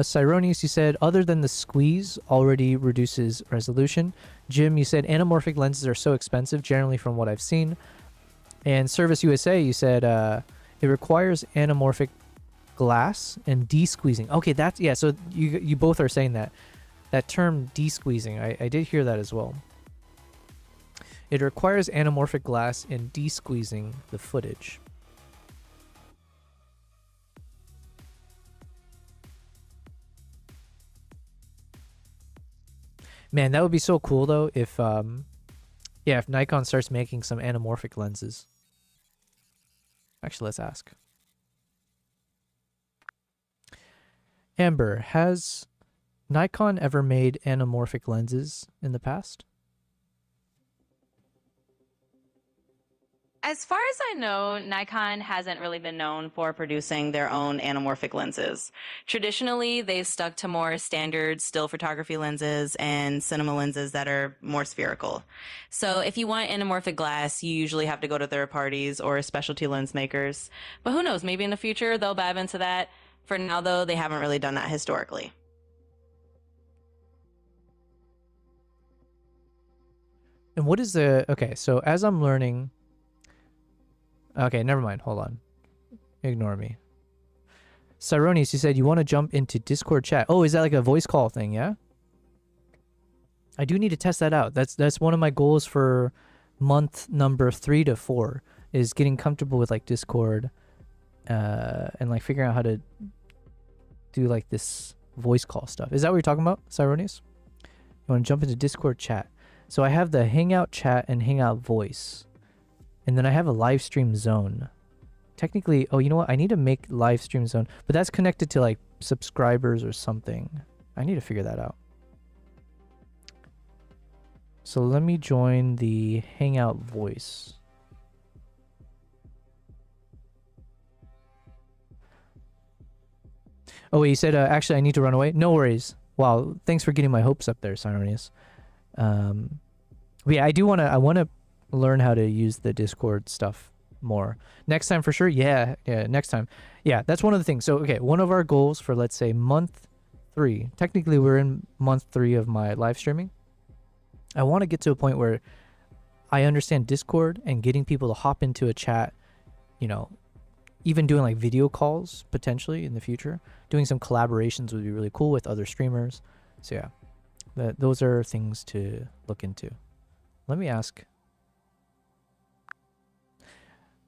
Cyronius, you said, other than the squeeze already reduces resolution. Jim, you said, anamorphic lenses are so expensive, generally from what I've seen. And Service USA, you said, it requires anamorphic glass and de-squeezing. Okay, that's, yeah, so you both are saying that. That term de-squeezing, I did hear that as well. It requires anamorphic glass and de-squeezing the footage. Man, that would be so cool though if yeah, if Nikon starts making some anamorphic lenses. Actually, let's ask. Amber, has Nikon ever made anamorphic lenses in the past? As far as I know, Nikon hasn't really been known for producing their own anamorphic lenses. Traditionally, they've stuck to more standard still photography lenses and cinema lenses that are more spherical. So if you want anamorphic glass, you usually have to go to third parties or specialty lens makers. But who knows, maybe in the future they'll dive into that. For now, though, they haven't really done that historically. And what is the... Okay, so as I'm learning... Okay, never mind. Hold on. Ignore me. Cyronius, you said you want to jump into Discord chat. Oh, is that like a voice call thing, yeah? I do need to test that out. That's one of my goals for month number 3 to 4 is getting comfortable with like Discord and like figuring out how to do like this voice call stuff. Is that what you're talking about, Cyronius? You want to jump into Discord chat. So I have the Hangout chat and Hangout voice. And then I have a live stream zone. Technically, oh, you know what? I need to make live stream zone, but that's connected to like subscribers or something. I need to figure that out. So let me join the Hangout voice. Oh, wait, you said, actually, I need to run away? No worries. Wow, thanks for getting my hopes up there, Cyronius. Yeah, I want to learn how to use the Discord stuff more next time for sure. Yeah, next time. Yeah, that's one of the things. So okay, one of our goals for, let's say, month 3, technically we're in month 3 of my live streaming. I want to get to a point where I understand Discord and getting people to hop into a chat, you know, even doing like video calls potentially in the future. Doing some collaborations would be really cool with other streamers. So yeah, those are things to look into. Let me ask.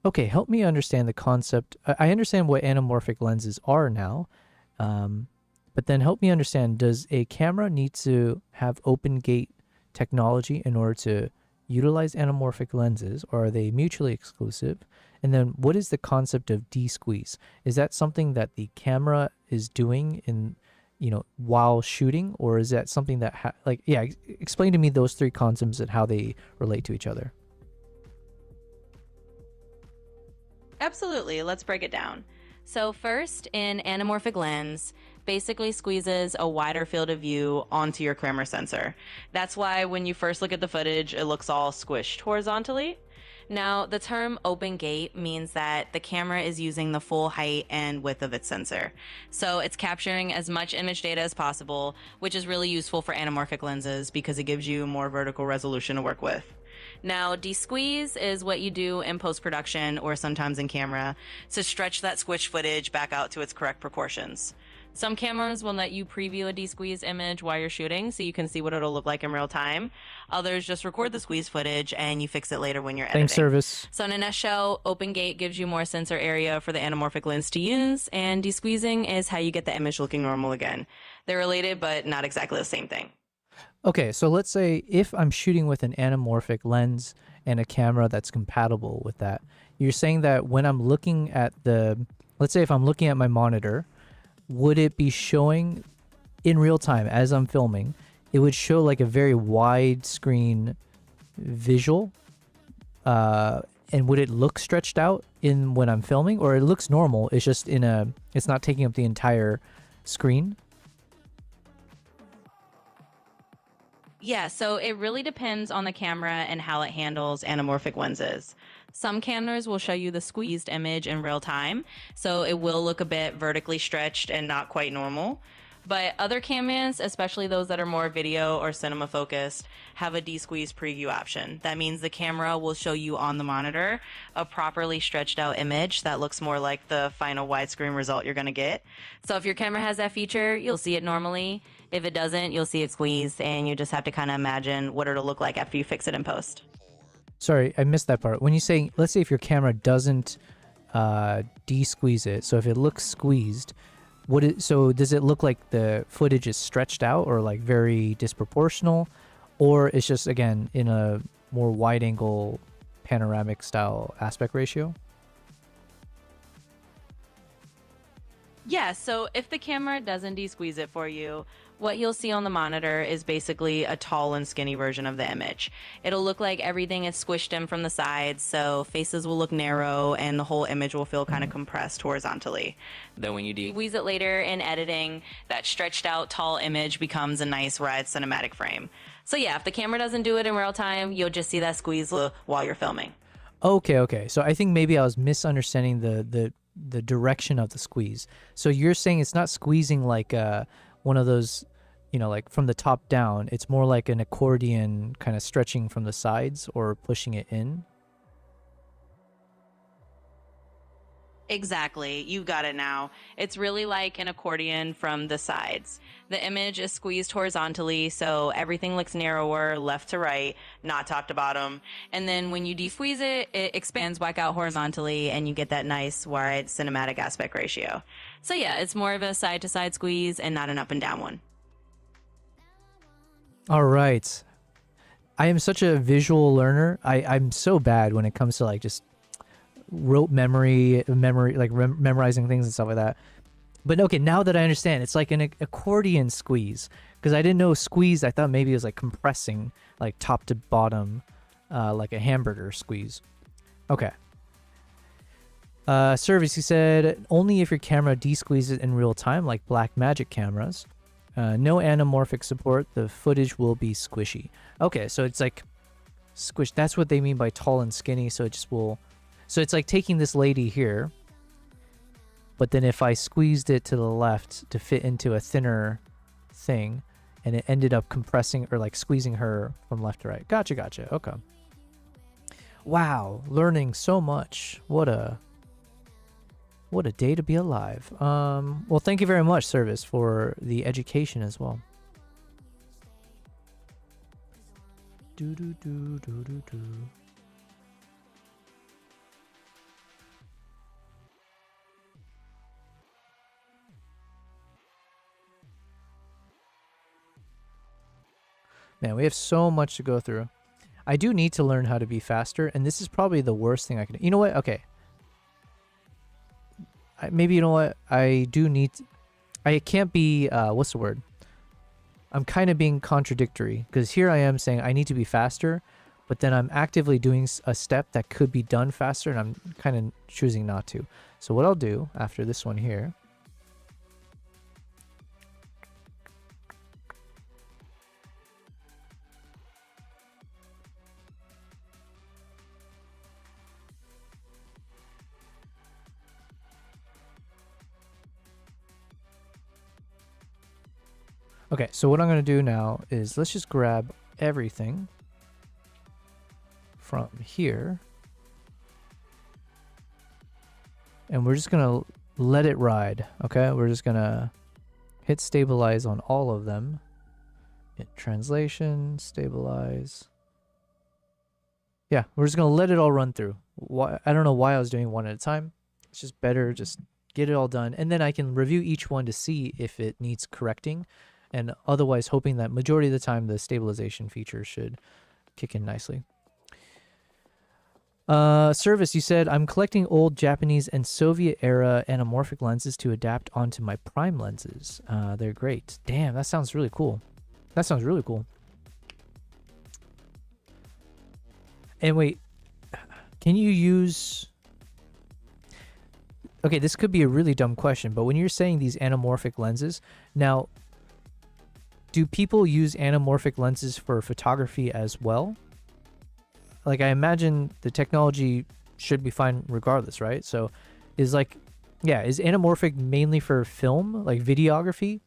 Okay, help me understand the concept. I understand what anamorphic lenses are now, but then help me understand, does a camera need to have open gate technology in order to utilize anamorphic lenses, or are they mutually exclusive? And then what is the concept of de-squeeze? Is that something that the camera is doing in, you know, while shooting, or is that something that, explain to me those 3 concepts and how they relate to each other. Absolutely. Let's break it down. So first, an anamorphic lens basically squeezes a wider field of view onto your camera sensor. That's why when you first look at the footage, it looks all squished horizontally. Now, the term open gate means that the camera is using the full height and width of its sensor. So it's capturing as much image data as possible, which is really useful for anamorphic lenses because it gives you more vertical resolution to work with. Now, de-squeeze is what you do in post-production or sometimes in camera to stretch that squished footage back out to its correct proportions. Some cameras will let you preview a de-squeeze image while you're shooting so you can see what it'll look like in real time. Others just record the squeeze footage and you fix it later when you're editing. Thanks, Service. So in a nutshell, open gate gives you more sensor area for the anamorphic lens to use, and de-squeezing is how you get the image looking normal again. They're related, but not exactly the same thing. Okay, so let's say if I'm shooting with an anamorphic lens and a camera that's compatible with that, you're saying that when I'm looking at let's say if I'm looking at my monitor, would it be showing in real time as I'm filming, it would show like a very wide screen visual And would it look stretched out in when I'm filming, or it looks normal? It's just it's not taking up the entire screen. Yeah, so it really depends on the camera and how it handles anamorphic lenses. Some cameras will show you the squeezed image in real time, so it will look a bit vertically stretched and not quite normal. But other cameras, especially those that are more video or cinema focused, have a de-squeeze preview option. That means the camera will show you on the monitor a properly stretched out image that looks more like the final widescreen result you're gonna get. So if your camera has that feature, you'll see it normally. If it doesn't, you'll see it squeezed, and you just have to kind of imagine what it'll look like after you fix it in post. Sorry, I missed that part. When you say, let's say if your camera doesn't de-squeeze it, so if it looks squeezed, so does it look like the footage is stretched out or like very disproportional, or it's just, again, in a more wide angle panoramic style aspect ratio? Yeah, so if the camera doesn't de-squeeze it for you, what you'll see on the monitor is basically a tall and skinny version of the image. It'll look like everything is squished in from the sides, so faces will look narrow and the whole image will feel kind of compressed horizontally. Then when you de-squeeze it later in editing, that stretched out tall image becomes a nice wide cinematic frame. So yeah, if the camera doesn't do it in real time, you'll just see that squeeze while you're filming. Okay. So I think maybe I was misunderstanding the direction of the squeeze. So you're saying it's not squeezing like one of those, like from the top down. It's more like an accordion kind of stretching from the sides or pushing it in. Exactly. You got it now. It's really like an accordion from the sides. The image is squeezed horizontally, so everything looks narrower left to right, not top to bottom. And then when you de-squeeze it, it expands back out horizontally, and you get that nice wide cinematic aspect ratio. So yeah, it's more of a side-to-side squeeze and not an up and down one. All right. I am such a visual learner. I'm so bad when it comes to like just rote memory, like memorizing things and stuff like that. But okay, now that I understand, it's like an accordion squeeze, because I didn't know squeeze. I thought maybe it was like compressing, like top to bottom, like a hamburger squeeze. Okay. Service, he said, only if your camera de-squeezes in real time, like Blackmagic cameras. No anamorphic support. The footage will be squishy. Okay, so it's like squish. That's what they mean by tall and skinny. So it just will. So it's like taking this lady here, but then if I squeezed it to the left to fit into a thinner thing, and it ended up compressing or like squeezing her from left to right. Gotcha. Okay. Wow, learning so much. What a day to be alive. Well, thank you very much, Service, for the education as well. Do. Man, we have so much to go through. I do need to learn how to be faster, and this is probably the worst thing I can do. You know what? Okay. Maybe, you know what? I do need... I can't be... what's the word? I'm kind of being contradictory, because here I am saying I need to be faster, but then I'm actively doing a step that could be done faster, and I'm kind of choosing not to. So what I'll do after this one here... Okay, so what I'm going to do now is let's just grab everything from here. And we're just going to let it ride, okay? We're just going to hit stabilize on all of them. Hit translation, stabilize. Yeah, we're just going to let it all run through. I don't know why I was doing one at a time. It's just better just get it all done. And then I can review each one to see if it needs correcting. And otherwise hoping that majority of the time the stabilization feature should kick in nicely. Service, you said, I'm collecting old Japanese and Soviet era anamorphic lenses to adapt onto my prime lenses. They're great. Damn, that sounds really cool. And wait, Can you use... Okay, this could be a really dumb question, but when you're saying these anamorphic lenses, now, do people use anamorphic lenses for photography as well? Like, I imagine the technology should be fine regardless, right? So, is like, yeah, is anamorphic mainly for film, like videography,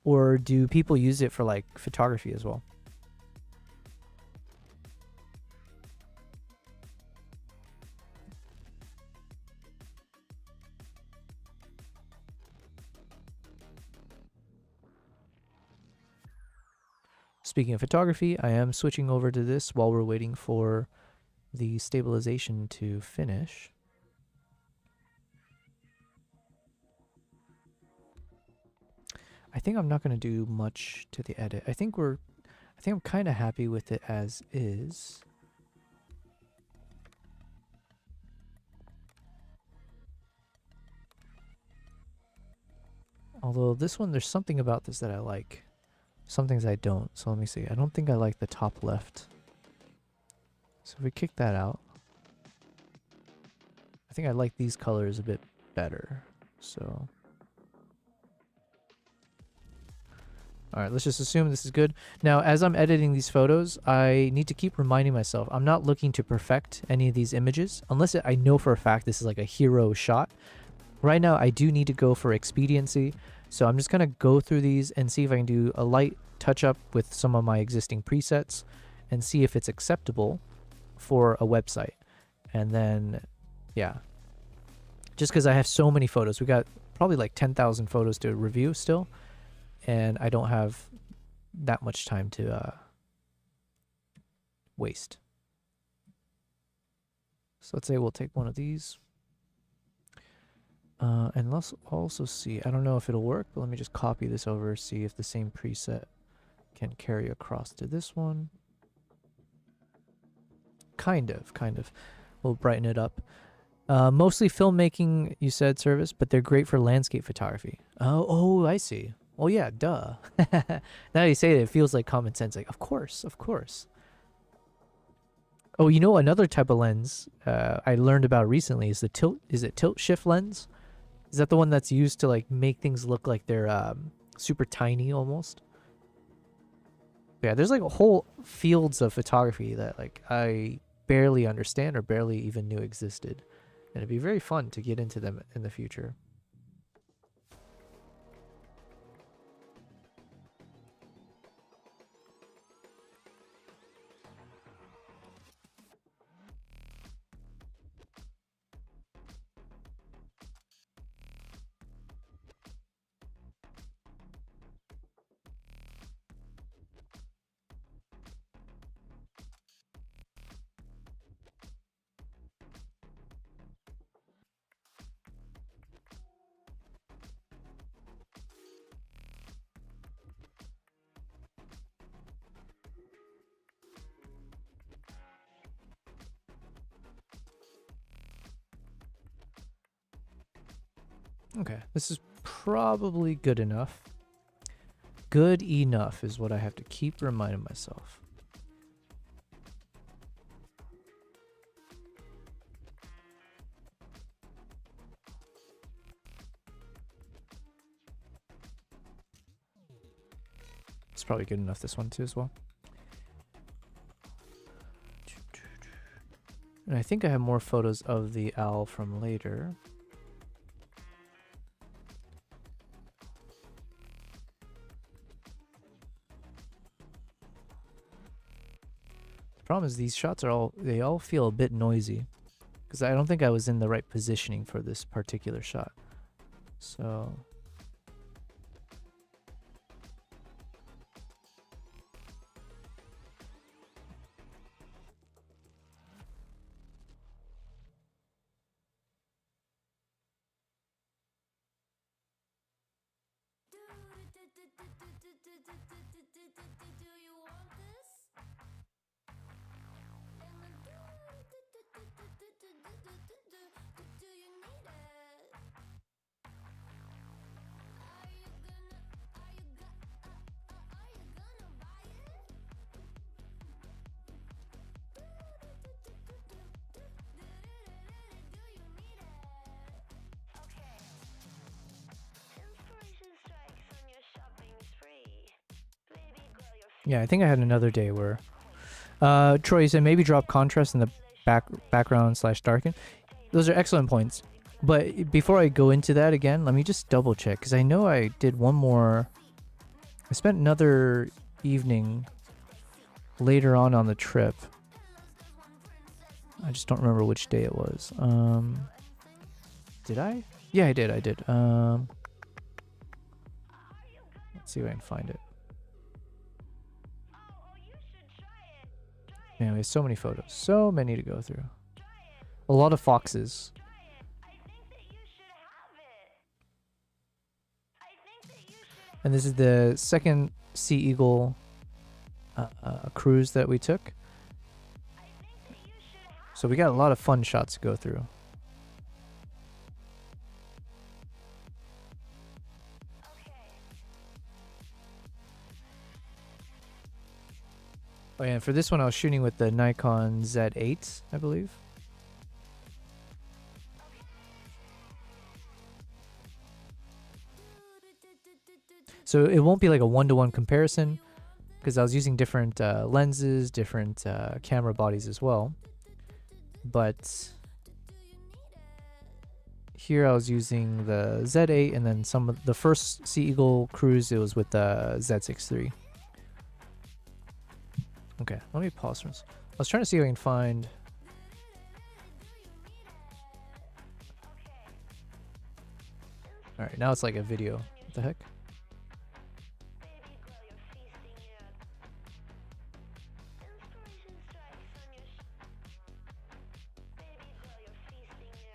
or do people use it for like photography as well? Speaking of photography, I am switching over to this while we're waiting for the stabilization to finish. I think I'm not going to do much to the edit. I think I'm kind of happy with it as is. Although this one, there's something about this that I like. Some things I don't. So let me see. I don't think I like the top left. So if we kick that out, I think I like these colors a bit better. So, all right, let's just assume this is good. Now, as I'm editing these photos, I need to keep reminding myself, I'm not looking to perfect any of these images, unless I know for a fact this is like a hero shot. Right now, I do need to go for expediency. So I'm just going to go through these and see if I can do a light touch up with some of my existing presets and see if it's acceptable for a website. And then, yeah, just because I have so many photos, we got probably like 10,000 photos to review still, and I don't have that much time to waste. So let's say we'll take one of these. And let's also see, I don't know if it'll work, but let me just copy this over, see if the same preset can carry across to this one. Kind of. We'll brighten it up. Mostly filmmaking, you said, service, but they're great for landscape photography. Oh, I see. Oh yeah, duh. Now you say it, it feels like common sense. Like, of course. Oh, you know, another type of lens I learned about recently is the tilt. Is it tilt shift lens? Is that the one that's used to like make things look like they're super tiny almost? Yeah, there's like whole fields of photography that like I barely understand or barely even knew existed. And it'd be very fun to get into them in the future. Okay, this is probably good enough. Good enough is what I have to keep reminding myself. It's probably good enough, this one too as well. And I think I have more photos of the owl from later. The problem is these shots are they all feel a bit noisy because I don't think I was in the right positioning for this particular shot. So Yeah, I think I had another day where Troy, you said maybe drop contrast in the background slash darken. Those are excellent points. But before I go into that again, let me just double check because I know I did one more. I spent another evening later on the trip. I just don't remember which day it was. Did I? Yeah, I did. Let's see if I can find it. Man, we have so many photos. So many to go through. A lot of foxes. And this is the second Sea Eagle cruise that we took. So we got a lot of fun shots to go through. Oh yeah, and for this one I was shooting with the Nikon Z8, I believe. So it won't be like a one-to-one comparison because I was using different lenses, different camera bodies as well. But here I was using the Z8 and then some of the first Sea Eagle cruise, it was with the Z6 III. Okay, let me pause for this. I was trying to see if I can find... Alright, now it's like a video. What the heck?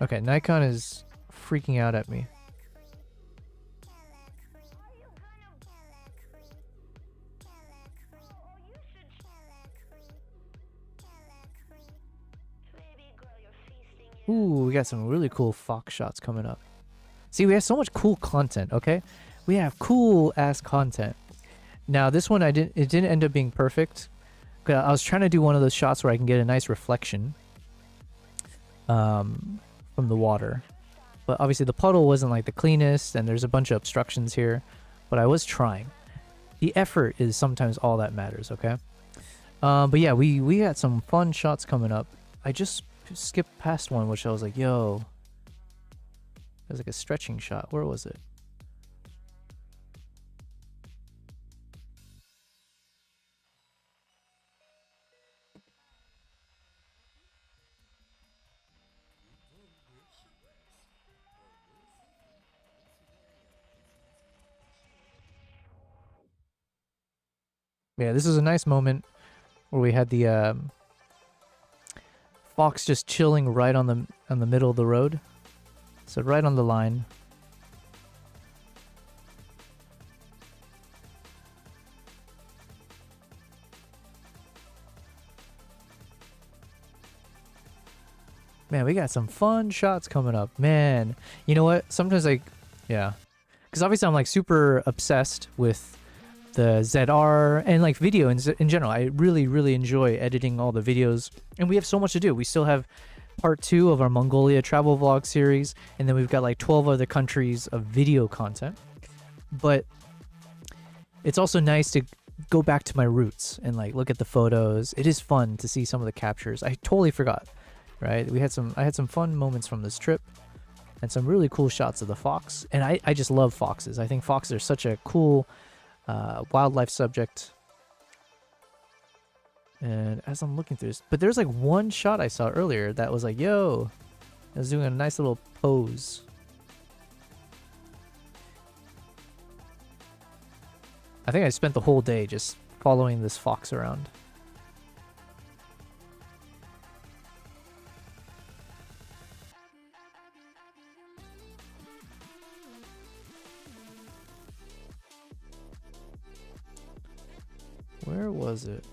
Okay, Nikon is freaking out at me. Ooh, we got some really cool fox shots coming up. See, we have so much cool content, okay? We have cool ass content. Now, this one it didn't end up being perfect. I was trying to do one of those shots where I can get a nice reflection from the water. But obviously the puddle wasn't like the cleanest and there's a bunch of obstructions here, but I was trying. The effort is sometimes all that matters, okay? But yeah, we got some fun shots coming up. I just skipped past one, which I was like, yo, there's like a stretching shot. Where was it? Yeah, this is a nice moment where we had the fox just chilling right on the middle of the road. So right on the line. Man, we got some fun shots coming up. Man, you know what? Sometimes yeah. Because obviously I'm like super obsessed with the ZR and like video in general. I really, really enjoy editing all the videos. And we have so much to do. We still have part 2 of our Mongolia travel vlog series. And then we've got like 12 other countries of video content. But it's also nice to go back to my roots and like look at the photos. It is fun to see some of the captures. I totally forgot, right? I had some fun moments from this trip and some really cool shots of the fox. And I just love foxes. I think foxes are such a cool wildlife subject. And as I'm looking through this, but there's like one shot I saw earlier that was like, yo, I was doing a nice little pose. I think I spent the whole day just following this fox around. Where was it?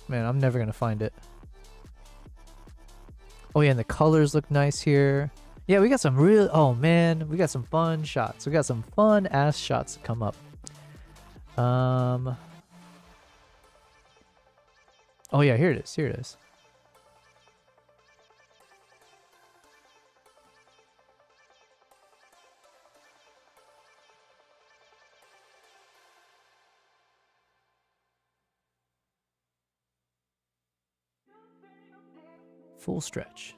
Man, I'm never gonna find it. Oh yeah, and the colors look nice here. Yeah, we got some real... Oh man, we got some fun shots. We got some fun ass shots to come up. Oh yeah, here it is. Here it is. Full stretch.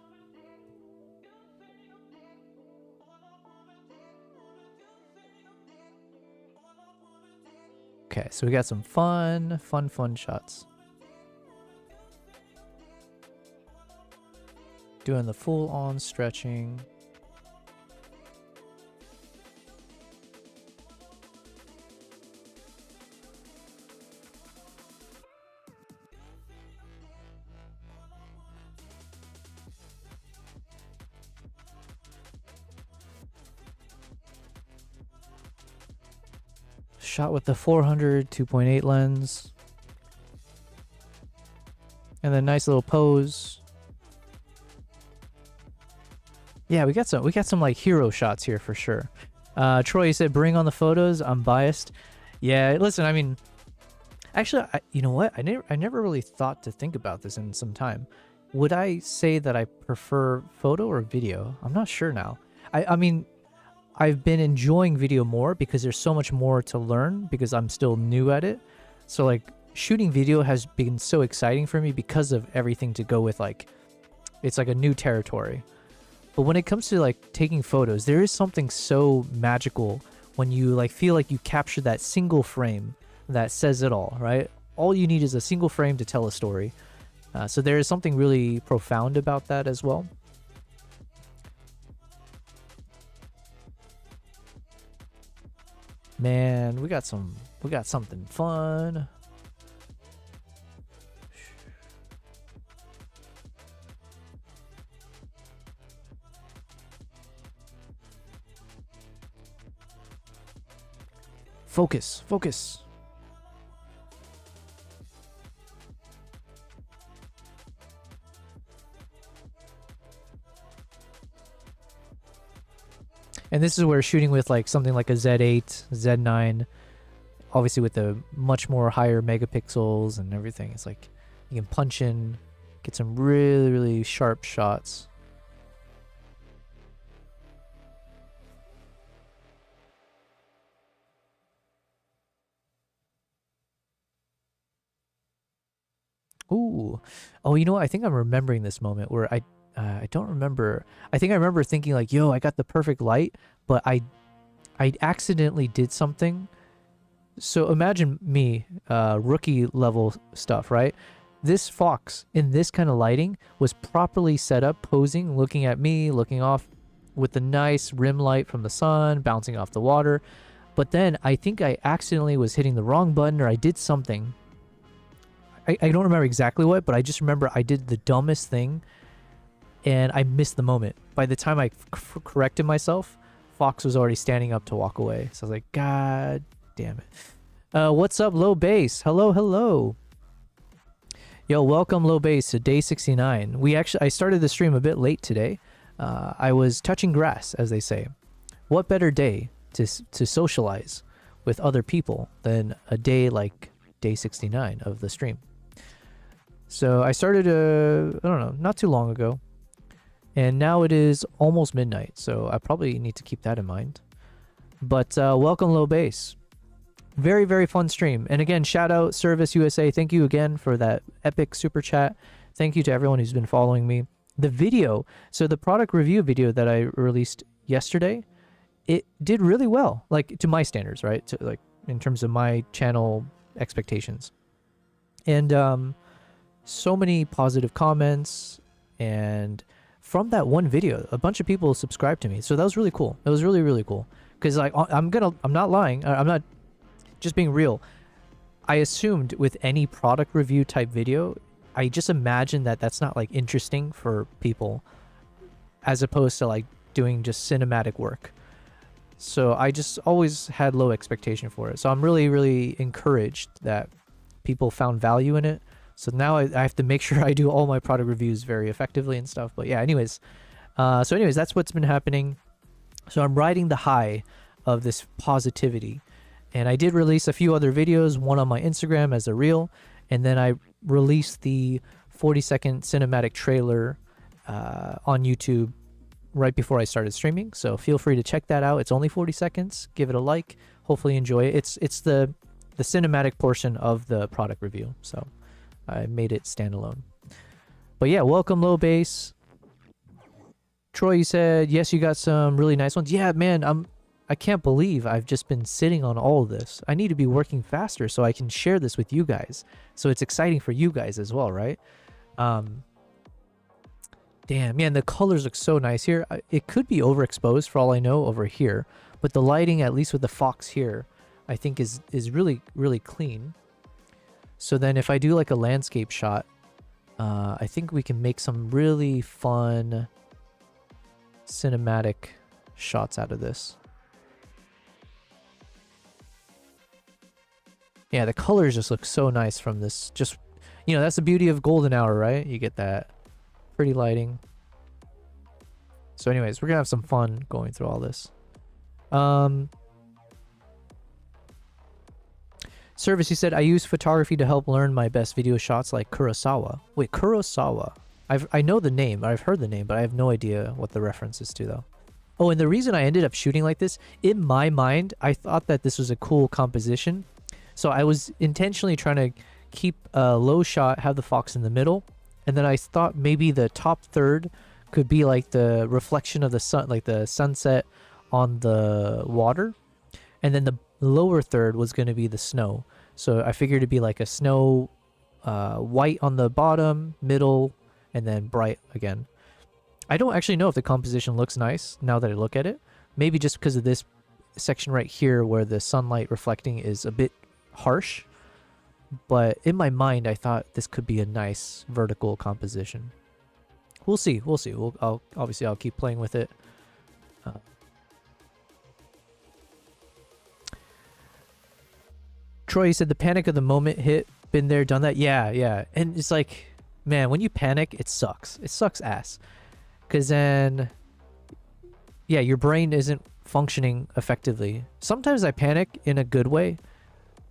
Okay, so we got some fun shots. Doing the full on stretching. Shot with the 400 2.8 lens. And then nice little pose. Yeah, we got some like hero shots here for sure. Troy said, "Bring on the photos." I'm biased. Yeah, listen, I mean, actually, you know what? I never really thought to think about this in some time. Would I say that I prefer photo or video? I'm not sure now. I mean, I've been enjoying video more because there's so much more to learn because I'm still new at it. So like shooting video has been so exciting for me because of everything to go with, like, it's like a new territory. But when it comes to like taking photos, there is something so magical when you like feel like you capture that single frame that says it all, right? All you need is a single frame to tell a story. So there is something really profound about that as well. Man, we got something fun. Focus, focus. And this is where shooting with like something like a Z8, Z9, obviously with the much more higher megapixels and everything, it's like you can punch in, get some really, really sharp shots. Ooh. Oh, you know what? I think I'm remembering this moment where I don't remember. I think I remember thinking like, yo, I got the perfect light, but I accidentally did something. So imagine me, rookie level stuff, right? This fox in this kind of lighting was properly set up, posing, looking at me, looking off with the nice rim light from the sun, bouncing off the water. But then I think I accidentally was hitting the wrong button or I did something. I don't remember exactly what, but I just remember I did the dumbest thing and I missed the moment. By the time I corrected myself, Fox was already standing up to walk away. So I was like, God damn it. What's up, Low Bass? Hello, hello. Yo, welcome, Low Bass, to day 69. I started the stream a bit late today. I was touching grass, as they say. What better day to socialize with other people than a day like day 69 of the stream? So I started, I don't know, not too long ago. And now it is almost midnight, so I probably need to keep that in mind. But welcome, Low Bass. Very, very fun stream. And again, shout out Service USA. Thank you again for that epic super chat. Thank you to everyone who's been following me. The video, so the product review video that I released yesterday, it did really well, like to my standards, right? To, like in terms of my channel expectations. And so many positive comments, and from that one video a bunch of people subscribed to me, so that was really cool. It was really, really cool, because like I'm not lying, I'm not just being real. I assumed with any product review type video, I just imagined that that's not like interesting for people as opposed to like doing just cinematic work. So I just always had low expectation for it. So I'm really, really encouraged that people found value in it. So now I have to make sure I do all my product reviews very effectively and stuff. But yeah, anyways, that's what's been happening. So I'm riding the high of this positivity. And I did release a few other videos, one on my Instagram as a reel, and then I released the 40-second cinematic trailer on YouTube right before I started streaming. So feel free to check that out. It's only 40 seconds. Give it a like. Hopefully enjoy it. It's the cinematic portion of the product review. So I made it standalone. But yeah, welcome low base. Troy, you said yes, you got some really nice ones. Yeah, man, I can't believe I've just been sitting on all of this. I need to be working faster so I can share this with you guys. So it's exciting for you guys as well, right? Damn, man, the colors look so nice here. It could be overexposed for all I know over here, but the lighting, at least with the fox here, I think is really, really clean. So then if I do like a landscape shot, I think we can make some really fun cinematic shots out of this. Yeah, the colors just look so nice from this. Just, you know, that's the beauty of golden hour, right? You get that pretty lighting. So anyways, we're gonna have some fun going through all this. Service, you said, I use photography to help learn my best video shots like Kurosawa. Wait, Kurosawa. I know the name, I've heard the name, but I have no idea what the reference is to though. Oh, and the reason I ended up shooting like this, in my mind, I thought that this was a cool composition. So I was intentionally trying to keep a low shot, have the fox in the middle, and then I thought maybe the top third could be like the reflection of the sun, like the sunset on the water, and then the lower third was going to be the snow. So I figured it'd be like a snow, white on the bottom, middle, and then bright again. I don't actually know if the composition looks nice now that I look at it. Maybe just because of this section right here where the sunlight reflecting is a bit harsh. But in my mind, I thought this could be a nice vertical composition. We'll see. We'll see. Obviously, I'll keep playing with it. Troy said the panic of the moment hit. Been there, done that. Yeah, yeah. And it's like, man, when you panic, it sucks. It sucks ass. Because then, yeah, your brain isn't functioning effectively. Sometimes I panic in a good way,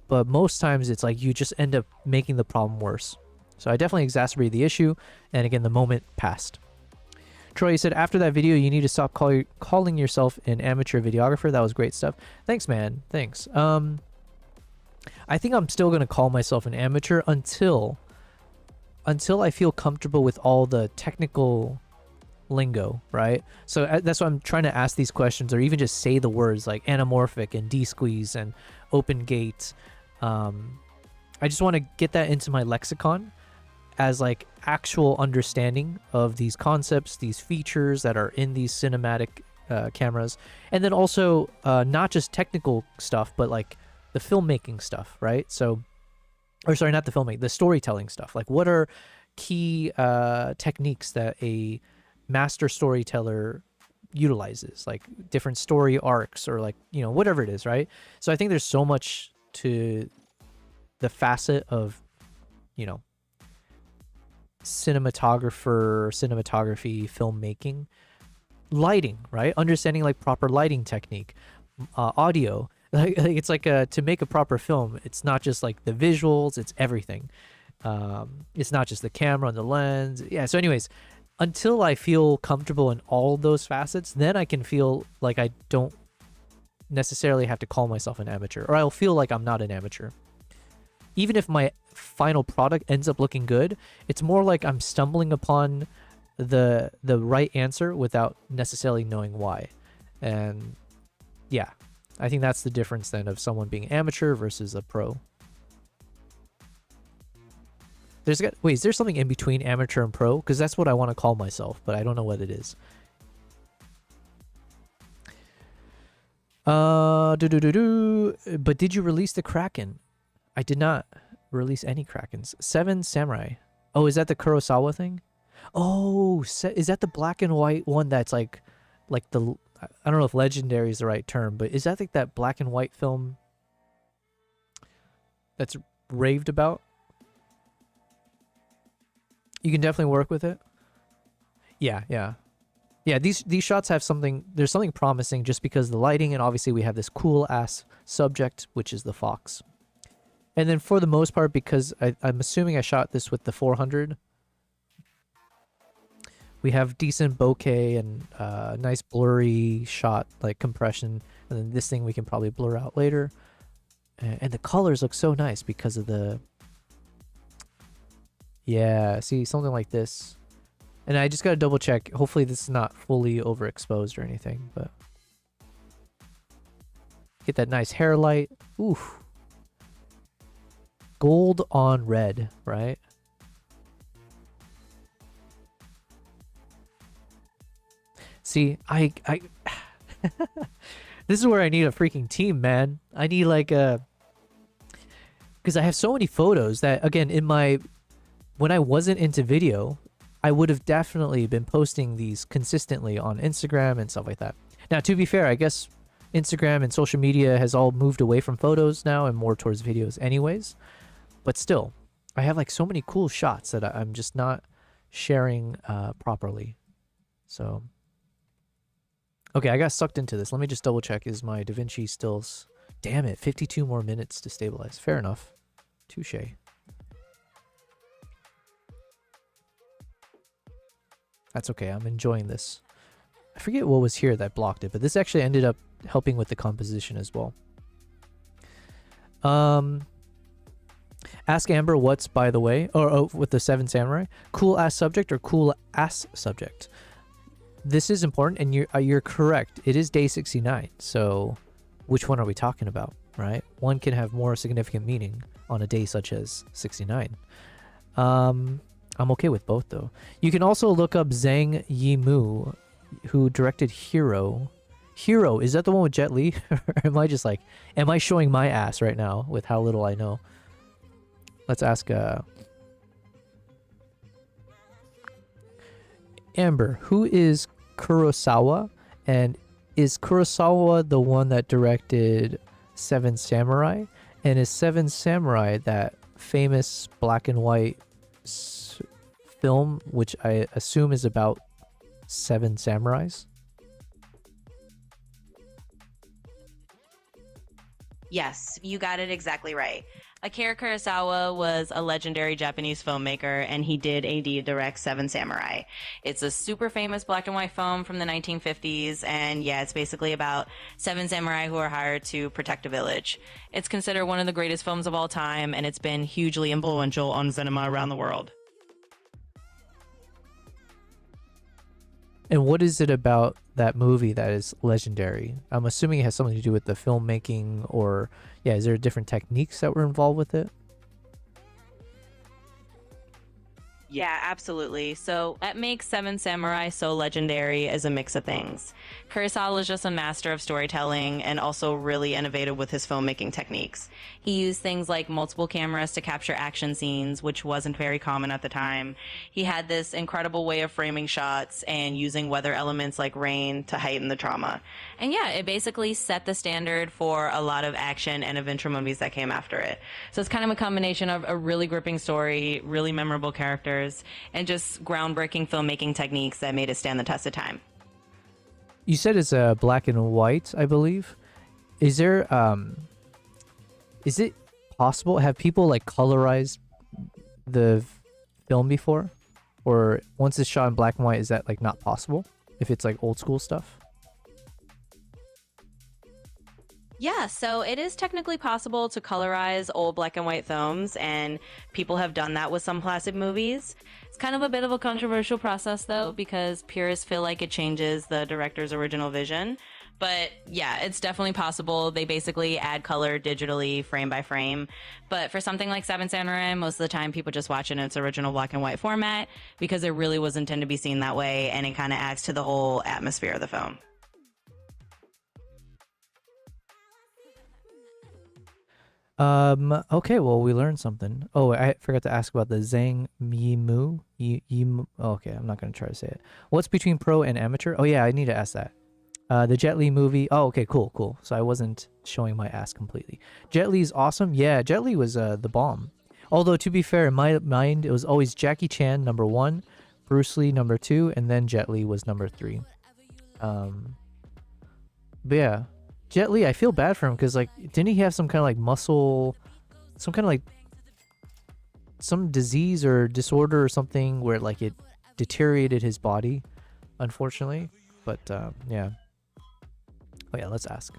but most times it's like you just end up making the problem worse. So I definitely exacerbated the issue, and again, the moment passed. Troy said, after that video, you need to stop calling yourself an amateur videographer. That was great stuff. Thanks, man. Thanks. I think I'm still going to call myself an amateur until I feel comfortable with all the technical lingo, right? So that's why I'm trying to ask these questions, or even just say the words like anamorphic and D-squeeze and open gate. I just want to get that into my lexicon as like actual understanding of these concepts, these features that are in these cinematic cameras, and then also not just technical stuff, but like the filmmaking stuff, right? So, or sorry, not the filmmaking, the storytelling stuff. Like, what are key techniques that a master storyteller utilizes, like different story arcs, or like, you know, whatever it is, right? So I think there's so much to the facet of, you know, cinematography, filmmaking, lighting, right? Understanding like proper lighting technique, audio. Like it's like to make a proper film, it's not just like the visuals, it's everything. It's not just the camera and the lens. Yeah. So anyways, until I feel comfortable in all those facets, then I can feel like I don't necessarily have to call myself an amateur, or I'll feel like I'm not an amateur. Even if my final product ends up looking good, it's more like I'm stumbling upon the right answer without necessarily knowing why. And yeah, I think that's the difference then of someone being amateur versus a pro. Wait, is there something in between amateur and pro? Because that's what I want to call myself, but I don't know what it is. But did you release the Kraken? I did not release any Krakens. 7 Samurai. Oh, is that the Kurosawa thing? Oh, is that the black and white one that's like the, I don't know if legendary is the right term, but is that like that black and white film that's raved about? You can definitely work with it. Yeah, yeah. Yeah, these shots have something, there's something promising just because of the lighting, and obviously we have this cool ass subject, which is the fox. And then for the most part, because I'm assuming I shot this with the 400, we have decent bokeh and nice blurry shot, like compression, and then this thing we can probably blur out later. And the colors look so nice because of the, Yeah, see, something like this. And I just gotta double check. Hopefully this is not fully overexposed or anything, but get that nice hair light. Oof. Gold on red, right? See, I this is where I need a freaking team, man. I need like a, because I have so many photos that, again, when I wasn't into video, I would have definitely been posting these consistently on Instagram and stuff like that. Now, to be fair, I guess Instagram and social media has all moved away from photos now and more towards videos anyways. But still, I have like so many cool shots that I'm just not sharing properly. So, okay, I got sucked into this. Let me just double check. Is my DaVinci still... Damn it, 52 more minutes to stabilize. Fair enough. Touche. That's okay, I'm enjoying this. I forget what was here that blocked it, but this actually ended up helping with the composition as well. Ask Amber what's, by the way, or with the 7 Samurai. Cool ass subject or cool ass subject? This is important, and you're correct. It is day 69, so which one are we talking about, right? One can have more significant meaning on a day such as 69. I'm okay with both, though. You can also look up Zhang Yimou, who directed Hero. Hero, is that the one with Jet Li? Or am I just like, am I showing my ass right now with how little I know? Let's ask Amber, who is Kurosawa? And is Kurosawa the one that directed 7 Samurai? And is 7 Samurai that famous black and white film, which I assume is about 7 samurais? Yes, you got it exactly right. Akira Kurosawa was a legendary Japanese filmmaker, and he did AD direct 7 Samurai. It's a super famous black and white film from the 1950s, and yeah, it's basically about 7 samurai who are hired to protect a village. It's considered one of the greatest films of all time, and it's been hugely influential on cinema around the world. And what is it about that movie that is legendary? I'm assuming it has something to do with the filmmaking, or yeah, is there different techniques that were involved with it? Yeah, absolutely. So what makes 7 Samurai so legendary is a mix of things. Kurosawa is just a master of storytelling and also really innovative with his filmmaking techniques. He used things like multiple cameras to capture action scenes, which wasn't very common at the time. He had this incredible way of framing shots and using weather elements like rain to heighten the trauma. And yeah, it basically set the standard for a lot of action and adventure movies that came after it. So it's kind of a combination of a really gripping story, really memorable characters, and just groundbreaking filmmaking techniques that made it stand the test of time. You said it's black and white, I believe. Is there is it possible, have people like colorized the film before, or once it's shot in black and white, is that like not possible if it's like old school stuff? Yeah, so it is technically possible to colorize old black and white films, and people have done that with some classic movies. It's kind of a bit of a controversial process, though, because purists feel like it changes the director's original vision. But yeah, it's definitely possible. They basically add color digitally, frame by frame. But for something like 7 Samurai, most of the time people just watch it in its original black and white format because it really was intended to be seen that way, and it kind of adds to the whole atmosphere of the film. Okay, well, we learned something. Oh, I forgot to ask about the Zhang Yimou. Oh, okay, I'm not going to try to say it. What's between pro and amateur? Oh, yeah, I need to ask that. The Jet Li movie. Oh, okay, cool. So I wasn't showing my ass completely. Jet Li's awesome. Yeah, Jet Li was the bomb. Although, to be fair, in my mind, it was always Jackie Chan, number 1, Bruce Lee, number 2, and then Jet Li was number 3. But yeah. Jet Li, I feel bad for him because, like, didn't he have some kind of, like, muscle, some kind of, like, some disease or disorder or something where, like, it deteriorated his body, unfortunately? But, yeah. Oh, yeah, let's ask.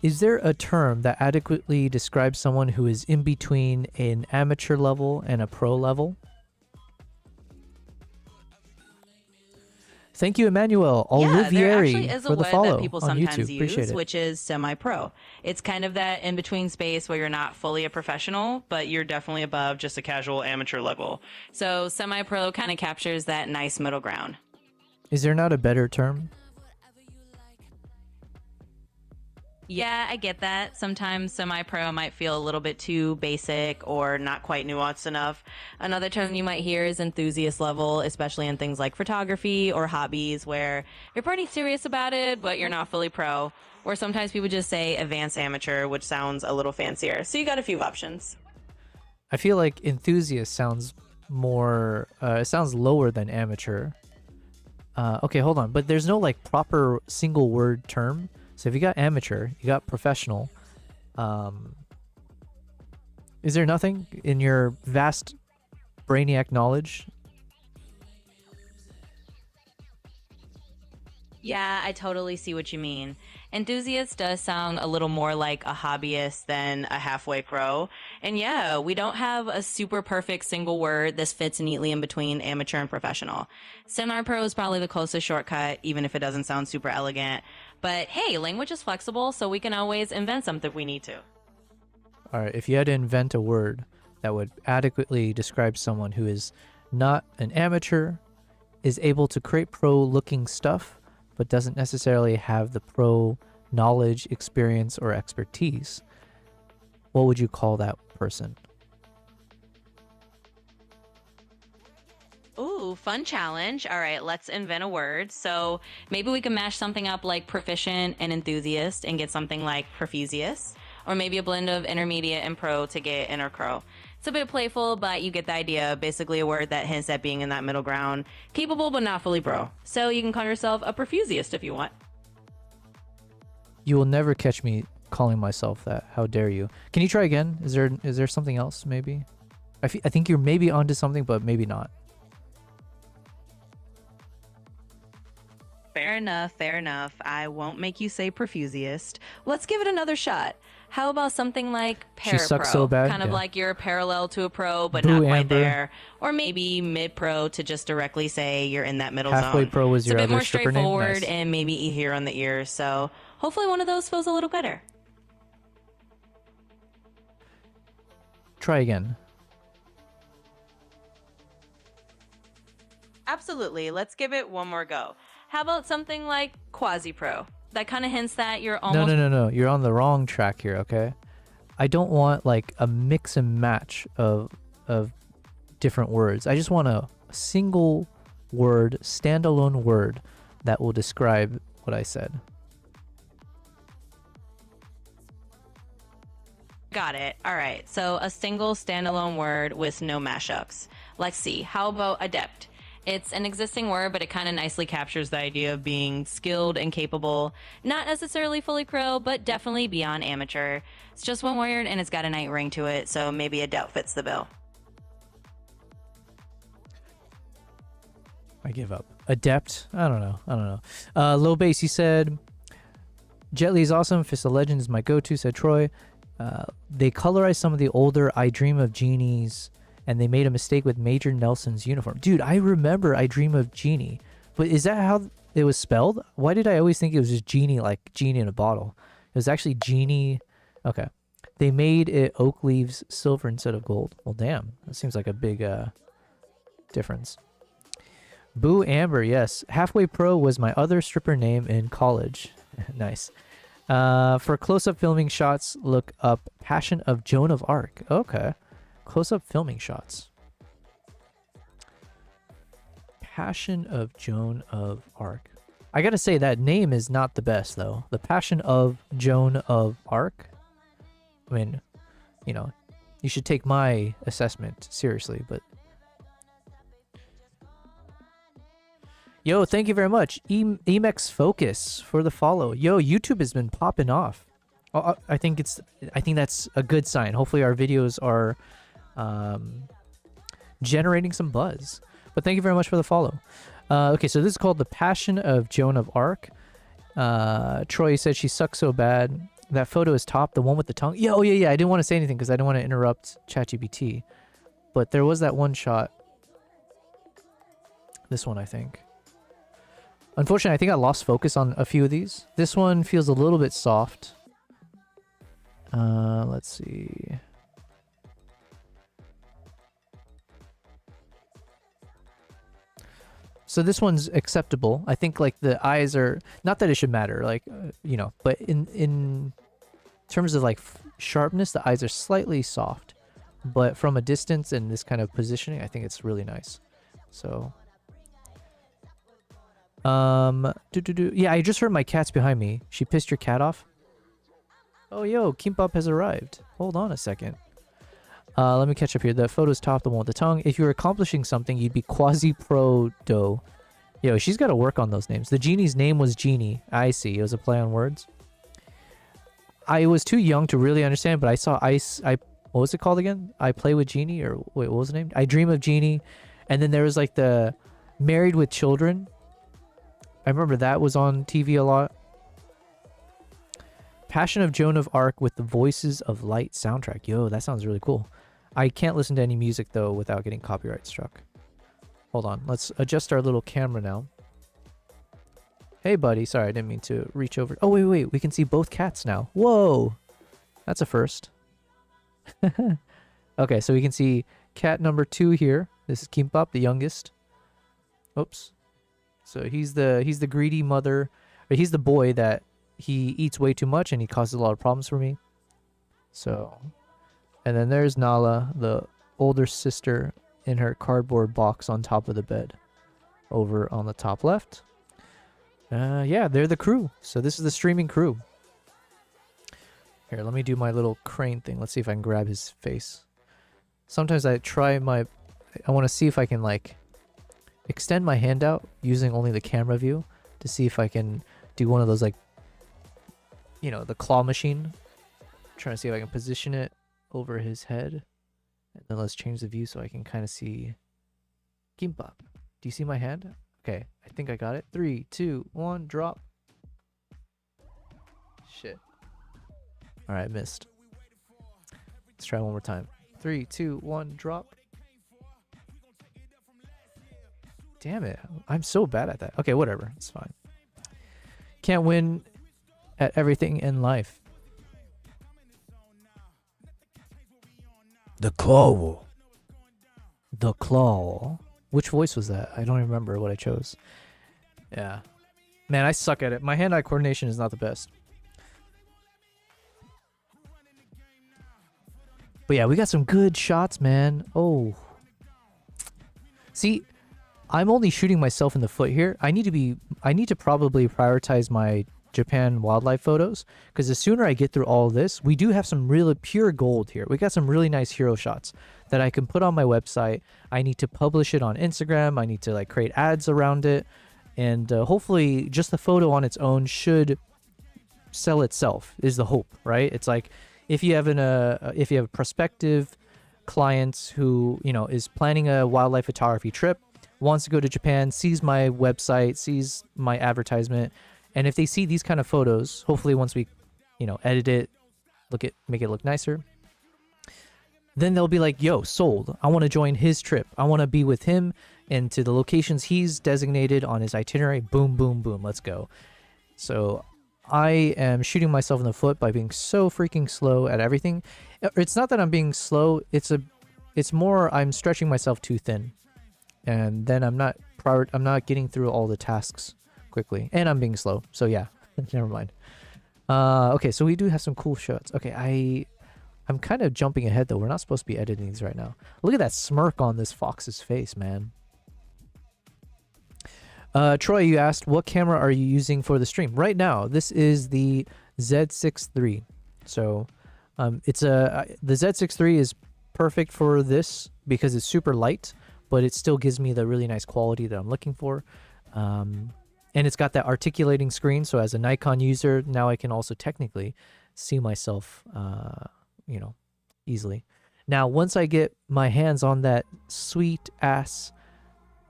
Is there a term that adequately describes someone who is in between an amateur level and a pro level? Thank you, Emmanuel Yeah, there actually Olivieri, is a for the word follow that people on sometimes YouTube. Appreciate use, it. which is semi-pro. It's kind of that in-between space where you're not fully a professional, but you're definitely above just a casual amateur level. So semi-pro kind of captures that nice middle ground. Is there not a better term? Yeah, I get that. Sometimes semi-pro might feel a little bit too basic or not quite nuanced enough. Another term you might hear is enthusiast level, especially in things like photography or hobbies where you're pretty serious about it, but you're not fully pro. Or sometimes people just say advanced amateur, which sounds a little fancier. So you got a few options. I feel like enthusiast sounds more, it sounds lower than amateur. Okay, hold on. But there's no like proper single word term. So if you got amateur, you got professional. Is there nothing in your vast brainiac knowledge? Yeah, I totally see what you mean. Enthusiast does sound a little more like a hobbyist than a halfway pro. And yeah, we don't have a super perfect single word that fits neatly in between amateur and professional. Semi-pro is probably the closest shortcut, even if it doesn't sound super elegant. But hey, language is flexible, so we can always invent something if we need to. All right, if you had to invent a word that would adequately describe someone who is not an amateur, is able to create pro-looking stuff, but doesn't necessarily have the pro knowledge, experience, or expertise, what would you call that person? Ooh, fun challenge. All right, let's invent a word. So maybe we can mash something up like proficient and enthusiast and get something like profusius, or maybe a blend of intermediate and pro to get intercro. It's a bit playful, but you get the idea. Basically a word that hints at being in that middle ground, capable but not fully pro. So you can call yourself a profusiast if you want. You will never catch me calling myself that. How dare you? Can you try again? Is there something else maybe? I think you're maybe onto something, but maybe not. Fair enough, fair enough. I won't make you say profusiast. Let's give it another shot. How about something like She sucks parapro? so bad, Kind of yeah. like you're parallel to a pro, but Boo, not quite Amber. there. Or maybe mid-pro to just directly say you're in that middle Halfway zone. pro was It's your a bit other more stripper name? straightforward Nice. and maybe easier on the ears. So hopefully one of those feels a little better. Try again. Absolutely. Let's give it one more go. How about something like quasi-pro? That kind of hints that you're almost... No. You're on the wrong track here, okay? I don't want like a mix and match of different words. I just want a single word, standalone word that will describe what I said. Got it. All right. So a single standalone word with no mashups. Let's see. How about adept? It's an existing word, but it kind of nicely captures the idea of being skilled and capable. Not necessarily fully pro, but definitely beyond amateur. It's just one word and it's got a nice ring to it, so maybe adept fits the bill. I give up. Adept? I don't know. Low bass, he said, Jet Li is awesome. Fist of Legend is my go-to, said Troy. They colorized some of the older I Dream of Genies, and they made a mistake with Major Nelson's uniform. Dude, I remember I Dream of Genie. But is that how it was spelled? Why did I always think it was just Genie, like Genie in a bottle? It was actually Genie. Okay. They made it oak leaves silver instead of gold. Well, damn. That seems like a big difference. Boo Amber, yes. Halfway Pro was my other stripper name in college. Nice. For close-up filming shots, look up Passion of Joan of Arc. Okay. Close-up filming shots. Passion of Joan of Arc. I gotta say, that name is not the best, though. The Passion of Joan of Arc. I mean, you know, you should take my assessment seriously, but... Yo, thank you very much. Emex Focus for the follow. Yo, YouTube has been popping off. I think that's a good sign. Hopefully our videos are generating some buzz. But thank you very much for the follow. Okay, so this is called The Passion of Joan of Arc. Troy said she sucks so bad. That photo is top, the one with the tongue. Yeah, oh yeah. I didn't want to say anything because I didn't want to interrupt ChatGPT. But there was that one shot. This one, I think. Unfortunately, I think I lost focus on a few of these. This one feels a little bit soft. Let's see. So this one's acceptable. I think like the eyes are, not that it should matter, like, you know, but in terms of like sharpness, the eyes are slightly soft, but from a distance and this kind of positioning, I think it's really nice. So, yeah, I just heard my cat's behind me. She pissed your cat off. Oh, yo, Kimbap has arrived. Hold on a second. Let me catch up here. The photo's top, the one with the tongue. If you were accomplishing something, you'd be quasi-pro-do. Yo, she's got to work on those names. The genie's name was Genie. I see. It was a play on words. I was too young to really understand, but I saw what was it called again? I Play with Genie? Or wait, what was the name? I Dream of Genie. And then there was like the Married with Children. I remember that was on TV a lot. Passion of Joan of Arc with the Voices of Light soundtrack. Yo, that sounds really cool. I can't listen to any music, though, without getting copyright struck. Hold on. Let's adjust our little camera now. Hey, buddy. Sorry, I didn't mean to reach over. Oh, wait. We can see both cats now. Whoa. That's a first. Okay, so we can see cat number 2 here. This is Kimbap, the youngest. Oops. So he's the greedy mother. Or he's the boy that he eats way too much and he causes a lot of problems for me. So, and then there's Nala, the older sister, in her cardboard box on top of the bed, over on the top left. Yeah, they're the crew. So this is the streaming crew. Here, let me do my little crane thing. Let's see if I can grab his face. Sometimes I want to see if I can like extend my hand out using only the camera view to see if I can do one of those like, you know, the claw machine. Trying to see if I can position it over his head. And then let's change the view so I can kind of see Kimbap. Do you see my hand? Okay, I think I got it. 3, 2, 1, drop. Shit. Alright, missed. Let's try one more time. 3, 2, 1, drop. Damn it. I'm so bad at that. Okay, whatever. It's fine. Can't win at everything in life. The claw. The claw. Which voice was that? I don't remember what I chose. Yeah. Man, I suck at it. My hand-eye coordination is not the best. But yeah, we got some good shots, man. Oh. See, I'm only shooting myself in the foot here. I need to probably prioritize my Japan wildlife photos, because the sooner I get through all this, we do have some really pure gold here. We got some really nice hero shots that I can put on my website. I need to publish it on Instagram. I need to like create ads around it, and hopefully just the photo on its own should sell itself, is the hope, right? It's like if you have a prospective client who, you know, is planning a wildlife photography trip, wants to go to Japan, sees my website, sees my advertisement, and if they see these kind of photos, hopefully once we, you know, edit it, make it look nicer, then they'll be like, yo, sold. I want to join his trip. I want to be with him and to the locations he's designated on his itinerary. Boom, boom, boom. Let's go. So I am shooting myself in the foot by being so freaking slow at everything. It's not that I'm being slow. It's more I'm stretching myself too thin. And then I'm not getting through all the tasks quickly, and I'm being slow, so yeah. Never mind. Okay, so we do have some cool shots. Okay, I'm kind of jumping ahead though. We're not supposed to be editing these right now. Look at that smirk on this fox's face, man. Troy, you asked what camera are you using for the stream right now? This is the Z6 III. So the Z6 III is perfect for this because it's super light, but it still gives me the really nice quality that I'm looking for. And it's got that articulating screen, so as a Nikon user, now I can also technically see myself, you know, easily. Now, once I get my hands on that sweet-ass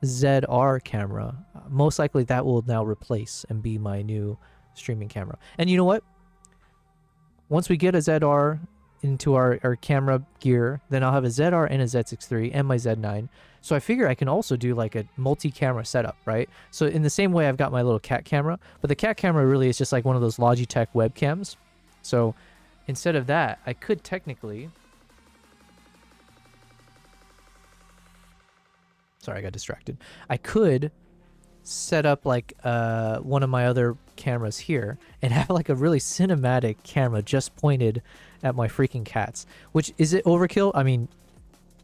ZR camera, most likely that will now replace and be my new streaming camera. And you know what? once we get a ZR into our camera gear, then I'll have a ZR and a Z6 III and my Z9. So I figure I can also do like a multi-camera setup, right? So in the same way I've got my little cat camera, but the cat camera really is just like one of those Logitech webcams. So instead of that, I could technically... Sorry, I got distracted. I could set up like one of my other cameras here and have like a really cinematic camera just pointed at my freaking cats. Which, is it overkill? I mean,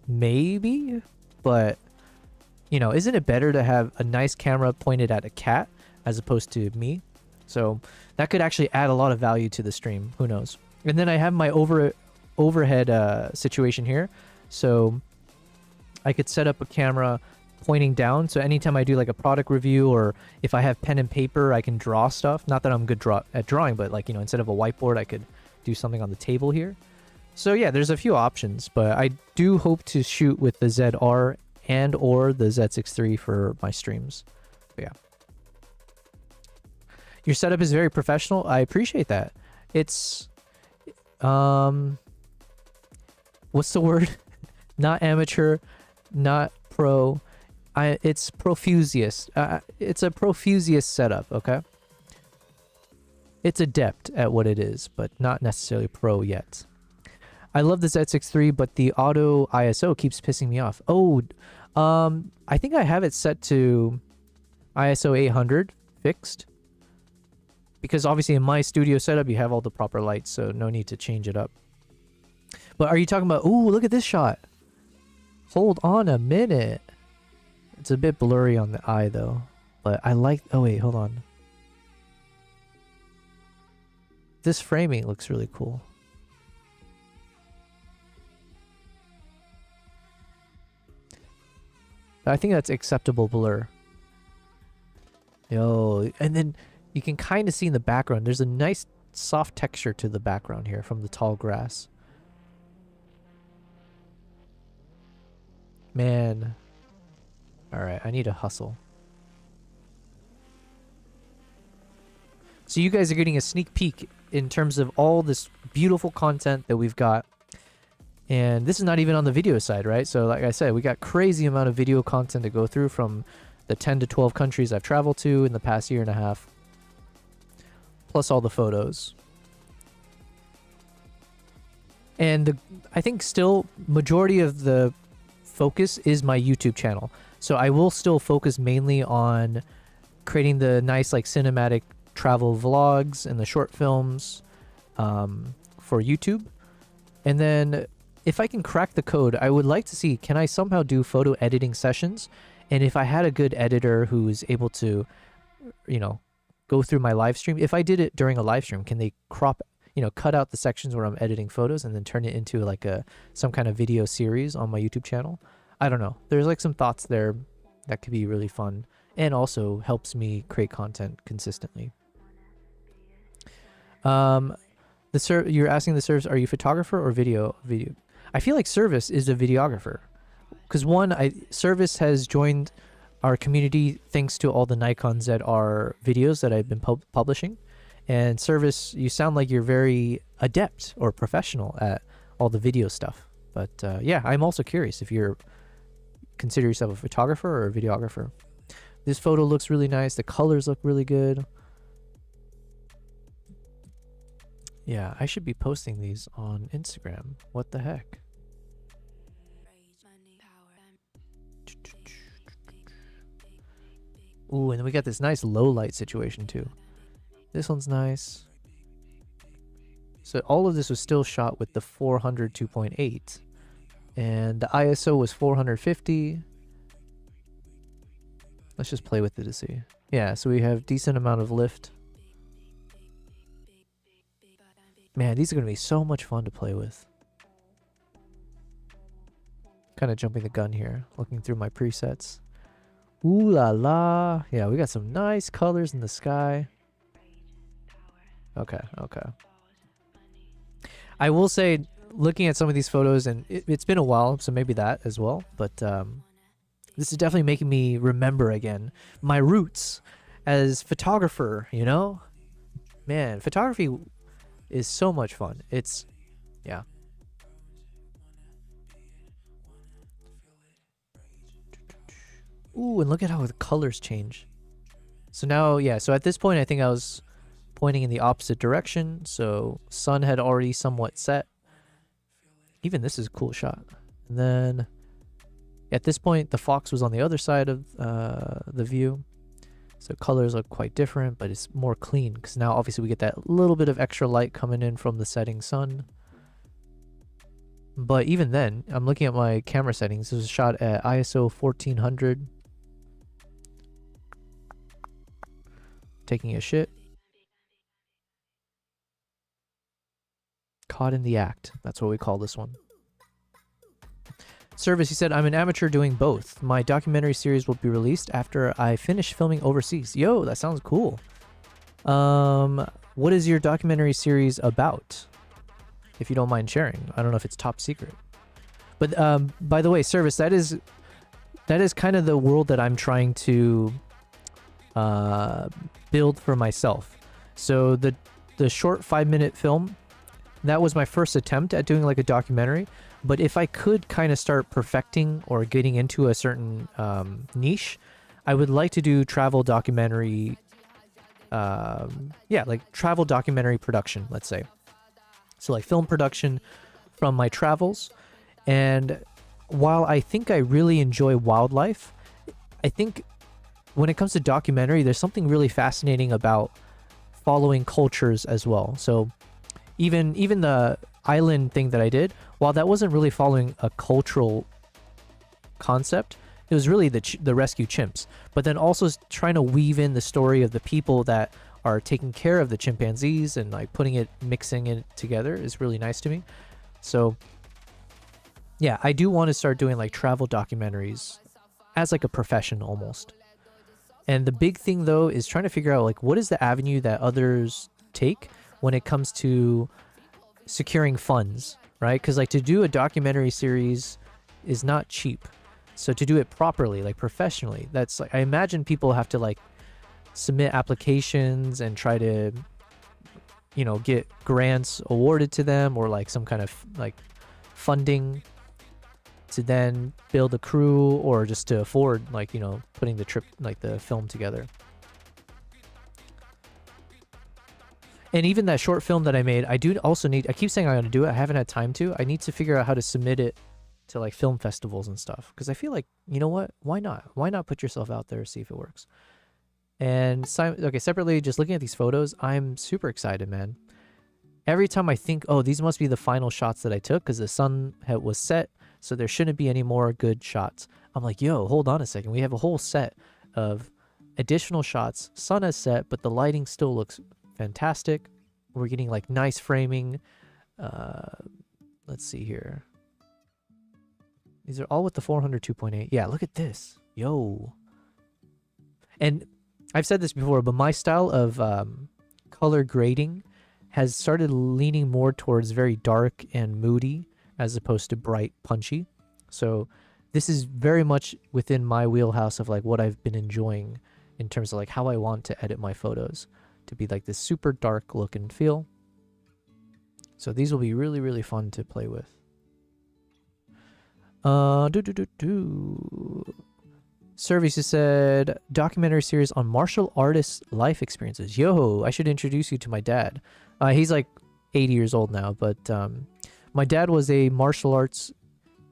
maybe, but you know, isn't it better to have a nice camera pointed at a cat as opposed to me? So that could actually add a lot of value to the stream. Who knows? And then I have my overhead situation here. So I could set up a camera pointing down, so anytime I do like a product review, or if I have pen and paper, I can draw stuff. Not that I'm good at drawing, but like, you know, instead of a whiteboard, I could do something on the table here. So yeah, there's a few options, but I do hope to shoot with the ZR and or the Z6 III for my streams. But yeah. Your setup is very professional. I appreciate that. It's what's the word? Not amateur, not pro. It's profusius. It's a profusius setup, okay? It's adept at what it is, but not necessarily pro yet. I love the Z6 III, but the auto ISO keeps pissing me off. Oh, I think I have it set to ISO 800 fixed. Because obviously in my studio setup, you have all the proper lights, so no need to change it up. But are you talking about... Ooh, look at this shot. Hold on a minute. It's a bit blurry on the eye, though. But I like... Oh, wait, hold on. This framing looks really cool. I think that's acceptable blur. Yo, and then you can kind of see in the background, there's a nice soft texture to the background here from the tall grass. Man. Alright, I need to hustle. So you guys are getting a sneak peek in terms of all this beautiful content that we've got. And this is not even on the video side, right? So like I said, we got crazy amount of video content to go through from the 10 to 12 countries I've traveled to in the past year and a half. Plus all the photos. And I think still majority of the focus is my YouTube channel. So I will still focus mainly on creating the nice like cinematic travel vlogs and the short films for YouTube. And then if I can crack the code, I would like to see, can I somehow do photo editing sessions? And if I had a good editor who is able to, you know, go through my live stream, if I did it during a live stream, can they crop, you know, cut out the sections where I'm editing photos and then turn it into like some kind of video series on my YouTube channel? I don't know. There's like some thoughts there that could be really fun and also helps me create content consistently. You're asking the service, are you photographer or video? I feel like Service is a videographer. Because one, Service has joined our community thanks to all the Nikon ZR videos that I've been publishing. And Service, you sound like you're very adept or professional at all the video stuff. But yeah, I'm also curious if you're consider yourself a photographer or a videographer. This photo looks really nice. The colors look really good. Yeah, I should be posting these on Instagram. What the heck? Ooh, and then we got this nice low light situation too. This one's nice. So all of this was still shot with the 400 2.8. And the ISO was 450. Let's just play with it to see. Yeah, so we have decent amount of lift. Man, these are going to be so much fun to play with. Kind of jumping the gun here, looking through my presets. Ooh la la. Yeah, we got some nice colors in the sky. Okay, okay. I will say, looking at some of these photos, and it's been a while, so maybe that as well, but this is definitely making me remember again my roots as photographer, you know? Man, photography is so much fun. It's, yeah. Ooh, and look at how the colors change. So now, yeah, so at this point, I think I was pointing in the opposite direction. So sun had already somewhat set. Even this is a cool shot. And then at this point, the fox was on the other side of the view. So colors look quite different, but it's more clean because now obviously we get that little bit of extra light coming in from the setting sun. But even then, I'm looking at my camera settings. This was shot at ISO 1400. Taking a shit. Caught in the act. That's what we call this one. Service, he said, I'm an amateur doing both. My documentary series will be released after I finish filming overseas. Yo, that sounds cool. What is your documentary series about? If you don't mind sharing. I don't know if it's top secret. But by the way, Service, that is kind of the world that I'm trying to build for myself. So the short 5-minute film, that was my first attempt at doing like a documentary. But if I could kind of start perfecting or getting into a certain niche, I would like to do travel documentary, like travel documentary production, let's say. So like film production from my travels. And while I think I really enjoy wildlife, I think when it comes to documentary, there's something really fascinating about following cultures as well. So even the island thing that I did, while that wasn't really following a cultural concept, it was really the rescue chimps. But then also trying to weave in the story of the people that are taking care of the chimpanzees and like mixing it together is really nice to me. So yeah, I do want to start doing like travel documentaries as like a profession almost. And the big thing though is trying to figure out like what is the avenue that others take when it comes to securing funds, right? Because like to do a documentary series is not cheap. So to do it properly, like professionally, that's like, I imagine people have to like submit applications and try to, you know, get grants awarded to them or like some kind of like funding to then build a crew or just to afford like, you know, putting the trip, like the film together. And even that short film that I made, I do also need, I keep saying I'm going to do it. I haven't had time to. I need to figure out how to submit it to like film festivals and stuff. Because I feel like, you know what? Why not? Why not put yourself out there, see if it works? And okay, separately, just looking at these photos, I'm super excited, man. Every time I think, oh, these must be the final shots that I took because the sun was set, so there shouldn't be any more good shots. I'm like, yo, hold on a second. We have a whole set of additional shots. Sun has set, but the lighting still looks fantastic. We're getting like nice framing. Let's see here. These are all with the 400 2.8. Yeah, look at this. Yo. And I've said this before, but my style of color grading has started leaning more towards very dark and moody as opposed to bright, punchy. So this is very much within my wheelhouse of like what I've been enjoying in terms of like how I want to edit my photos to be like this super dark look and feel. So these will be really, really fun to play with. Services said, documentary series on martial artists' life experiences. Yo, I should introduce you to my dad. He's like 80 years old now, but my dad was a martial arts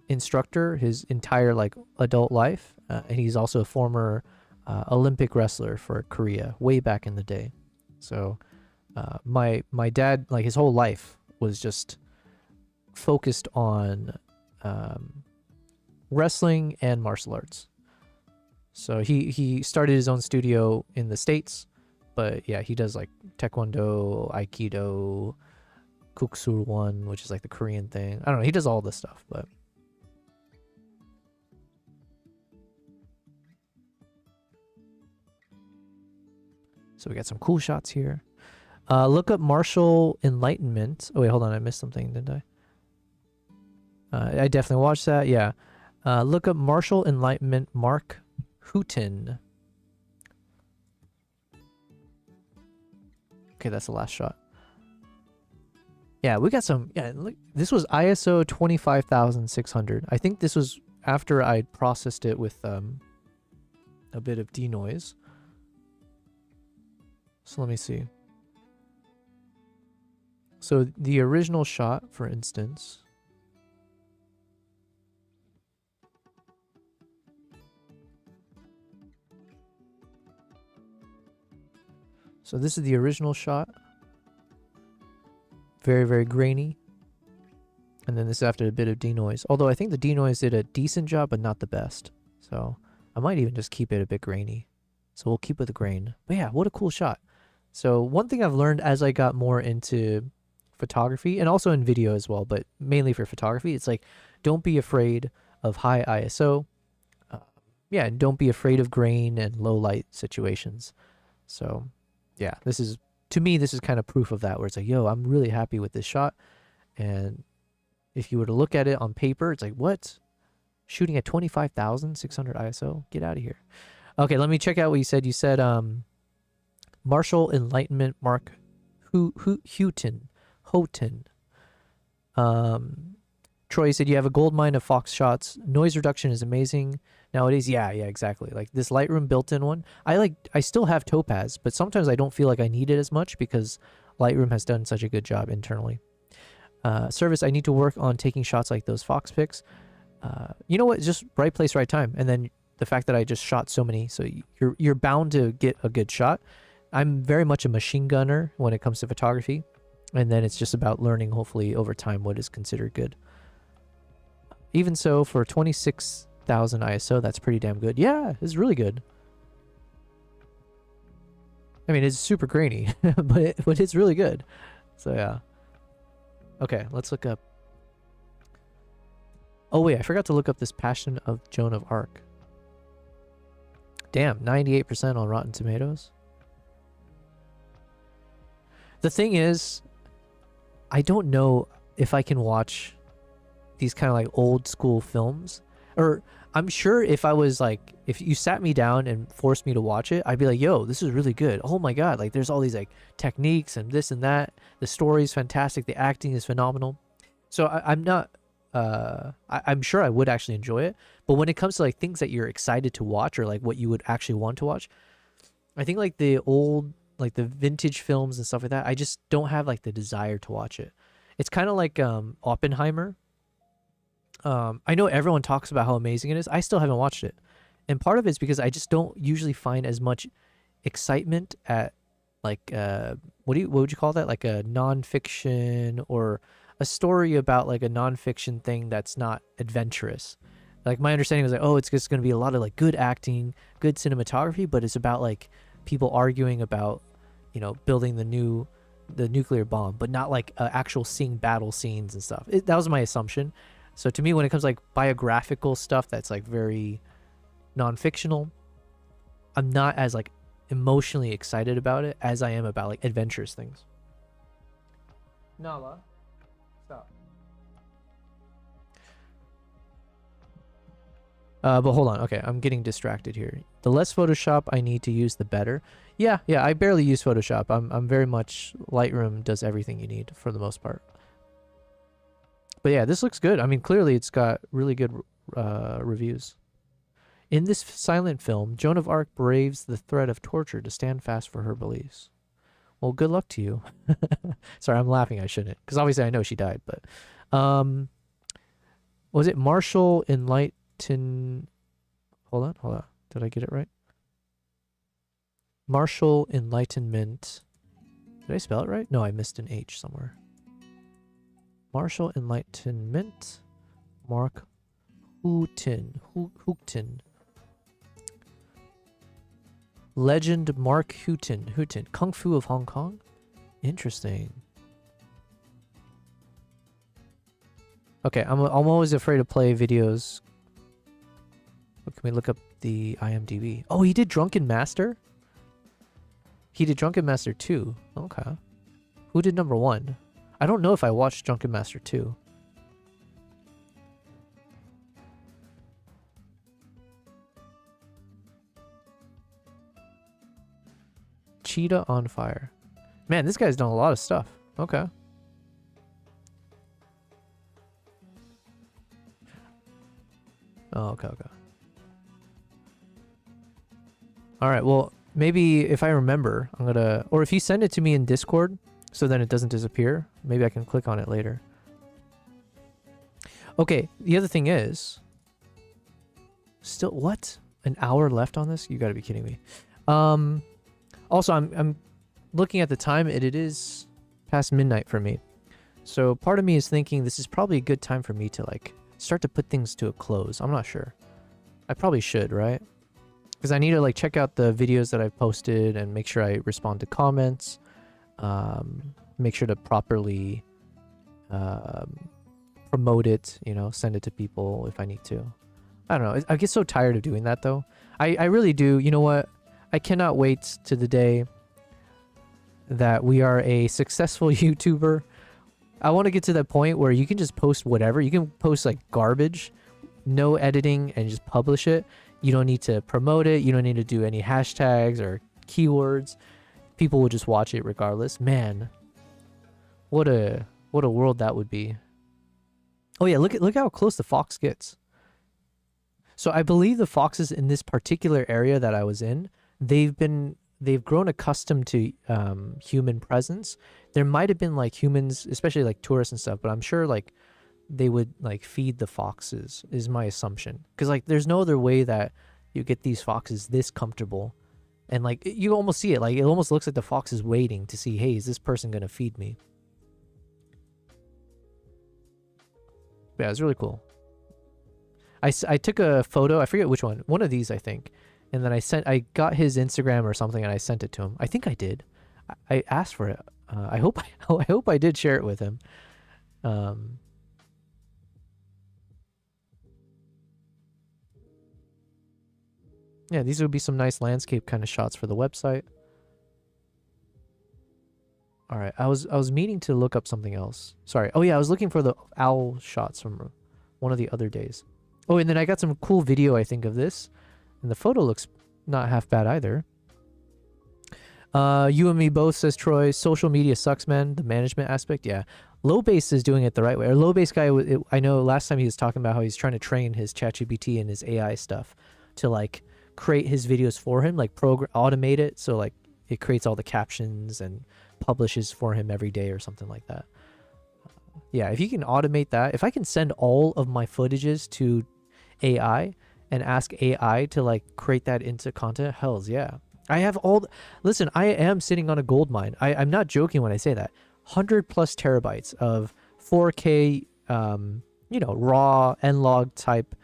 instructor his entire like adult life. And he's also a former Olympic wrestler for Korea way back in the day. So my dad, like his whole life was just focused on wrestling and martial arts. So he started his own studio in the States, but yeah, he does like Taekwondo, Aikido, Kuksurwon, which is like the Korean thing. I don't know, he does all this stuff, but so we got some cool shots here. Look up martial enlightenment. Oh wait, hold on, I missed something, didn't I? I definitely watched that. Yeah. Look up martial enlightenment Mark Houghton. Okay, that's the last shot. Yeah, we got some. Yeah, look, this was ISO 25,600. I think this was after I processed it with a bit of denoise. So let me see. So the original shot, for instance. So this is the original shot. Very, very grainy. And then this is after a bit of denoise. Although I think the denoise did a decent job, but not the best. So I might even just keep it a bit grainy. So we'll keep with the grain. But yeah, what a cool shot. So one thing I've learned as I got more into photography, and also in video as well, but mainly for photography, it's like, don't be afraid of high ISO. Yeah, and don't be afraid of grain and low light situations. So yeah, this is, to me, this is kind of proof of that, where it's like, yo, I'm really happy with this shot. And if you were to look at it on paper, it's like, what? Shooting at 25,600 ISO? Get out of here. Okay, let me check out what you said. You said Marshall Enlightenment Mark Houghton. Troy said you have a gold mine of Fox shots. Noise reduction is amazing nowadays. Yeah, exactly. Like this Lightroom built-in one. I still have Topaz, but sometimes I don't feel like I need it as much because Lightroom has done such a good job internally. Service, I need to work on taking shots like those Fox pics. You know what? Just right place, right time. And then the fact that I just shot so many, so you're bound to get a good shot. I'm very much a machine gunner when it comes to photography. And then it's just about learning, hopefully, over time, what is considered good. Even so, for 26,000 ISO, that's pretty damn good. Yeah, it's really good. I mean, it's super grainy, but it's really good. So, yeah. Okay, let's look up. Oh, wait, I forgot to look up this Passion of Joan of Arc. Damn, 98% on Rotten Tomatoes. The thing is, I don't know if I can watch these kind of like old school films, or I'm sure if I was like, if you sat me down and forced me to watch it, I'd be like, yo, this is really good. Oh my God. Like there's all these like techniques and this and that. The story is fantastic. The acting is phenomenal. So I'm not, I'm sure I would actually enjoy it. But when it comes to like things that you're excited to watch or like what you would actually want to watch, I think like the old, like the vintage films and stuff like that, I just don't have like the desire to watch it. It's kind of like Oppenheimer. I know everyone talks about how amazing it is. I still haven't watched it. And part of it's because I just don't usually find as much excitement at like, what would you call that? Like a nonfiction or a story about like a nonfiction thing that's not adventurous. Like my understanding was like, oh, it's just going to be a lot of like good acting, good cinematography, but it's about like people arguing about, you know, building the nuclear bomb, but not like actual seeing battle scenes and stuff. That was my assumption. So to me, when it comes to like biographical stuff that's like very non-fictional, I'm not as like emotionally excited about it as I am about like adventurous things. Nala, stop. But hold on. Okay, I'm getting distracted here. The less Photoshop I need to use, the better. Yeah, I barely use Photoshop. I'm very much, Lightroom does everything you need for the most part. But yeah, this looks good. I mean, clearly it's got really good reviews. In this silent film, Joan of Arc braves the threat of torture to stand fast for her beliefs. Well, good luck to you. Sorry, I'm laughing. I shouldn't, because obviously I know she died. But was it Marshall Enlighten? Hold on. Did I get it right? Marshall Enlightenment. Did I spell it right? No, I missed an H somewhere. Marshall Enlightenment. Mark Houghton. Legend Mark Houghton. Kung Fu of Hong Kong? Interesting. Okay, I'm always afraid to play videos. Can we look up the IMDb? Oh, he did Drunken Master? He did Drunken Master 2. Okay. Who did number 1? I don't know if I watched Drunken Master 2. Cheetah on Fire. Man, this guy's done a lot of stuff. Okay. Oh, okay, okay. All right, well, maybe if I remember, I'm gonna, or if you send it to me in Discord, so then it doesn't disappear, maybe I can click on it later. Okay, the other thing is, still, what? An hour left on this? You gotta be kidding me. Also, I'm looking at the time, it is past midnight for me. So part of me is thinking this is probably a good time for me to like start to put things to a close. I'm not sure. I probably should, right? Because I need to like check out the videos that I've posted and make sure I respond to comments. Make sure to properly promote it, you know, send it to people if I need to. I don't know. I get so tired of doing that though. I really do. You know what? I cannot wait to the day that we are a successful YouTuber. I want to get to that point where you can just post whatever. You can post like garbage, no editing, and just publish it. You don't need to promote it. You don't need to do any hashtags or keywords. People will just watch it regardless. Man, what a world that would be. Oh yeah, look how close the fox gets. So I believe the foxes in this particular area that I was in, they've grown accustomed to human presence. There might have been like humans, especially like tourists and stuff, but I'm sure like they would like feed the foxes is my assumption. Because like there's no other way that you get these foxes this comfortable. And like you almost see it, like it almost looks like the fox is waiting to see, hey, is this person gonna feed me? Yeah, it's really cool. I took a photo, I forget which one of these I think. And then I got his Instagram or something and I sent it to him. I think I did. I asked for it. I hope I did share it with him. Yeah, these would be some nice landscape kind of shots for the website. All right, I was meaning to look up something else. Sorry. Oh yeah, I was looking for the owl shots from one of the other days. Oh, and then I got some cool video, I think, of this. And the photo looks not half bad either. You and me both, says Troy. Social media sucks, man. The management aspect, yeah. Low Base is doing it the right way. Or Low Base guy, I know last time he was talking about how he's trying to train his ChatGPT and his AI stuff to like create his videos for him, like automate it so like it creates all the captions and publishes for him every day or something like that. Yeah, if you can automate that, if I can send all of my footages to AI and ask AI to like create that into content, hells yeah. I have listen, I am sitting on a gold mine. I'm not joking when I say that. 100 plus terabytes of 4K, you know, raw N-Log type,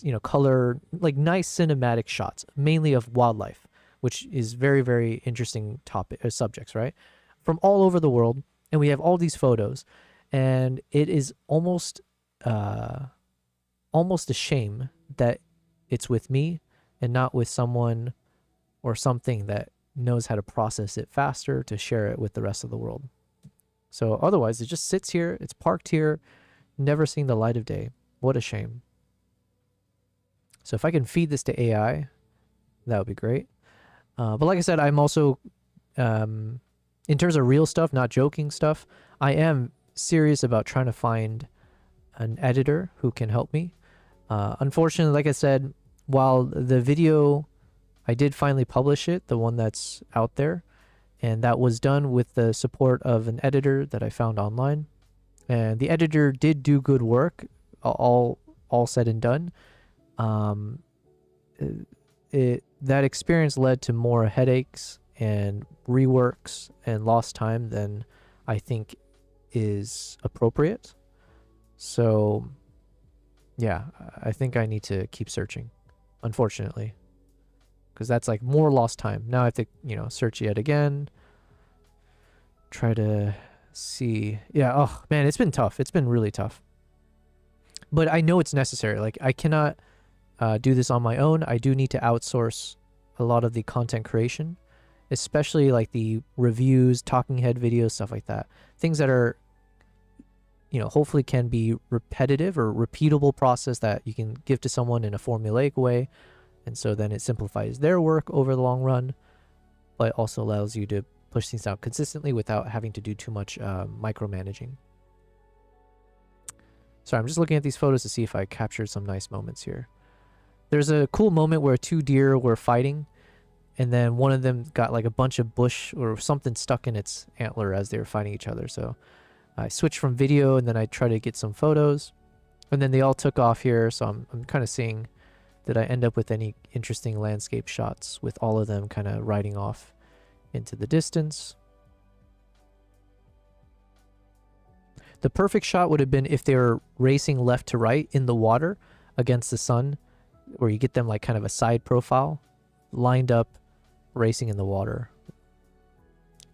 you know, color, like nice cinematic shots, mainly of wildlife, which is very, very interesting subjects, right? From all over the world. And we have all these photos and it is almost a shame that it's with me and not with someone or something that knows how to process it faster to share it with the rest of the world. So otherwise, it just sits here, it's parked here, never seeing the light of day. What a shame. So if I can feed this to AI, that would be great. But like I said, I'm also, in terms of real stuff, not joking stuff, I am serious about trying to find an editor who can help me. Unfortunately, like I said, while the video, I did finally publish it, the one that's out there, and that was done with the support of an editor that I found online. And the editor did do good work, all said and done. That experience led to more headaches and reworks and lost time than I think is appropriate. So yeah, I think I need to keep searching, unfortunately, because that's like more lost time. Now I have to, you know, search yet again, try to see. Yeah, oh man, it's been tough. It's been really tough. But I know it's necessary. Like I cannot do this on my own. I do need to outsource a lot of the content creation, especially like the reviews, talking head videos, stuff like that. Things that are, you know, hopefully can be repetitive or repeatable process that you can give to someone in a formulaic way. And so then it simplifies their work over the long run, but also allows you to push things out consistently without having to do too much micromanaging. So I'm just looking at these photos to see if I captured some nice moments here. There's a cool moment where two deer were fighting, and then one of them got like a bunch of bush or something stuck in its antler as they were fighting each other. So I switched from video, and then I tried to get some photos, and then they all took off here. So I'm kind of seeing, did I end up with any interesting landscape shots with all of them kind of riding off into the distance. The perfect shot would have been if they were racing left to right in the water against the sun, where you get them like kind of a side profile, lined up, racing in the water.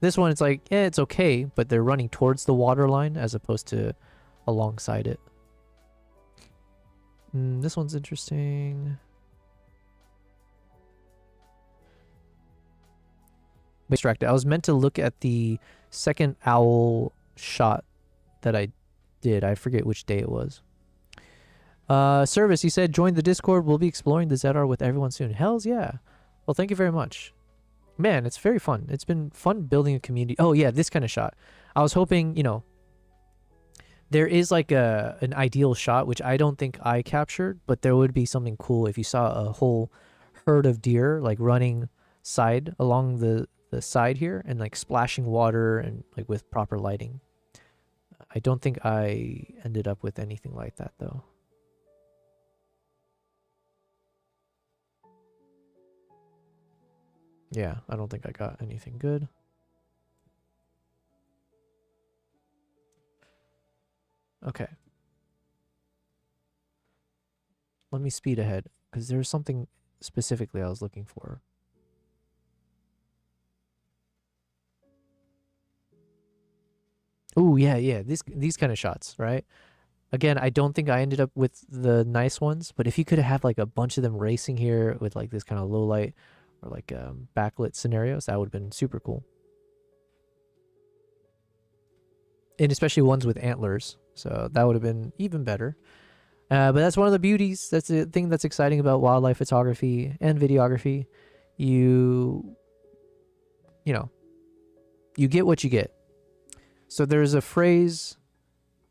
This one, it's like, yeah, it's okay, but they're running towards the water line as opposed to alongside it. This one's interesting. Distracted. I was meant to look at the second owl shot that I did. I forget which day it was. Service, you said join the Discord. We'll be exploring the ZR with everyone soon. Hells yeah. Well, thank you very much. Man, it's very fun. It's been fun building a community. Oh yeah, this kind of shot. I was hoping, you know, there is like an ideal shot, which I don't think I captured, but there would be something cool if you saw a whole herd of deer like running side along the side here and like splashing water and like with proper lighting. I don't think I ended up with anything like that though. Yeah, I don't think I got anything good. Okay. Let me speed ahead because there's something specifically I was looking for. Oh, yeah. These kind of shots, right? Again, I don't think I ended up with the nice ones, but if you could have like a bunch of them racing here with like this kind of low light or like backlit scenarios, that would have been super cool. And especially ones with antlers, so that would have been even better. But that's one of the beauties. That's the thing that's exciting about wildlife photography and videography. You know, you get what you get. So there's a phrase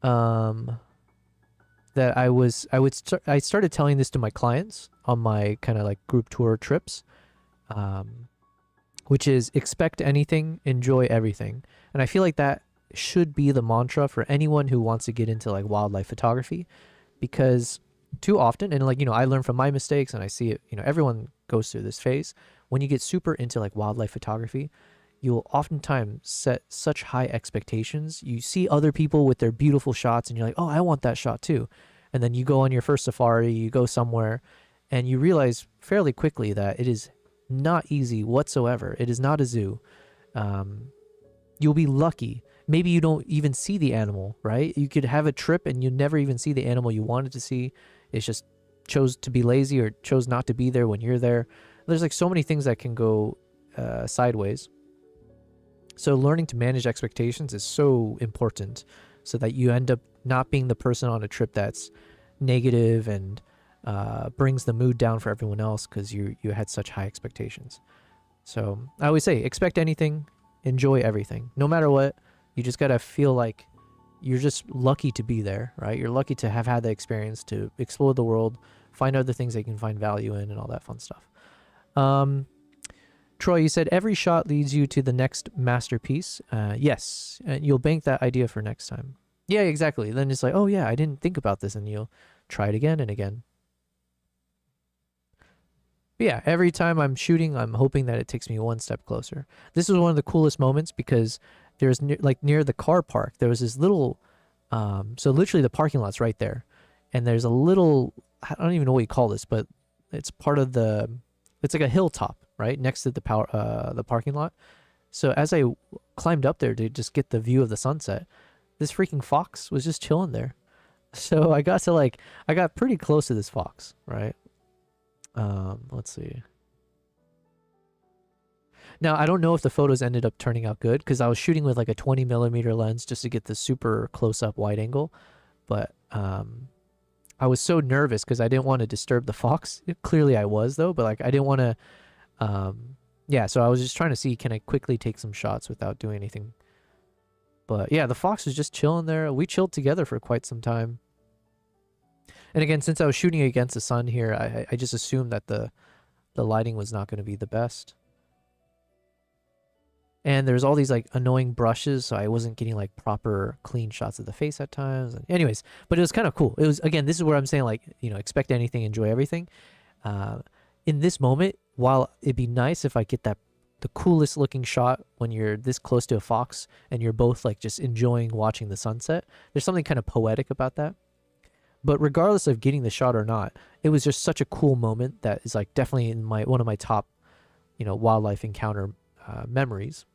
that I started telling this to my clients on my kind of like group tour trips, which is expect anything, enjoy everything. And I feel like that should be the mantra for anyone who wants to get into like wildlife photography, because too often, and like, you know, I learn from my mistakes and I see it, you know, everyone goes through this phase. When you get super into like wildlife photography, you'll oftentimes set such high expectations. You see other people with their beautiful shots and you're like, oh, I want that shot too. And then you go on your first safari, you go somewhere, and you realize fairly quickly that it is not easy whatsoever. It is not a zoo. You'll be lucky. Maybe you don't even see the animal, right? You could have a trip and you never even see the animal you wanted to see. It's just chose to be lazy or chose not to be there when you're there. There's like so many things that can go sideways. So learning to manage expectations is so important so that you end up not being the person on a trip that's negative and brings the mood down for everyone else because you had such high expectations. So I always say, expect anything, enjoy everything. No matter what, you just got to feel like you're just lucky to be there, right? You're lucky to have had the experience to explore the world, find other things that you can find value in and all that fun stuff. Troy, you said every shot leads you to the next masterpiece. Yes, and you'll bank that idea for next time. Yeah, exactly. Then it's like, oh yeah, I didn't think about this, and you'll try it again and again. But yeah, every time I'm shooting, I'm hoping that it takes me one step closer. This was one of the coolest moments because there's near the car park, there was this little, so literally the parking lot's right there. And there's a little, I don't even know what you call this, but it's part of it's like a hilltop, right? Next to the parking lot. So as I climbed up there to just get the view of the sunset, this freaking fox was just chilling there. So I got pretty close to this fox, right? Let's see. Now, I don't know if the photos ended up turning out good because I was shooting with like a 20mm lens just to get the super close-up wide angle. But I was so nervous because I didn't want to disturb the fox. Clearly I was though, but like I didn't want to, yeah, so I was just trying to see, can I quickly take some shots without doing anything? But yeah, the fox was just chilling there. We chilled together for quite some time. And again, since I was shooting against the sun here, I just assumed that the lighting was not going to be the best. And there's all these like annoying brushes, so I wasn't getting like proper clean shots of the face at times. And anyways, but it was kind of cool. It was, again, this is where I'm saying, like, you know, expect anything, enjoy everything. In this moment, while it'd be nice if I get the coolest looking shot when you're this close to a fox and you're both like just enjoying watching the sunset, there's something kind of poetic about that. But regardless of getting the shot or not, it was just such a cool moment that is like definitely in one of my top, you know, wildlife encounter memories,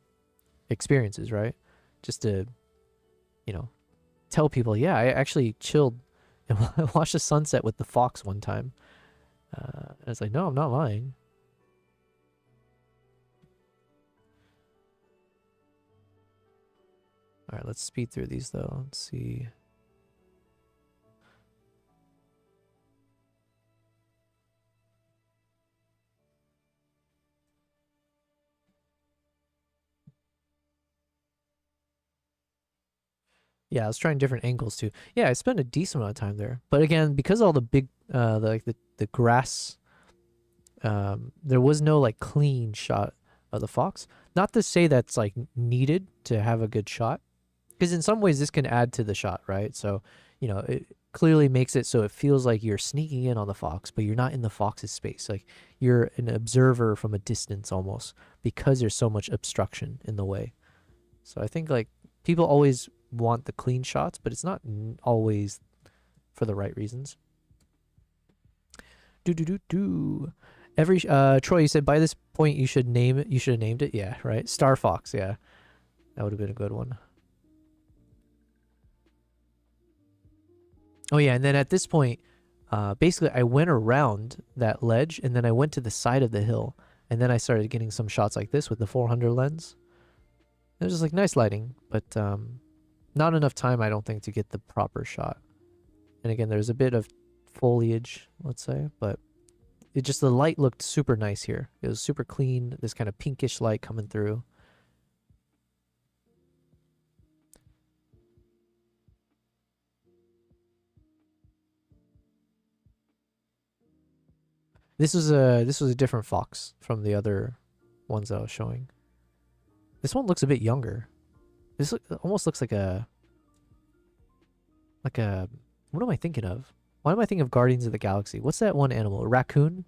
experiences, right? Just to, you know, tell people, yeah, I actually chilled and watched the sunset with the fox one time. And it's like, no, I'm not lying. All right, let's speed through these though. Let's see. Yeah, I was trying different angles too. Yeah, I spent a decent amount of time there. But again, because all the big, the grass, there was no like clean shot of the fox. Not to say that's like needed to have a good shot, because in some ways this can add to the shot, right? So, you know, it clearly makes it so it feels like you're sneaking in on the fox, but you're not in the fox's space. Like you're an observer from a distance almost, because there's so much obstruction in the way. So I think like people always want the clean shots, but it's not always for the right reasons. Every Troy, you said by this point you should name it. You should have named it. Yeah, right. Star Fox. Yeah, that would have been a good one. Oh yeah, and then at this point, basically I went around that ledge and then I went to the side of the hill, and then I started getting some shots like this with the 400 lens. It was just like nice lighting, but not enough time, I don't think, to get the proper shot. And again, there's a bit of foliage, let's say, but it just, the light looked super nice here. It was super clean, this kind of pinkish light coming through. This was a different fox from the other ones I was showing. This one looks a bit younger. This almost looks like a what am I thinking of? Why am I thinking of Guardians of the Galaxy? What's that one animal? A raccoon?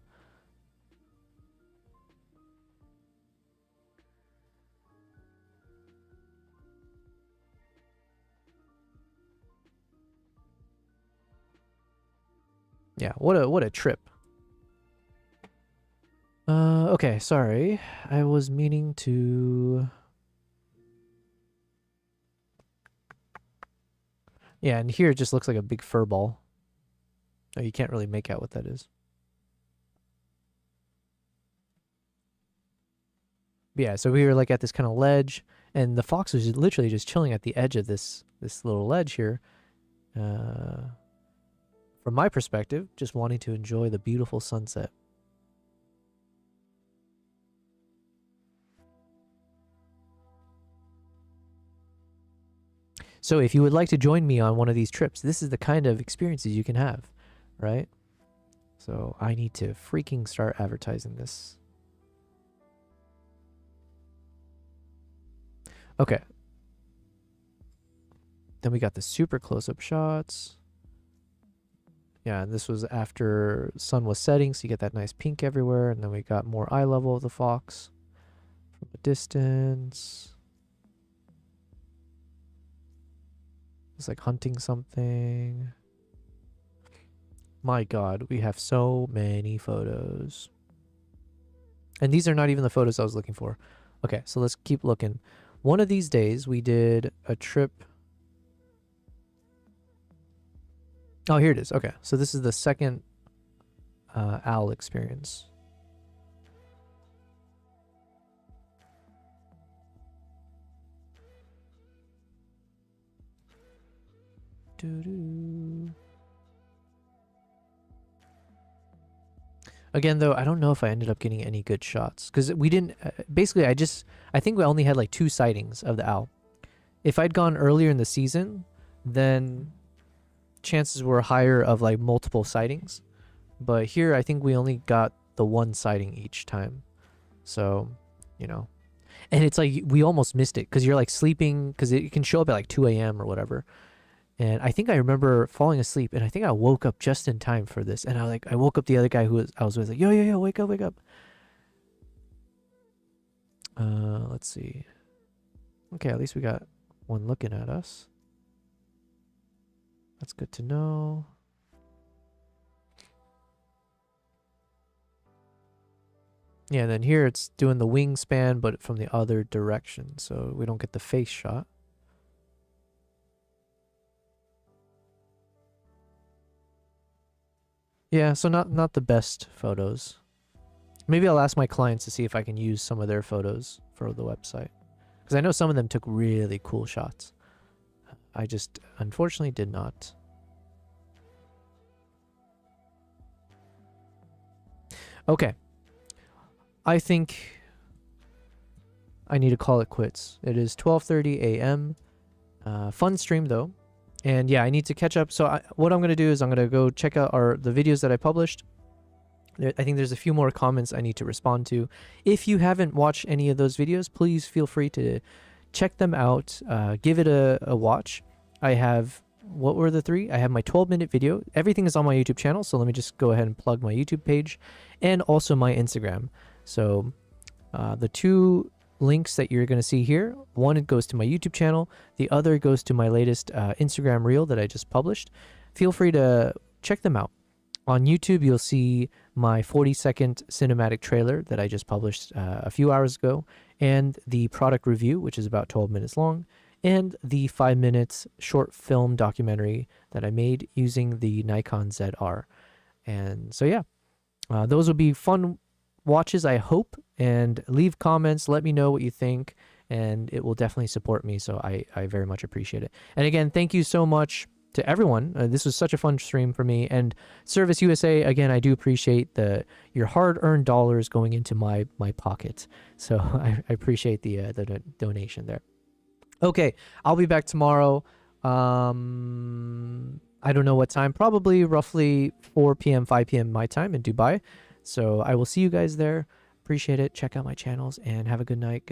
Yeah, what a trip. Okay, sorry. I was meaning to... Yeah, and here it just looks like a big fur ball. Oh, you can't really make out what that is. But yeah, so we were like at this kind of ledge, and the fox was literally just chilling at the edge of this little ledge here. From my perspective, just wanting to enjoy the beautiful sunset. So if you would like to join me on one of these trips, this is the kind of experiences you can have, right? So I need to freaking start advertising this. Okay. Then we got the super close-up shots. Yeah, and this was after sun was setting, so you get that nice pink everywhere. And then we got more eye level of the fox from a distance. It's like hunting something. My God, we have so many photos. And these are not even the photos I was looking for. Okay, so let's keep looking. One of these days, we did a trip. Oh, here it is. Okay, so this is the second owl experience. Again, though, I don't know if I ended up getting any good shots because we didn't. Basically, I think we only had like 2 sightings of the owl. If I'd gone earlier in the season, then chances were higher of like multiple sightings. But here, I think we only got the one sighting each time. So, you know. And it's like we almost missed it because you're like sleeping, because it can show up at like 2 a.m. or whatever. And I think I remember falling asleep, and I think I woke up just in time for this. And I woke up the other guy I was with, like, yo, wake up, wake up. Let's see. Okay, at least we got one looking at us. That's good to know. Yeah, and then here it's doing the wingspan, but from the other direction, so we don't get the face shot. Yeah, so not the best photos. Maybe I'll ask my clients to see if I can use some of their photos for the website, because I know some of them took really cool shots. I just unfortunately did not. Okay. I think I need to call it quits. It is 12:30 a.m. Fun stream though. And yeah, I need to catch up. So what I'm going to do is I'm going to go check out the videos that I published. I think there's a few more comments I need to respond to. If you haven't watched any of those videos, please feel free to check them out. Give it a watch. I have, what were the three? I have my 12-minute video. Everything is on my YouTube channel. So let me just go ahead and plug my YouTube page and also my Instagram. So the two links that you're going to see here, one it goes to my YouTube channel, the other goes to my latest Instagram reel that I just published. Feel free to check them out. On YouTube, you'll see my 40-second cinematic trailer that I just published a few hours ago, and the product review, which is about 12 minutes long, and the 5-minute short film documentary that I made using the Nikon ZR. And so yeah, those will be fun watches, I hope, and leave comments, let me know what you think, and it will definitely support me, so I very much appreciate it. And again, thank you so much to everyone. This was such a fun stream for me, and Service USA, again, I do appreciate your hard-earned dollars going into my pocket, so I appreciate the donation there. Okay, I'll be back tomorrow. I don't know what time, probably roughly 4 p.m., 5 p.m. my time in Dubai. So I will see you guys there. Appreciate it. Check out my channels and have a good night.